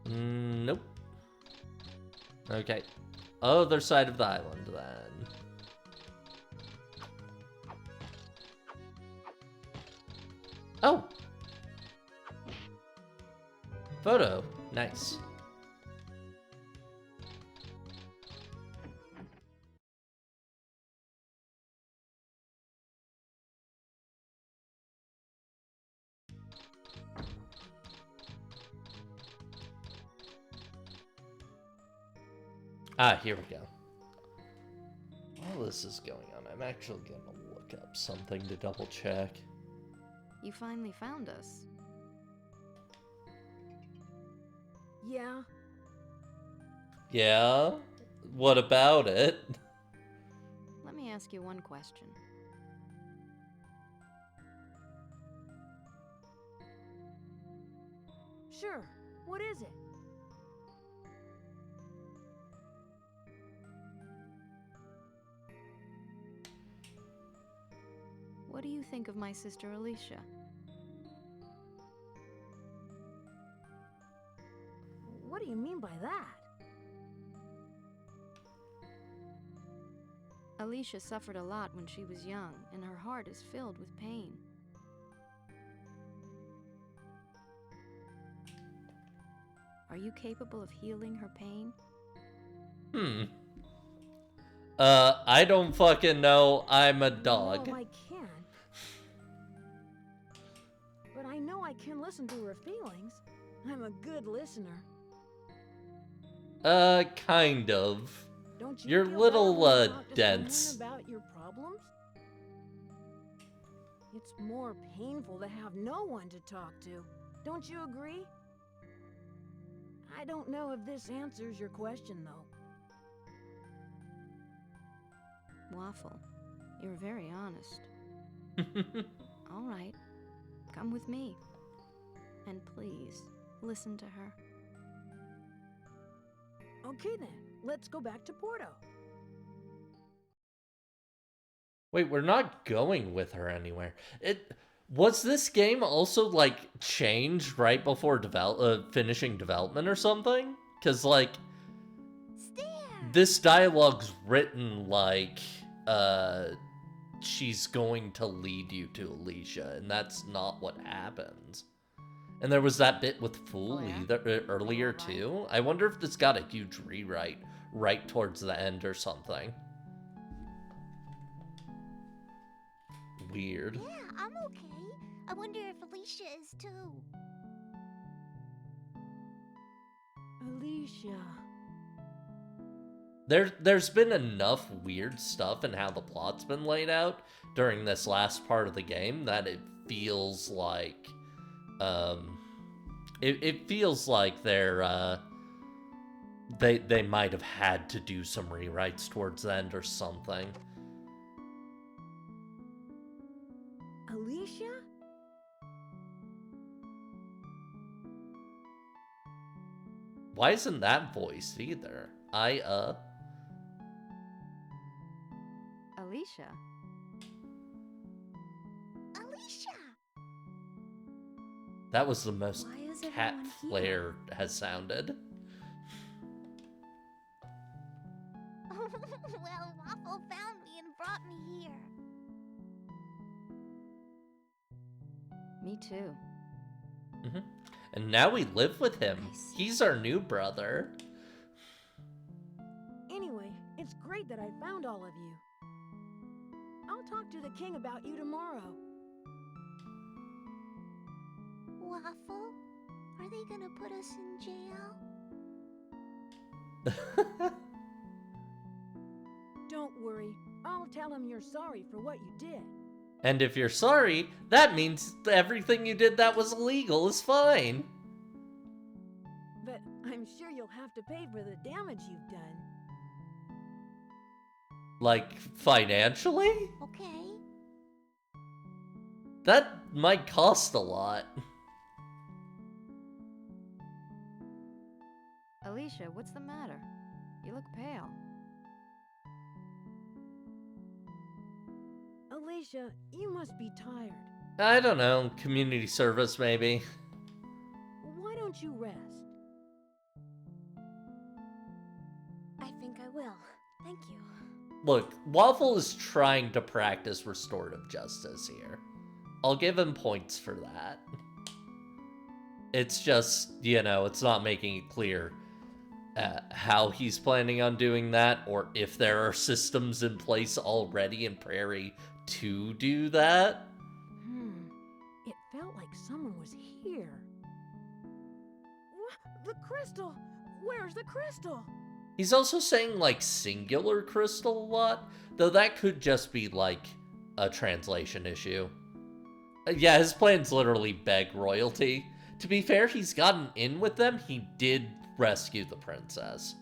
Nope. Okay. Other side of the island, then. Oh! Photo. Nice. Ah, here we go. While this is going on, I'm actually gonna look up something to double check. You finally found us. Yeah? Yeah? What about it? Let me ask you one question. Sure. What is it? What do you think of my sister Alicia? What do you mean by that? Alicia suffered a lot when she was young, and her heart is filled with pain. Are you capable of healing her pain? I don't fucking know. I'm a dog. No, I can't. But I know I can listen to her feelings. I'm a good listener. Kind of. Don't you You're feel little, better when you talk to dense. someone about your problems? It's more painful to have no one to talk to. Don't you agree? I don't know if this answers your question, though. Waffle, you're very honest. All right, come with me. And please, listen to her. Okay then, let's go back to Porto. Wait, we're not going with her anywhere. Was this game also like changed right before finishing development or something? Because like this dialogue's written like she's going to lead you to Alicia, and that's not what happens. And there was that bit with Fool earlier too. I wonder if this got a huge rewrite right towards the end or something. Weird. Yeah, I'm okay. I wonder if Alicia is too. Alicia. There's been enough weird stuff in how the plot's been laid out during this last part of the game that it feels like it feels like they might have had to do some rewrites towards the end or something. Alicia? Why isn't that voiced either? Alicia? Alicia! That was the most Why is Cat everyone here? Flare has sounded. Well, Waffle found me and brought me here. Me too. And now we live with him. I see. He's our new brother. Anyway, it's great that I found all of you. I'll talk to the king about you tomorrow. Waffle? Are they gonna put us in jail? Don't worry. I'll tell him you're sorry for what you did. And if you're sorry, that means everything you did that was illegal is fine. But I'm sure you'll have to pay for the damage you've done. Like, financially? Okay. That might cost a lot. Alicia, what's the matter? You look pale. Alicia, you must be tired. I don't know, community service maybe. Why don't you rest? I think I will. Thank you. Look, Waffle is trying to practice restorative justice here. I'll give him points for that. It's just, you know, it's not making it clear how he's planning on doing that, or if there are systems in place already in Prairie to do that. It felt like someone was here. The crystal! Where's the crystal? He's also saying, like, singular crystal a lot, though that could just be, like, a translation issue. Yeah, his plans literally beg royalty. To be fair, he's gotten in with them. He did rescue the princess.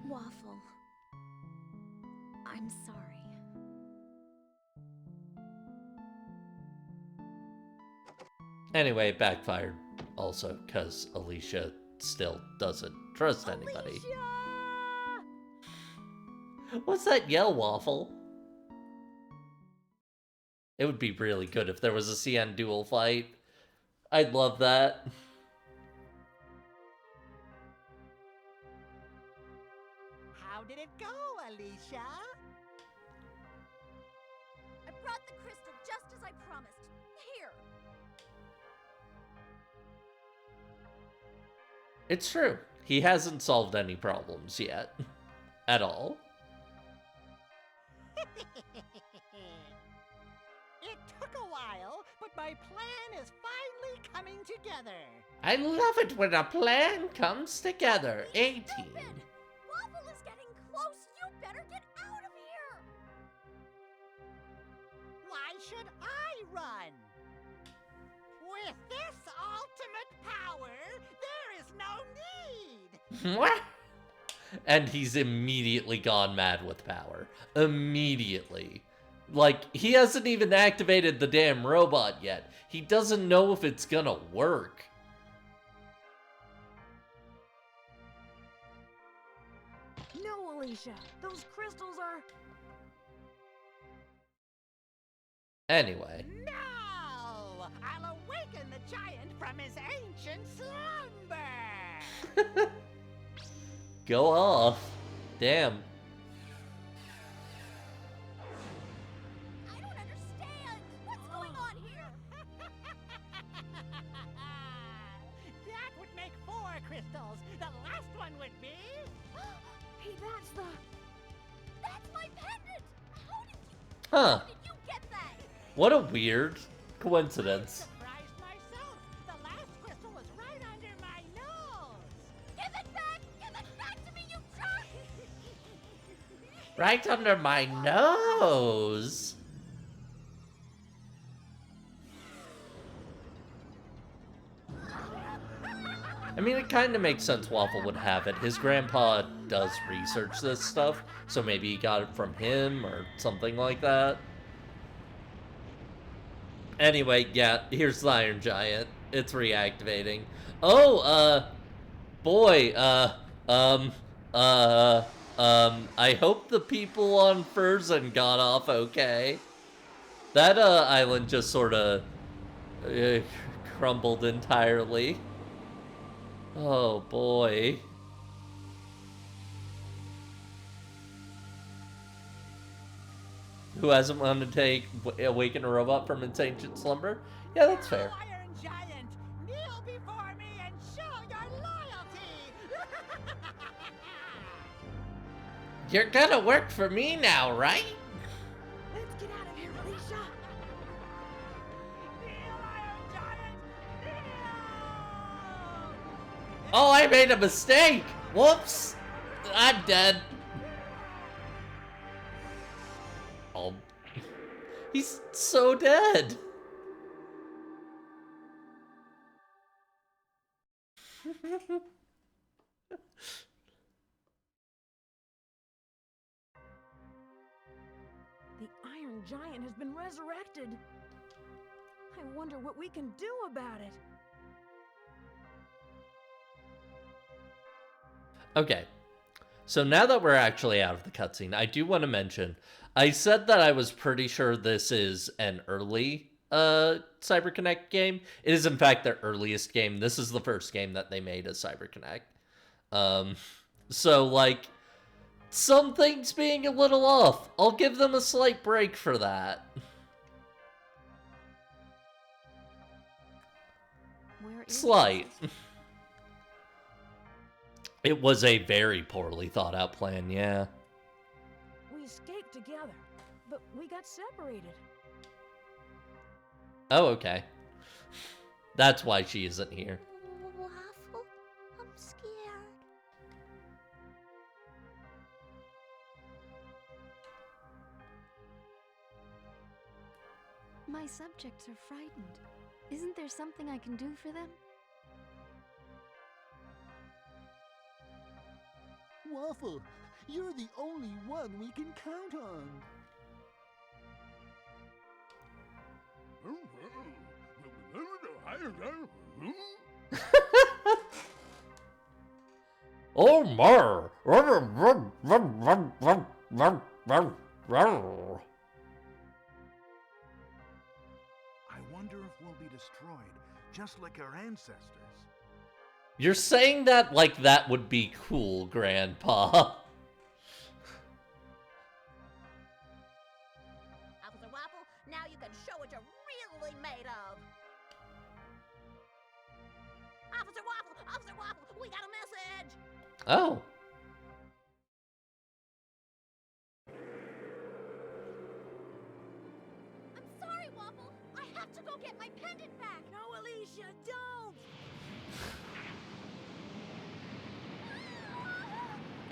Waffle. I'm sorry. Anyway, it backfired also because Alicia still doesn't trust anybody. Alicia! What's that yell, Waffle? It would be really good if there was a CN duel fight. I'd love that. How did it go, Alicia? I brought the crystal just as I promised. Here. It's true. He hasn't solved any problems yet. At all. It took a while, but my plan is finally coming together. I love it when a plan comes together. 18. Stupid! Waffle is getting close. You better get out of here. Why should I run? With this ultimate power, there is no need. What? And he's immediately gone mad with power. Immediately. Like, he hasn't even activated the damn robot yet. He doesn't know if it's gonna work. No, Alicia. Those crystals are... Anyway. No! I'll awaken the giant from his ancient slumber! Go off. Damn. I don't understand. What's going on here? That would make 4 crystals. The last one would be... Hey, that's the... That's my pendant. Huh. How did you get that? What a weird coincidence. Surprised myself. The last crystal was right under my nose. Give it back! Give it back to me, you jerk! Right under my nose. I mean, it kind of makes sense Waffle would have it. His grandpa does research this stuff, so maybe he got it from him or something like that. Anyway, yeah, here's the Iron Giant. It's reactivating. Oh, boy, I hope the people on Furzin got off okay. That, island just sort of crumbled entirely. Oh, boy. Who hasn't wanted to awaken a robot from its ancient slumber? Yeah, that's fair. Iron Giant, kneel before me and show your loyalty! You're gonna work for me now, right? Let's get out of here, Alicia. Kneel, Iron Giant! Kneel! Oh, I made a mistake! Whoops! I'm dead. Oh. He's so dead. The Iron Giant has been resurrected. I wonder what we can do about it. Okay. So now that we're actually out of the cutscene, I do want to mention, I said that I was pretty sure this is an early CyberConnect game. It is in fact their earliest game. This is the first game that they made as CyberConnect. So like, something's being a little off. I'll give them a slight break for that. Where is Slight. It was a very poorly thought out plan, yeah. We escaped together, but we got separated. Oh, okay. That's why she isn't here. Waffle? I'm scared. My subjects are frightened. Isn't there something I can do for them? Waffle, you're the only one we can count on. Oh my! I wonder if we'll be destroyed, just like our ancestors. You're saying that like that would be cool, Grandpa. Officer Waffle, now you can show what you're really made of. Officer Waffle, we got a message. Oh. I'm sorry, Waffle. I have to go get my pendant back. No, Alicia, don't!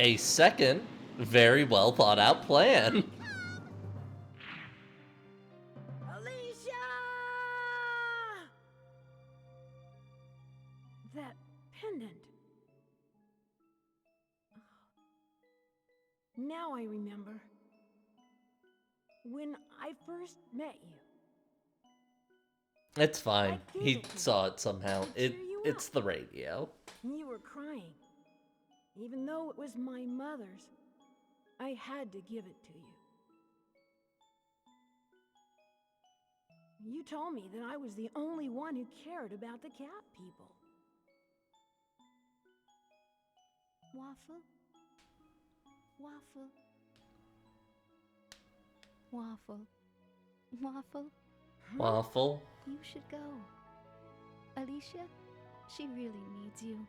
A second, very well thought out plan. Alicia! That pendant. Now I remember. When I first met you. It's fine. I gave He it to saw you it somehow. to cheer you It's up. the radio. You were crying. Even though it was my mother's, I had to give it to you. You told me that I was the only one who cared about the cat people. Waffle? Waffle? Waffle? Waffle? Waffle. You should go. Alicia, she really needs you.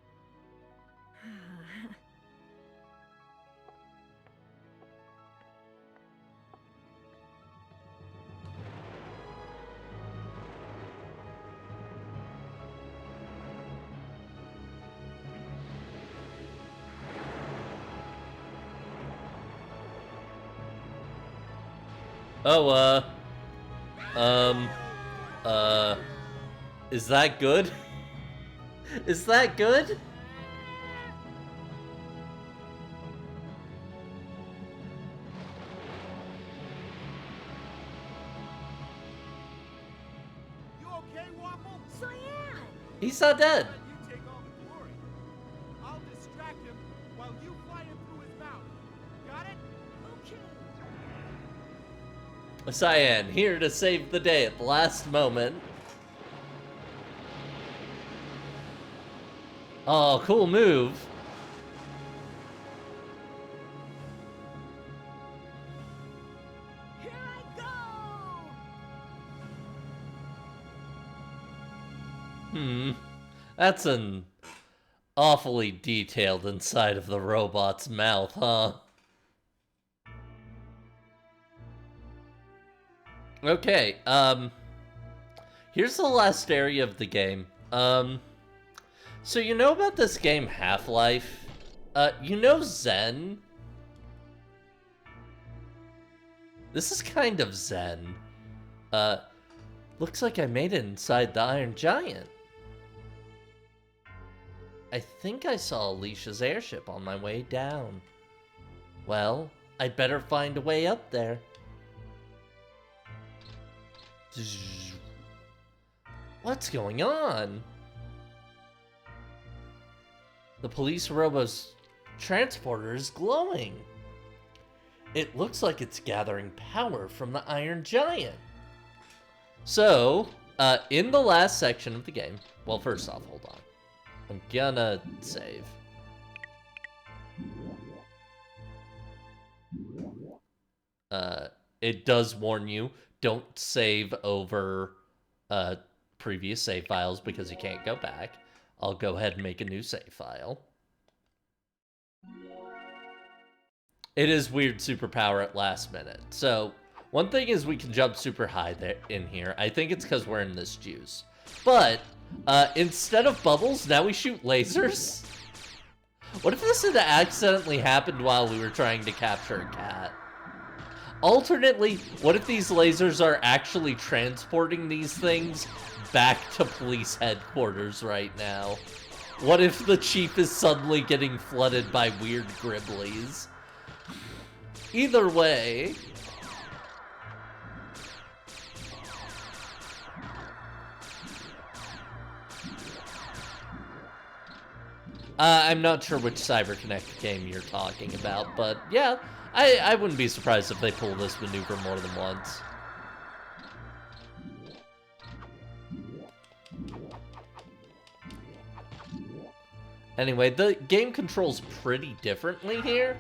Oh, is that good? Is that good? You okay, Waffle? Cyan! He's not dead. Let you take all the glory. I'll distract him while you fly him through his mouth. Got it? Okay. Cyan, here to save the day at the last moment. Oh, cool move. Here I go! That's an awfully detailed inside of the robot's mouth, huh? Okay, here's the last area of the game. So you know about this game Half-Life? You know Zen? This is kind of Zen. Looks like I made it inside the Iron Giant. I think I saw Alicia's airship on my way down. Well, I'd better find a way up there. What's going on? The police robo's transporter is glowing. It looks like it's gathering power from the Iron Giant. So, in the last section of the game, well, first off, hold on. I'm gonna save. It does warn you, don't save over previous save files because you can't go back. I'll go ahead and make a new save file. It is weird superpower at last minute. So, one thing is we can jump super high there in here. I think it's because we're in this juice. But, instead of bubbles, now we shoot lasers? What if this had accidentally happened while we were trying to capture a cat? Alternately, what if these lasers are actually transporting these things back to police headquarters right now? What if the chief is suddenly getting flooded by weird Gribblies? Either way... I'm not sure which CyberConnect game you're talking about, but yeah, I wouldn't be surprised if they pull this maneuver more than once. Anyway, the game controls pretty differently here.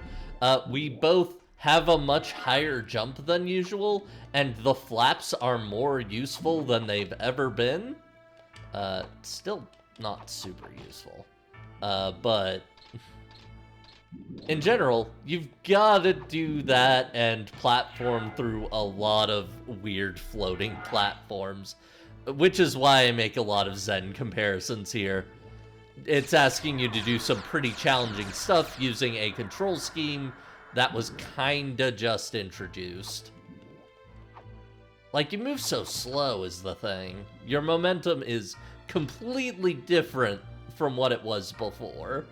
We both have a much higher jump than usual, and the flaps are more useful than they've ever been. Still not super useful. But in general, you've got to do that and platform through a lot of weird floating platforms, which is why I make a lot of Zen comparisons here. It's asking you to do some pretty challenging stuff using a control scheme that was kinda just introduced. Like, you move so slow is the thing. Your momentum is completely different from what it was before.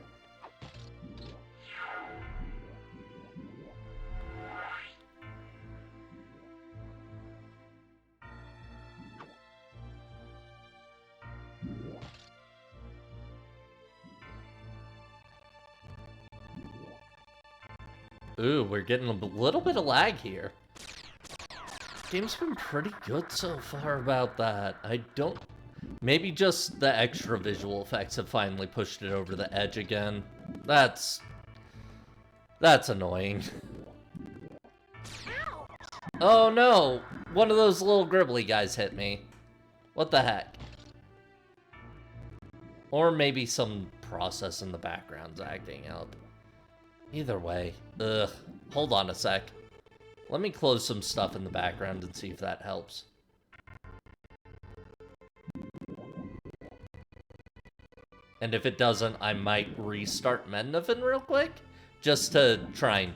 Ooh, we're getting a little bit of lag here. Game's been pretty good so far about that. I don't... Maybe just the extra visual effects have finally pushed it over the edge again. That's annoying. Oh no! One of those little gribbly guys hit me. What the heck? Or maybe some process in the background's acting up. Either way. Ugh. Hold on a sec. Let me close some stuff in the background and see if that helps. And if it doesn't, I might restart Mednafen real quick, just to try and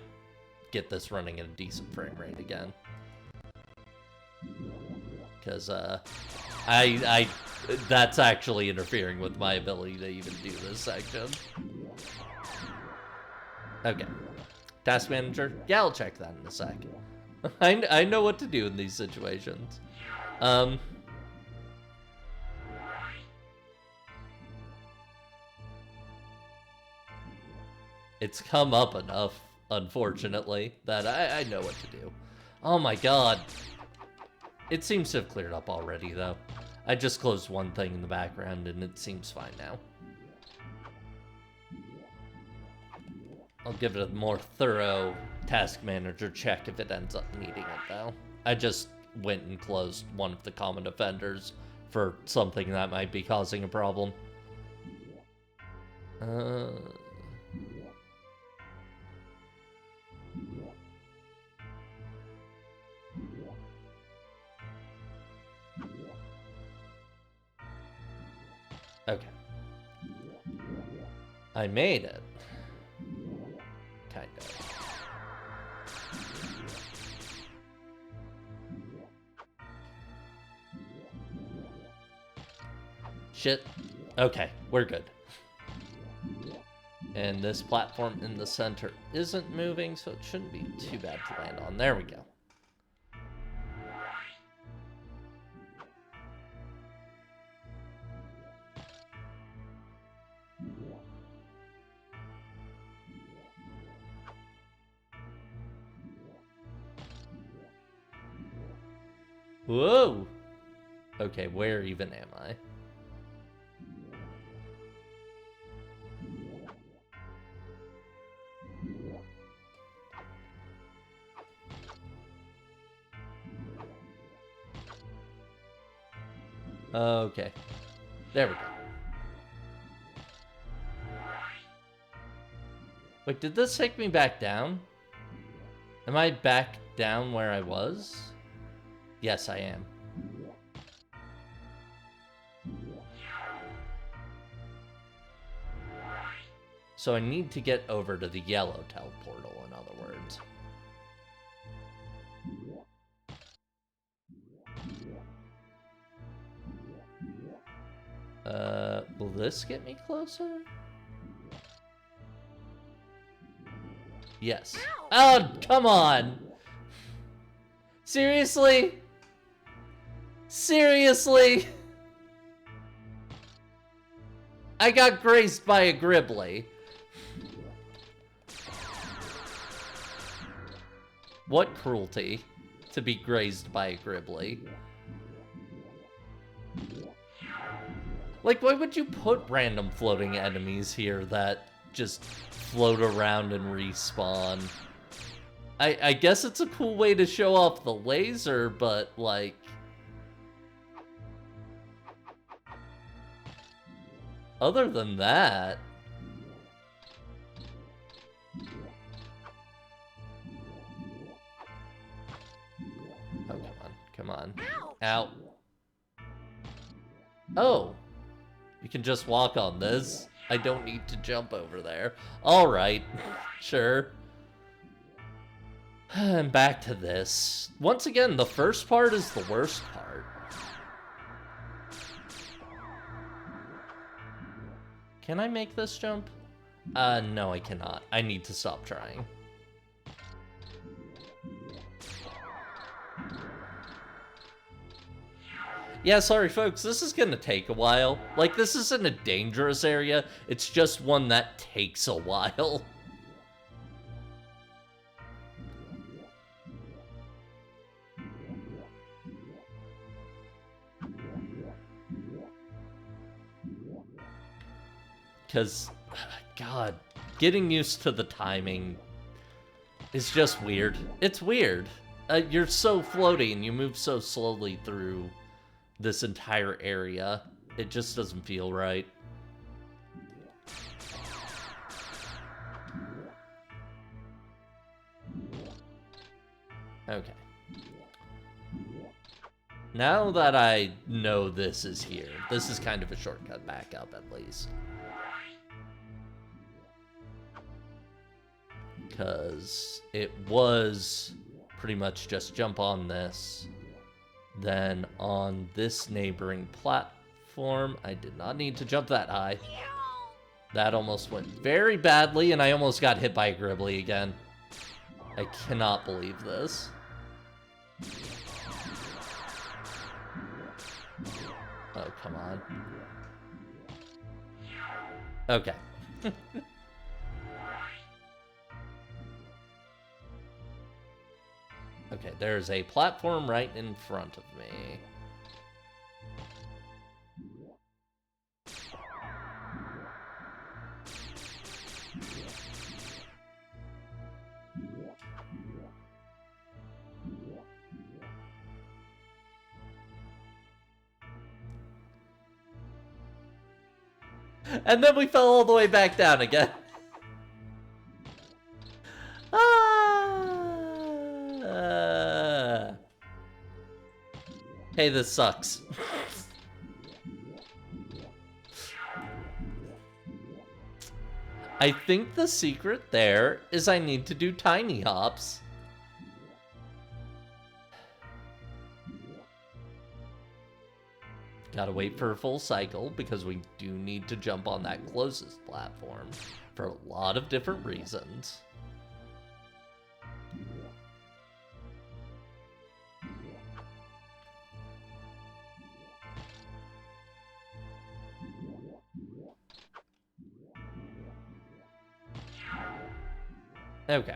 get this running at a decent frame rate again. Because, that's actually interfering with my ability to even do this section. Okay. Task manager? Yeah, I'll check that in a sec. I know what to do in these situations. It's come up enough, unfortunately, that I know what to do. Oh my god. It seems to have cleared up already, though. I just closed one thing in the background, and it seems fine now. I'll give it a more thorough task manager check if it ends up needing it, though. I just went and closed one of the common offenders for something that might be causing a problem. Okay. I made it. Kind of. Shit. Okay, we're good. And this platform in the center isn't moving, so it shouldn't be too bad to land on. There we go. Whoa! Okay, where even am I? Okay. There we go. Wait, did this take me back down? Am I back down where I was? Yes, I am. So I need to get over to the yellow portal, in other words. Will this get me closer? Yes. Oh, come on! Seriously? Seriously? I got grazed by a Gribbly. What cruelty to be grazed by a Gribbly. Like, why would you put random floating enemies here that just float around and respawn? I guess it's a cool way to show off the laser, but, like... Other than that... Oh, come on. Ow. Oh! You can just walk on this. I don't need to jump over there. Alright. Sure. And back to this. Once again, the first part is the worst part. Can I make this jump? No, I cannot. I need to stop trying. Yeah, sorry folks, this is gonna take a while. Like, this isn't a dangerous area, it's just one that takes a while. Because, God, getting used to the timing is just weird. It's weird. You're so floaty and you move so slowly through this entire area. It just doesn't feel right. Okay. Now that I know this is here, this is kind of a shortcut back up at least. Because it was pretty much just jump on this. Then on this neighboring platform, I did not need to jump that high. That almost went very badly, and I almost got hit by a Gribbly again. I cannot believe this. Oh, come on. Okay. Okay, there's a platform right in front of me. And then we fell all the way back down again. Hey, this sucks. I think the secret there is I need to do tiny hops. Gotta wait for a full cycle because we do need to jump on that closest platform for a lot of different reasons. Okay.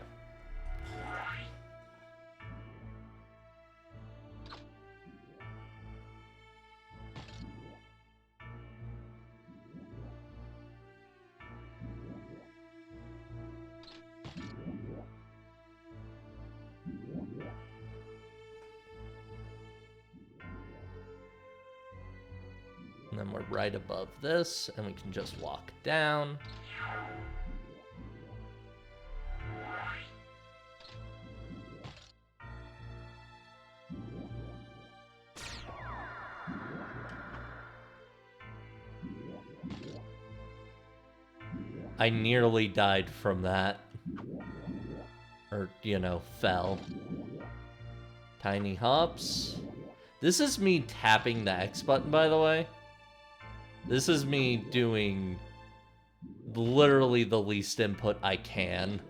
And then we're right above this, and we can just walk down. I nearly died from that. Or, you know, fell. Tiny hops. This is me tapping the X button, by the way. This is me doing literally the least input I can,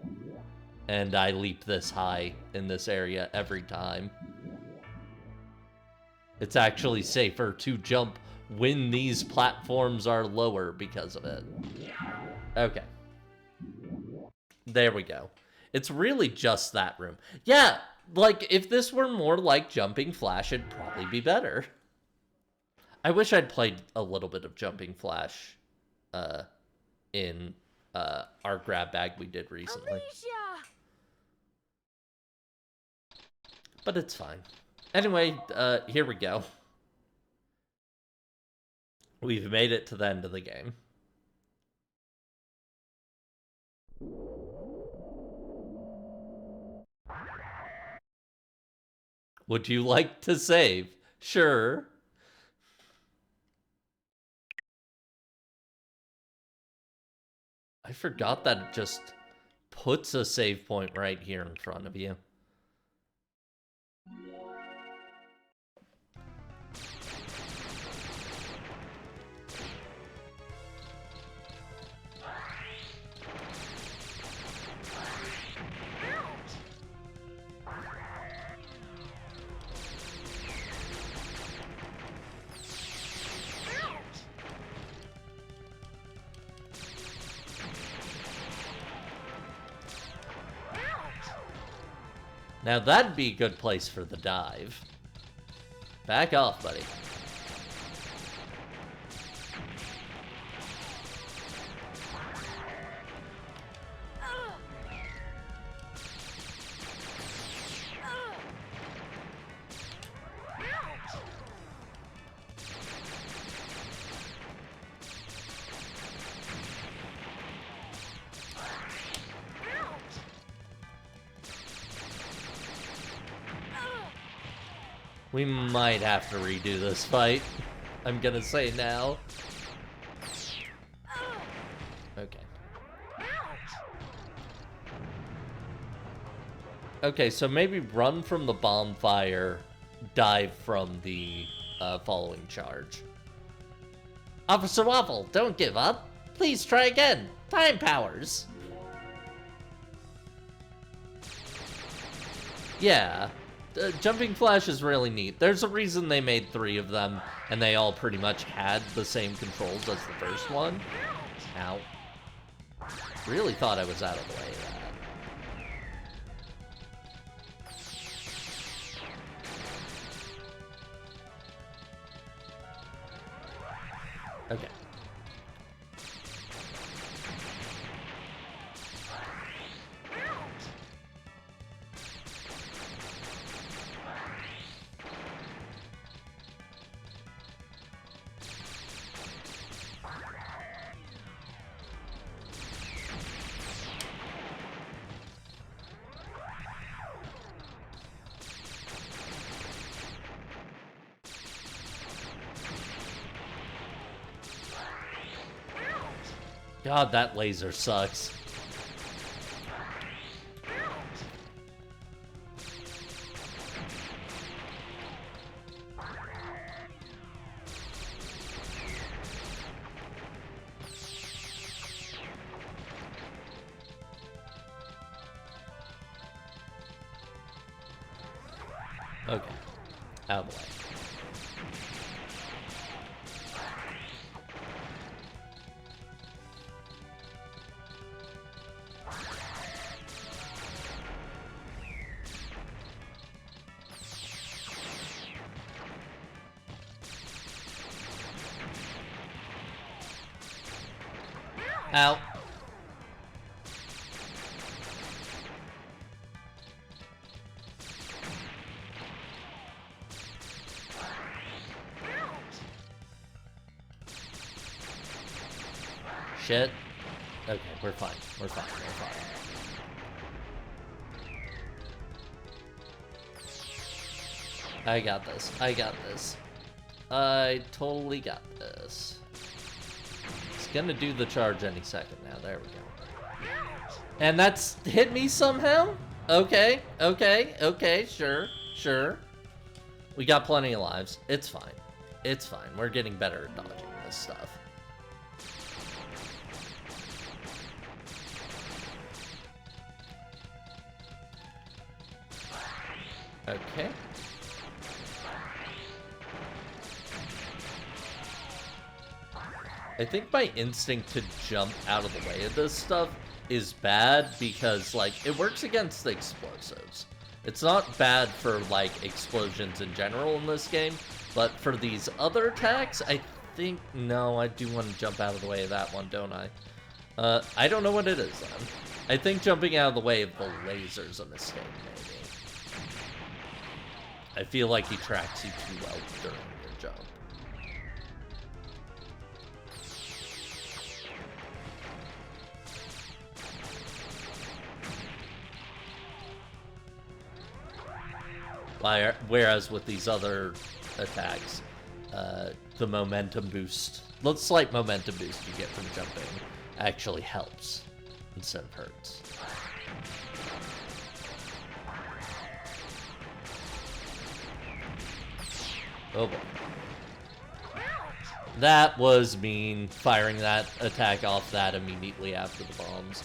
and I leap this high in this area every time. It's actually safer to jump when these platforms are lower because of it. Okay. There we go. It's really just that room. Yeah, like, if this were more like Jumping Flash, it'd probably be better. I wish I'd played a little bit of Jumping Flash in our grab bag we did recently. Alicia! But it's fine. Anyway, here we go. We've made it to the end of the game. Would you like to save? Sure. I forgot that it just puts a save point right here in front of you. Now that'd be a good place for the dive. Back off, buddy. We might have to redo this fight. I'm gonna say now. Okay. Okay, so maybe run from the bonfire, dive from the following charge. Officer Waffle, don't give up. Please try again. Time powers. Yeah. Jumping Flash is really neat. There's a reason they made 3 of them, and they all pretty much had the same controls as the first one. Ow. Really thought I was out of the way of that. Okay. God, that laser sucks. Okay. Out of the way. Out. Shit. Okay, we're fine. We're fine. We're fine. I got this. I got this. I totally got this. It's gonna do the charge any second now. There we go. And that's hit me somehow? Okay, okay, okay, sure, sure. We got plenty of lives. It's fine. It's fine. We're getting better at dodging this stuff. Okay. I think my instinct to jump out of the way of this stuff is bad because, like, it works against the explosives. It's not bad for, like, explosions in general in this game, but for these other attacks, I think... No, I do want to jump out of the way of that one, don't I? I don't know what it is, then. I think jumping out of the way of the laser's a mistake, maybe. I feel like he tracks you too well during your jump. Whereas with these other attacks, the momentum boost, the slight momentum boost you get from jumping actually helps instead of hurts. Oh boy. That was mean, firing that attack off that immediately after the bombs.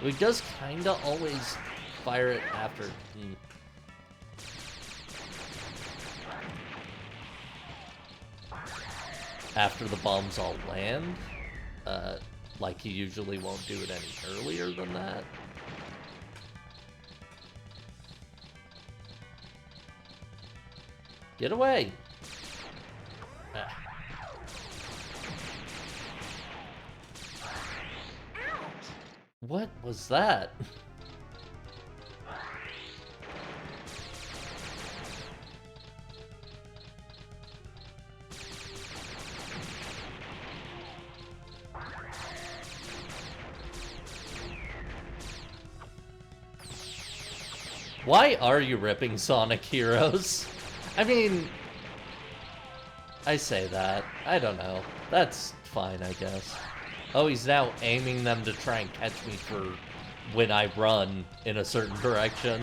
We just kinda always fire it after. After the bombs all land. Like he usually won't do it any earlier than that. Get away! What was that? Why are you ripping Sonic Heroes? I mean, I say that. I don't know. That's fine, I guess. Oh, he's now aiming them to try and catch me for when I run in a certain direction.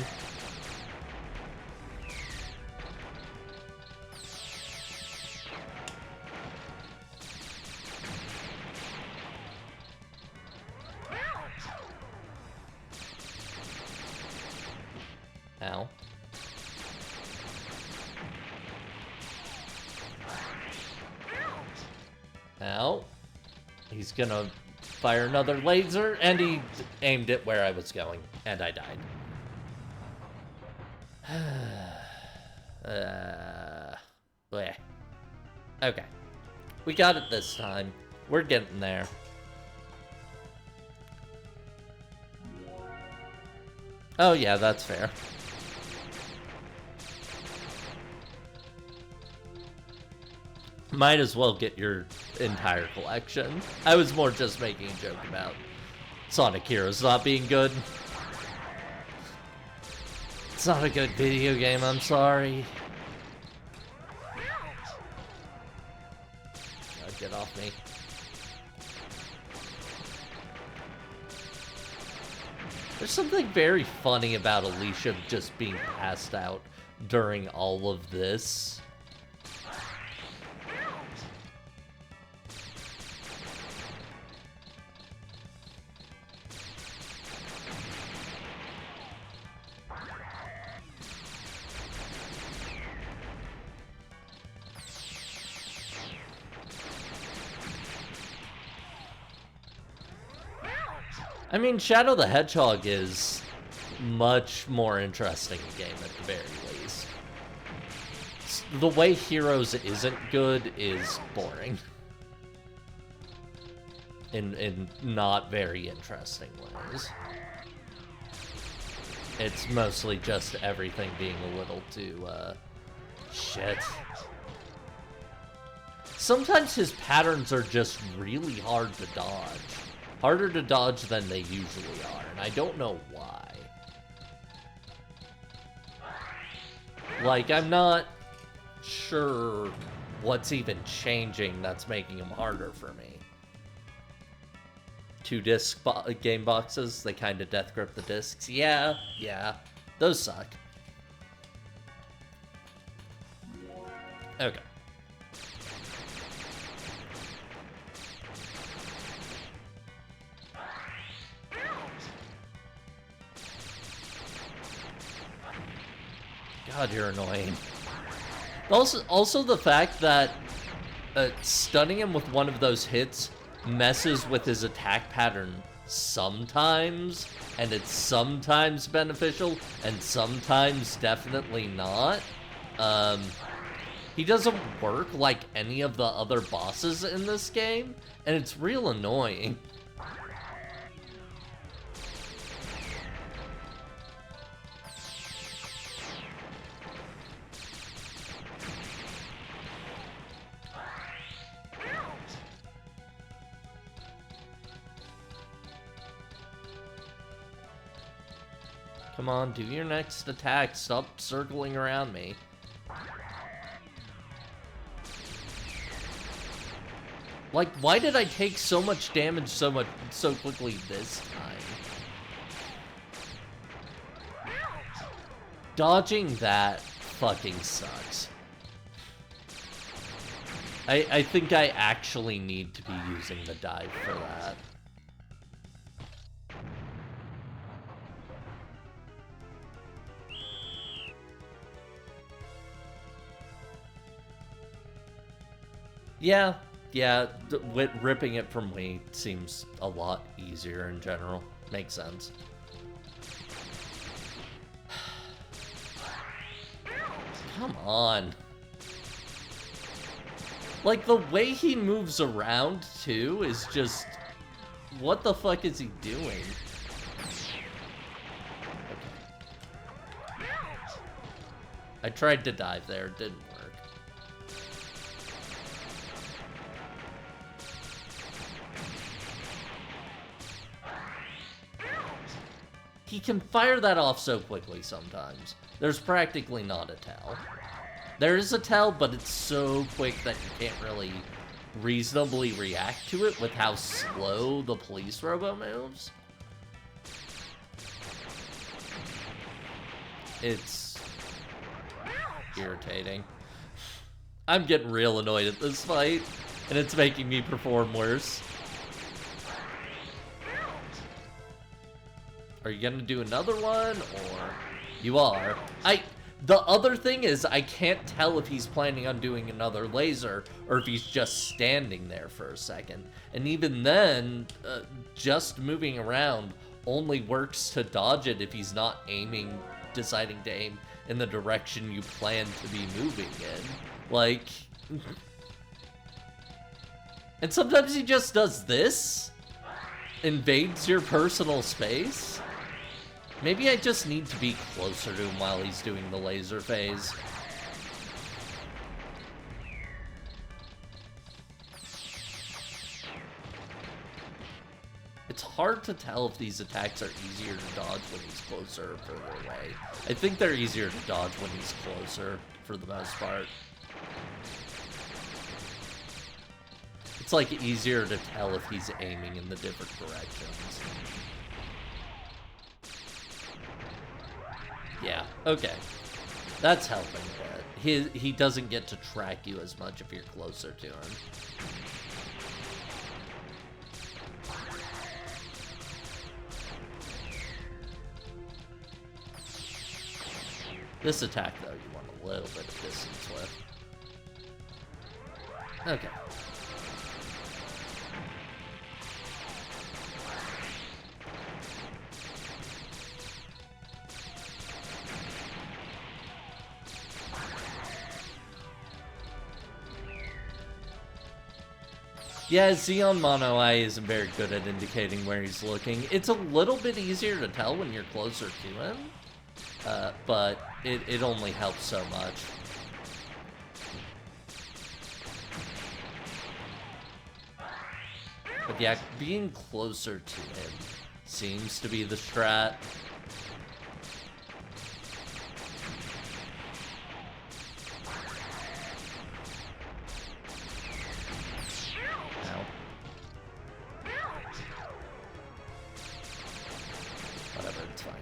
Ow. Ow. He's gonna fire another laser, and he aimed it where I was going, and I died. Bleh. Okay. We got it this time. We're getting there. Oh yeah, that's fair. Might as well get your entire collection. I was more just making a joke about Sonic Heroes not being good. It's not a good video game, I'm sorry. God, get off me. There's something very funny about Alicia just being passed out during all of this. I mean, Shadow the Hedgehog is much more interesting a game at the very least. The way Heroes isn't good is boring. In not very interesting ways. It's mostly just everything being a little too, shit. Sometimes his patterns are just really hard to dodge. Harder to dodge than they usually are, and I don't know why. Like, I'm not sure what's even changing that's making them harder for me. 2-disc game boxes, they kind of death grip the discs. Yeah, those suck. Okay. God, you're annoying. Also the fact that stunning him with one of those hits messes with his attack pattern sometimes, and it's sometimes beneficial, and sometimes definitely not. He doesn't work like any of the other bosses in this game, and it's real annoying. Come on, do your next attack. Stop circling around me. Like, why did I take so much damage so quickly this time? Dodging that fucking sucks. I think I actually need to be using the dive for that. Yeah, ripping it from weight seems a lot easier in general. Makes sense. Come on. Like, the way he moves around, too, is just... What the fuck is he doing? Okay. I tried to dive there, it didn't work. He can fire that off so quickly sometimes. There's practically not a tell. There is a tell, but it's so quick that you can't really reasonably react to it with how slow the police robo moves. It's irritating. I'm getting real annoyed at this fight, and it's making me perform worse. Are you gonna do another one, or... You are. The other thing is, I can't tell if he's planning on doing another laser, or if he's just standing there for a second. And even then, just moving around only works to dodge it if he's not deciding to aim in the direction you plan to be moving in. Like... And sometimes he just does this? Invades your personal space? Maybe I just need to be closer to him while he's doing the laser phase. It's hard to tell if these attacks are easier to dodge when he's closer or further away. I think they're easier to dodge when he's closer, for the most part. It's like easier to tell if he's aiming in the different directions. Yeah, okay. That's helping a bit. He doesn't get to track you as much if you're closer to him. This attack, though, you want a little bit of distance with. Okay. Yeah, Xeon Mono Eye isn't very good at indicating where he's looking. It's a little bit easier to tell when you're closer to him, but it only helps so much. But yeah, being closer to him seems to be the strat. Whatever, it's fine.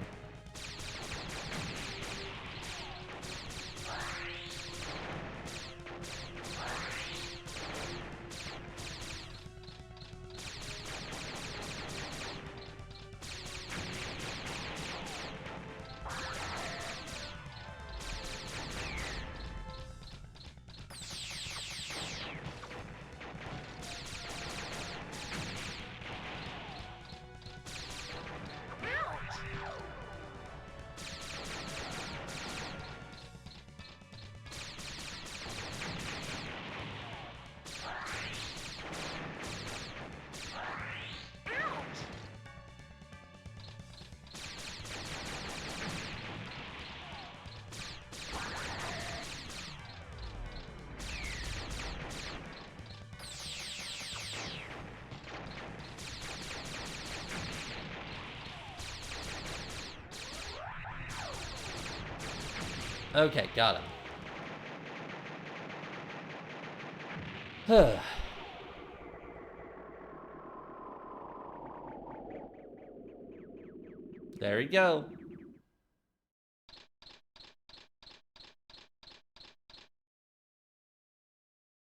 Okay, got him. There we go.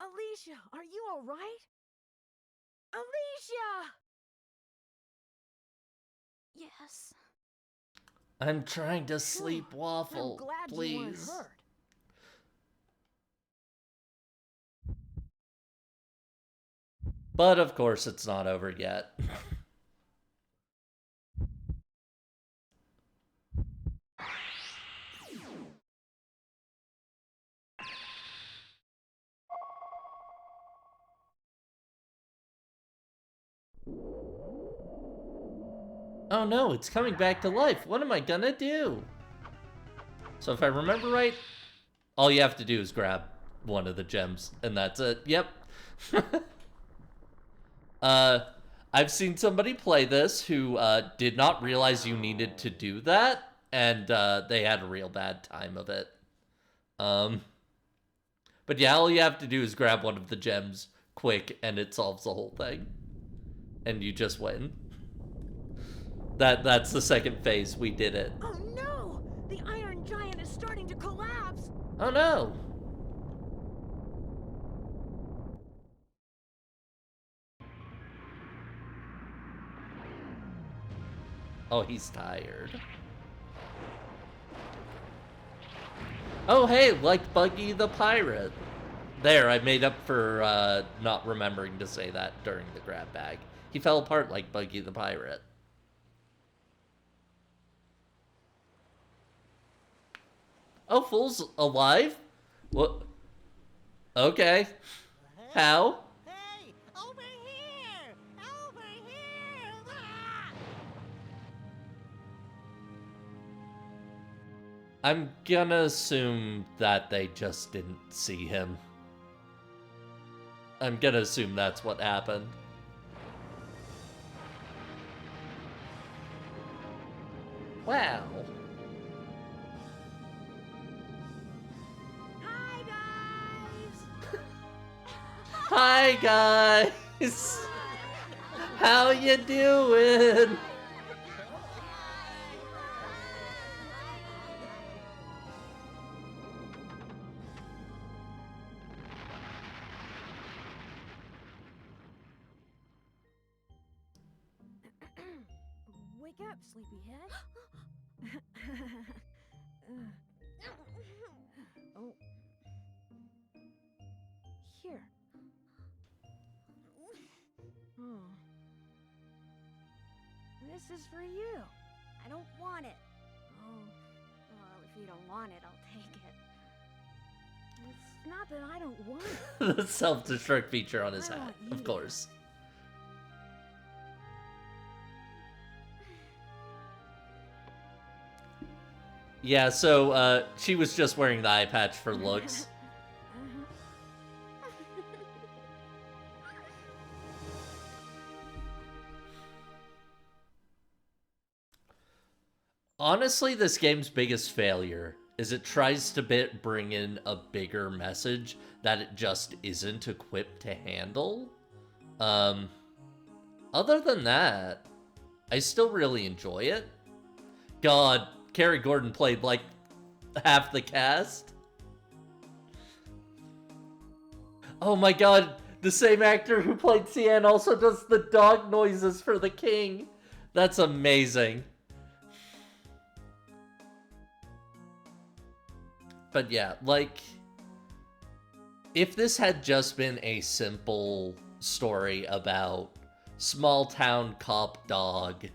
Alicia, are you all right? Alicia! Yes. I'm trying to sleep, Waffle. I'm glad Please. you weren't hurt. But of course, it's not over yet. Oh no, it's coming back to life. What am I gonna do? So if I remember right, all you have to do is grab one of the gems, and that's it. Yep. I've seen somebody play this who did not realize you needed to do that, and they had a real bad time of it. But yeah, all you have to do is grab one of the gems quick, and it solves the whole thing. And you just win. That's the second phase. We did it. Oh no! The Iron Giant is starting to collapse! Oh no! Oh, he's tired. Oh hey, like Buggy the Pirate. There, I made up for not remembering to say that during the grab bag. He fell apart like Buggy the Pirate. Oh, Fool's alive? What? Okay. How? Hey, over here! Over here! Ah! I'm gonna assume that they just didn't see him. I'm gonna assume that's what happened. Wow. Hi, guys! Hi, guys! How you doing? Wake up, sleepyhead. Oh. Here. Oh. This is for you. I don't want it. Oh. Well, if you don't want it, I'll take it. It's not that I don't want it. The self-destruct feature on his I hat, want you of to. course. Yeah, so she was just wearing the eye patch for looks. Honestly, this game's biggest failure is it tries to bring in a bigger message that it just isn't equipped to handle. Other than that, I still really enjoy it. God, Kerry Gordon played like half the cast. Oh my god, the same actor who played Cian also does the dog noises for the king. That's amazing. But yeah, like, if this had just been a simple story about small town cop dog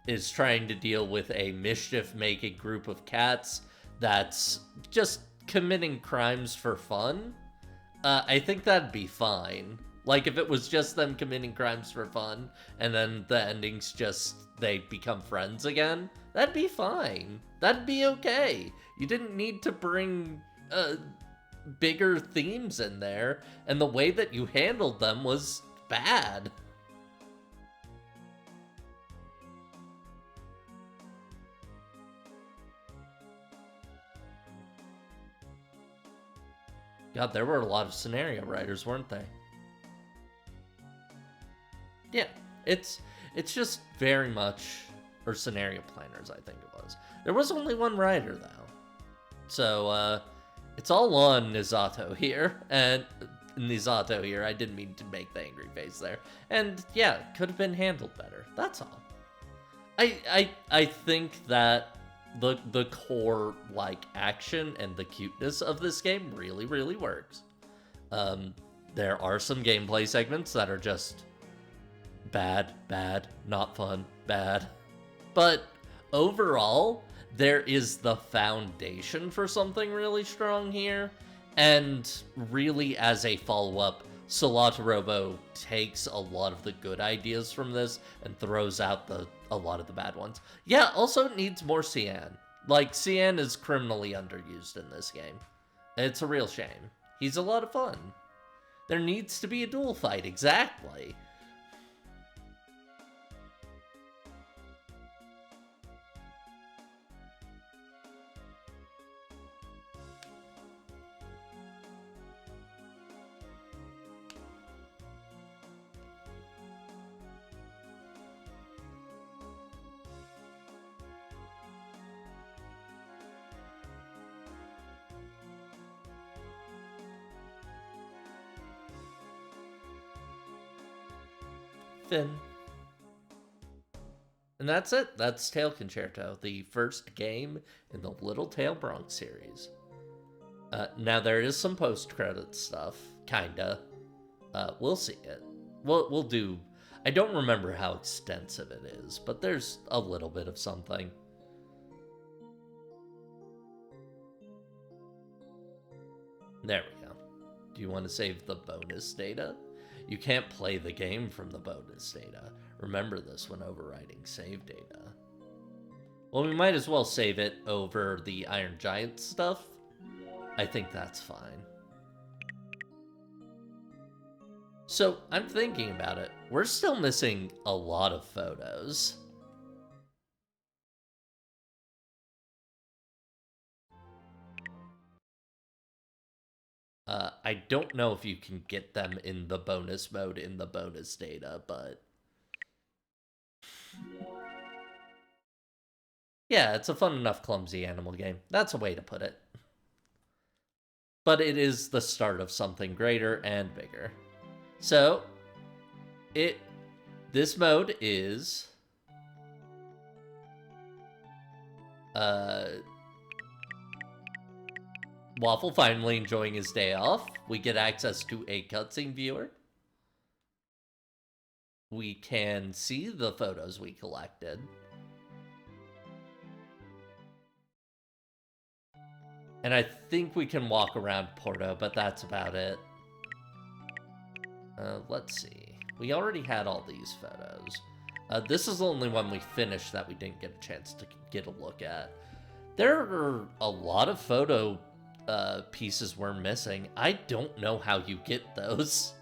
is trying to deal with a mischief-making group of cats that's just committing crimes for fun, I think that'd be fine. Like, if it was just them committing crimes for fun, and then the ending's just they become friends again, that'd be fine. That'd be okay. You didn't need to bring bigger themes in there, and the way that you handled them was bad. God, there were a lot of scenario writers, weren't they? Yeah, it's just very much, or scenario planners, I think it was. There was only one writer, though. So, it's all on Nizato here, and Nizato here, I didn't mean to make the angry face there. And yeah, could have been handled better, that's all. I think that the core, like, action and the cuteness of this game really, really works. There are some gameplay segments that are just bad, not fun, bad. But overall, there is the foundation for something really strong here, and really as a follow-up, Solatorobo takes a lot of the good ideas from this and throws out a lot of the bad ones. Yeah, also it needs more Cian. Like, Cian is criminally underused in this game. It's a real shame. He's a lot of fun. There needs to be a duel fight, exactly. Finn. And that's it. That's Tail Concerto, the first game in the Little Tail Bronx series. Now there is some post-credit stuff, kinda. We'll see it. We'll do. I don't remember how extensive it is, but there's a little bit of something. There we go. Do you want to save the bonus data? You can't play the game from the bonus data. Remember this when overriding save data. Well, we might as well save it over the Iron Giant stuff. I think that's fine. So, I'm thinking about it. We're still missing a lot of photos. I don't know if you can get them in the bonus mode in the bonus data, but... yeah, it's a fun enough clumsy animal game. That's a way to put it. But it is the start of something greater and bigger. So, this mode is... Waffle finally enjoying his day off. We get access to a cutscene viewer. We can see the photos we collected. And I think we can walk around Porto, but that's about it. Let's see. We already had all these photos. This is the only one we finished that we didn't get a chance to get a look at. There are a lot of photo pieces we're missing. I don't know how you get those.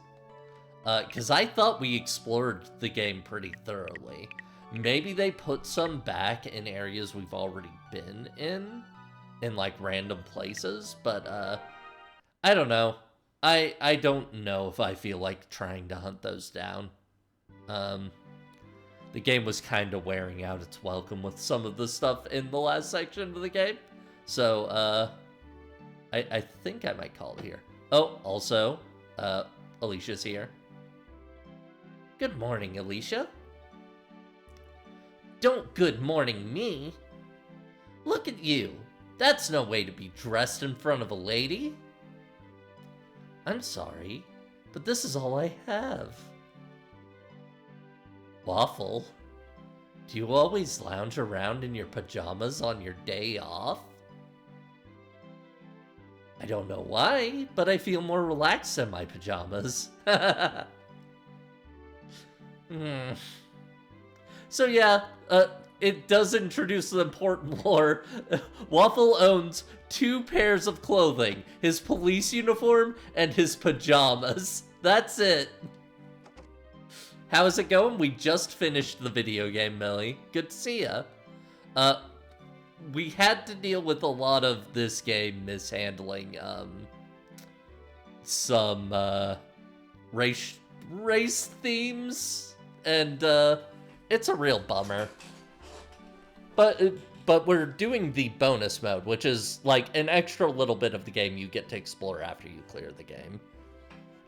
Because I thought we explored the game pretty thoroughly. Maybe they put some back in areas we've already been in like random places, but I don't know. I don't know if I feel like trying to hunt those down. The game was kind of wearing out its welcome with some of the stuff in the last section of the game. So, I think I might call it here. Oh, also, Alicia's here. Good morning, Alicia. Don't good morning me. Look at you. That's no way to be dressed in front of a lady. I'm sorry, but this is all I have. Waffle, do you always lounge around in your pajamas on your day off? I don't know why, but I feel more relaxed in my pajamas. So yeah, it does introduce the important lore. Waffle owns 2 pairs of clothing, his police uniform and his pajamas. That's it. How's it going? We just finished the video game, Millie. Good to see ya. We had to deal with a lot of this game mishandling some race themes, and it's a real bummer. But we're doing the bonus mode, which is like an extra little bit of the game you get to explore after you clear the game.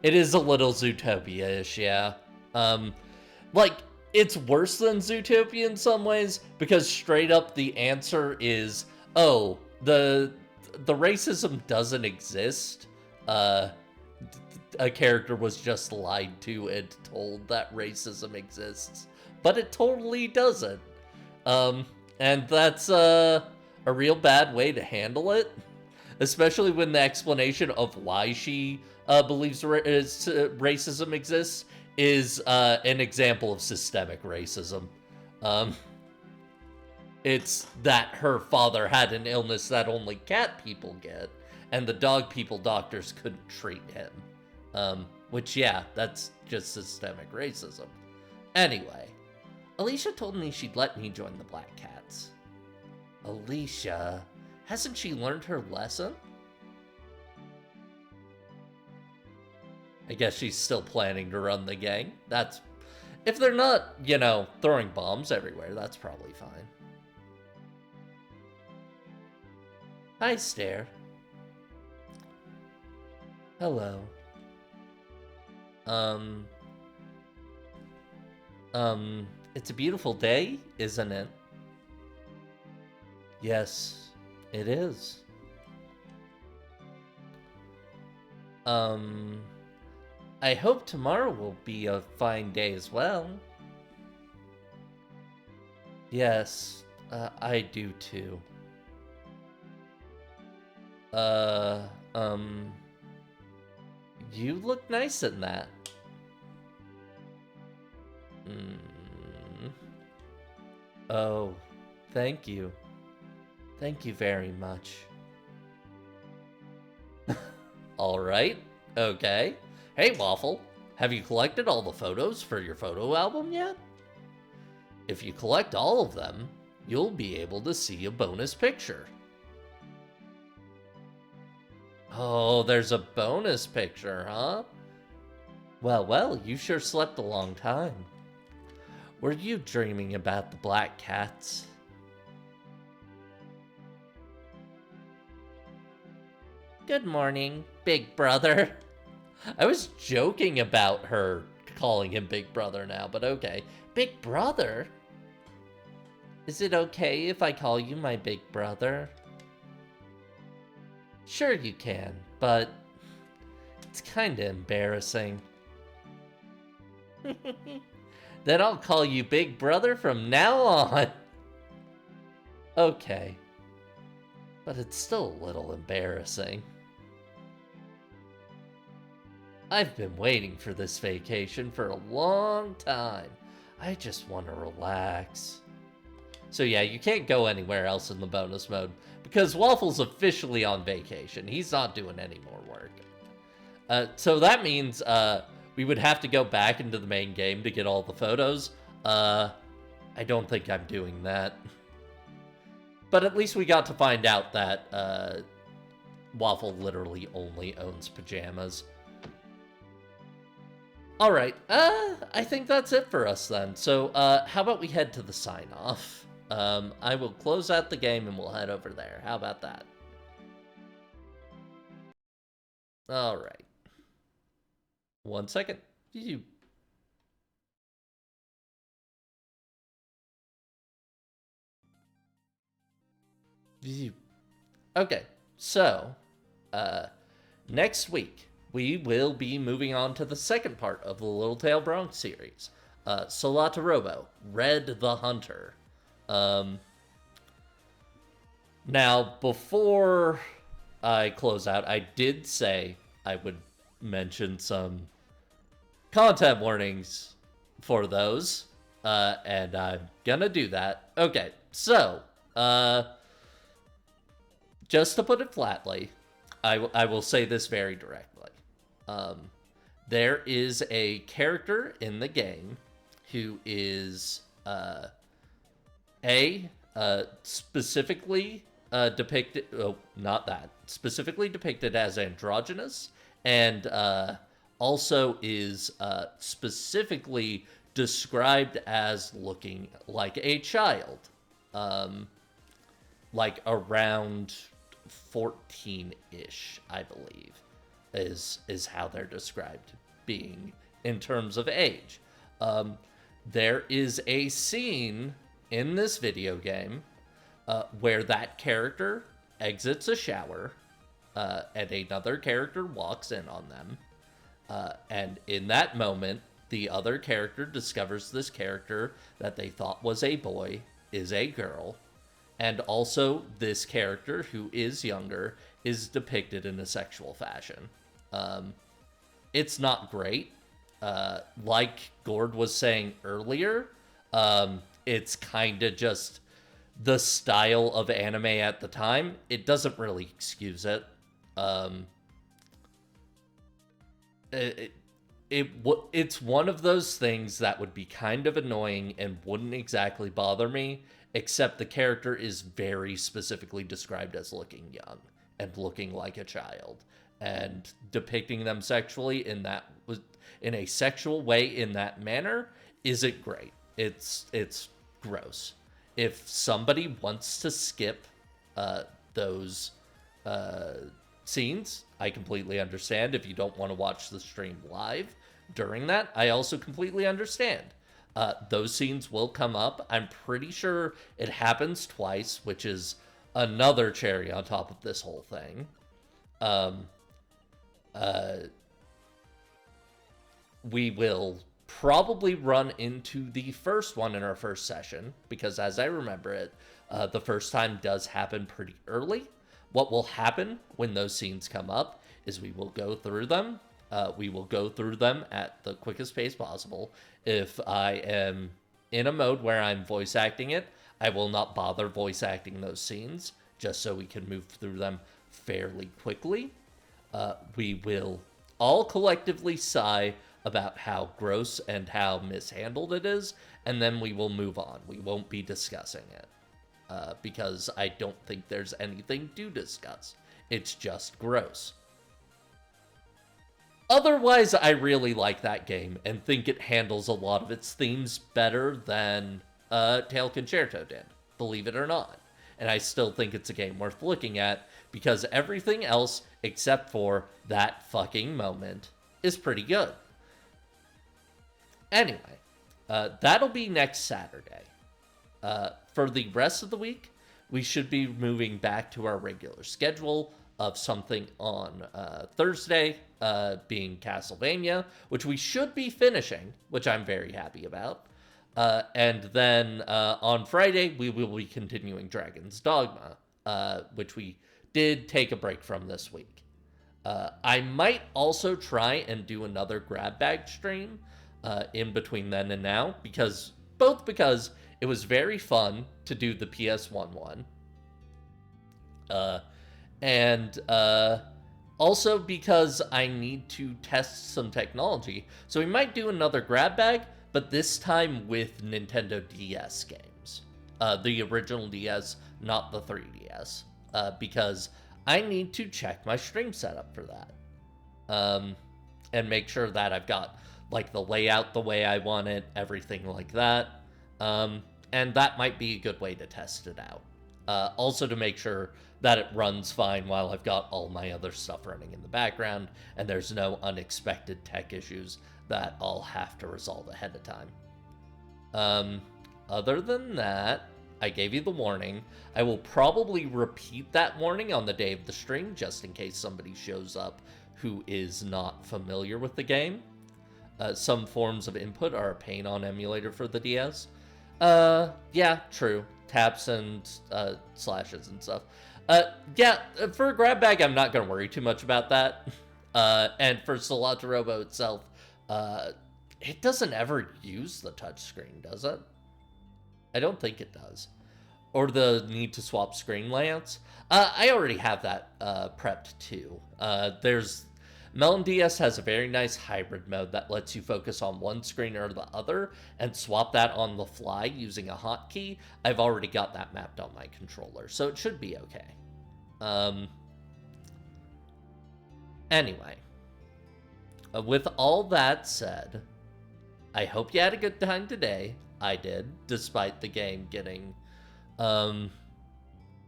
It is a little Zootopia-ish, yeah. Like, it's worse than Zootopia in some ways, because straight up the answer is, oh, the racism doesn't exist. A character was just lied to and told that racism exists, but it totally doesn't. And that's a real bad way to handle it, especially when the explanation of why she believes racism exists is an example of systemic racism. It's that her father had an illness that only cat people get, and the dog people doctors couldn't treat him. Which, yeah, that's just systemic racism. Anyway, Alicia told me she'd let me join the Black Cats. Alicia, hasn't she learned her lesson? I guess she's still planning to run the gang. That's... If they're not, you know, throwing bombs everywhere, that's probably fine. Hi, Stare. Hello. It's a beautiful day, isn't it? Yes, it is. I hope tomorrow will be a fine day as well. Yes, I do too. You look nice in that. Oh, thank you. Thank you very much. Alright, okay. Hey, Waffle, have you collected all the photos for your photo album yet? If you collect all of them, you'll be able to see a bonus picture. Oh, there's a bonus picture, huh? Well, you sure slept a long time. Were you dreaming about the Black Cats? Good morning, Big Brother. I was joking about her calling him Big Brother now, but okay. Big Brother? Is it okay if I call you my Big Brother? Sure you can, but it's kinda embarrassing. Then I'll call you Big Brother from now on. Okay. But it's still a little embarrassing. I've been waiting for this vacation for a long time. I just want to relax. So yeah, you can't go anywhere else in the bonus mode because Waffle's officially on vacation. He's not doing any more work. So that means we would have to go back into the main game to get all the photos. I don't think I'm doing that. But at least we got to find out that Waffle literally only owns pajamas. Alright, I think that's it for us then. So, how about we head to the sign-off? I will close out the game and we'll head over there. How about that? Alright. 1 second. Okay, so, next week, we will be moving on to the second part of the Little Tail Bronx series. Solata Robo, Red the Hunter. Now, before I close out, I did say I would mention some content warnings for those, and I'm gonna do that. Okay, so, just to put it flatly, I will say this very directly. There is a character in the game who is specifically depicted, specifically depicted as androgynous and also is specifically described as looking like a child, like around 14-ish, I believe, is how they're described being in terms of age. There is a scene in this video game where that character exits a shower and another character walks in on them. And in that moment, the other character discovers this character that they thought was a boy is a girl. And also, this character, who is younger, is depicted in a sexual fashion. It's not great. Like Gord was saying earlier, it's kind of just the style of anime at the time. It doesn't really excuse it. It's one of those things that would be kind of annoying and wouldn't exactly bother me, except the character is very specifically described as looking young and looking like a child, and depicting them sexually in a sexual way in that manner isn't great. It's gross. If somebody wants to skip those scenes, I completely understand. If you don't want to watch the stream live during that, I also completely understand. Those scenes will come up. I'm pretty sure it happens twice, which is another cherry on top of this whole thing. We will probably run into the first one in our first session, because as I remember it, the first time does happen pretty early. What will happen when those scenes come up is we will go through them. We will go through them at the quickest pace possible. If I am in a mode where I'm voice acting it, I will not bother voice acting those scenes, just so we can move through them fairly quickly. We will all collectively sigh about how gross and how mishandled it is, and then we will move on. We won't be discussing it, because I don't think there's anything to discuss. It's just gross. Otherwise, I really like that game and think it handles a lot of its themes better than Tail Concerto did, believe it or not. And I still think it's a game worth looking at, because everything else except for that fucking moment is pretty good. Anyway, that'll be next Saturday. For the rest of the week, we should be moving back to our regular schedule of something on Thursday, being Castlevania, which we should be finishing, which I'm very happy about. And then on Friday, we will be continuing Dragon's Dogma, which we did take a break from this week. I might also try and do another grab bag stream in between then and now, because it was very fun to do the PS1 one. And also because I need to test some technology. So we might do another grab bag, but this time with Nintendo DS games. The original DS, not the 3DS. Because I need to check my stream setup for that. And make sure that I've got like the layout the way I want it, everything like that. And that might be a good way to test it out. Also to make sure that it runs fine while I've got all my other stuff running in the background, and there's no unexpected tech issues that I'll have to resolve ahead of time. Other than that, I gave you the warning. I will probably repeat that warning on the day of the stream, just in case somebody shows up who is not familiar with the game. Some forms of input are a pain on emulator for the DS. Yeah, true. Taps and slashes and stuff. Yeah, for a grab bag, I'm not going to worry too much about that. And for Salata Robo itself, it doesn't ever use the touchscreen, does it? I don't think it does. Or the need to swap screen layouts. I already have that prepped too. Melon DS has a very nice hybrid mode that lets you focus on one screen or the other and swap that on the fly using a hotkey. I've already got that mapped on my controller, so it should be okay. Anyway, with all that said, I hope you had a good time today. I did, despite the game getting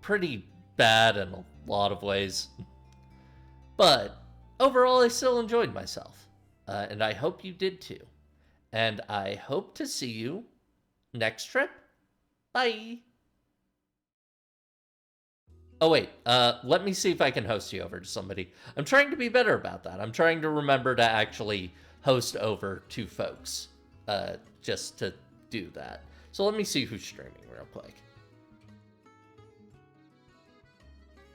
pretty bad in a lot of ways. But overall, I still enjoyed myself. And I hope you did too. And I hope to see you next trip. Bye. Oh, wait. Let me see if I can host you over to somebody. I'm trying to be better about that. I'm trying to remember to actually host over to folks. Just to do that. So let me see who's streaming real quick.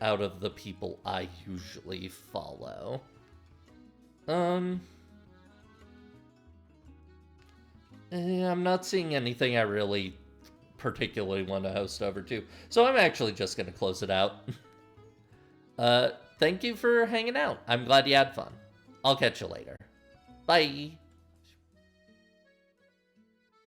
Out of the people I usually follow. I'm not seeing anything I really particularly want to host over to. So I'm actually just going to close it out. Thank you for hanging out. I'm glad you had fun. I'll catch you later. Bye.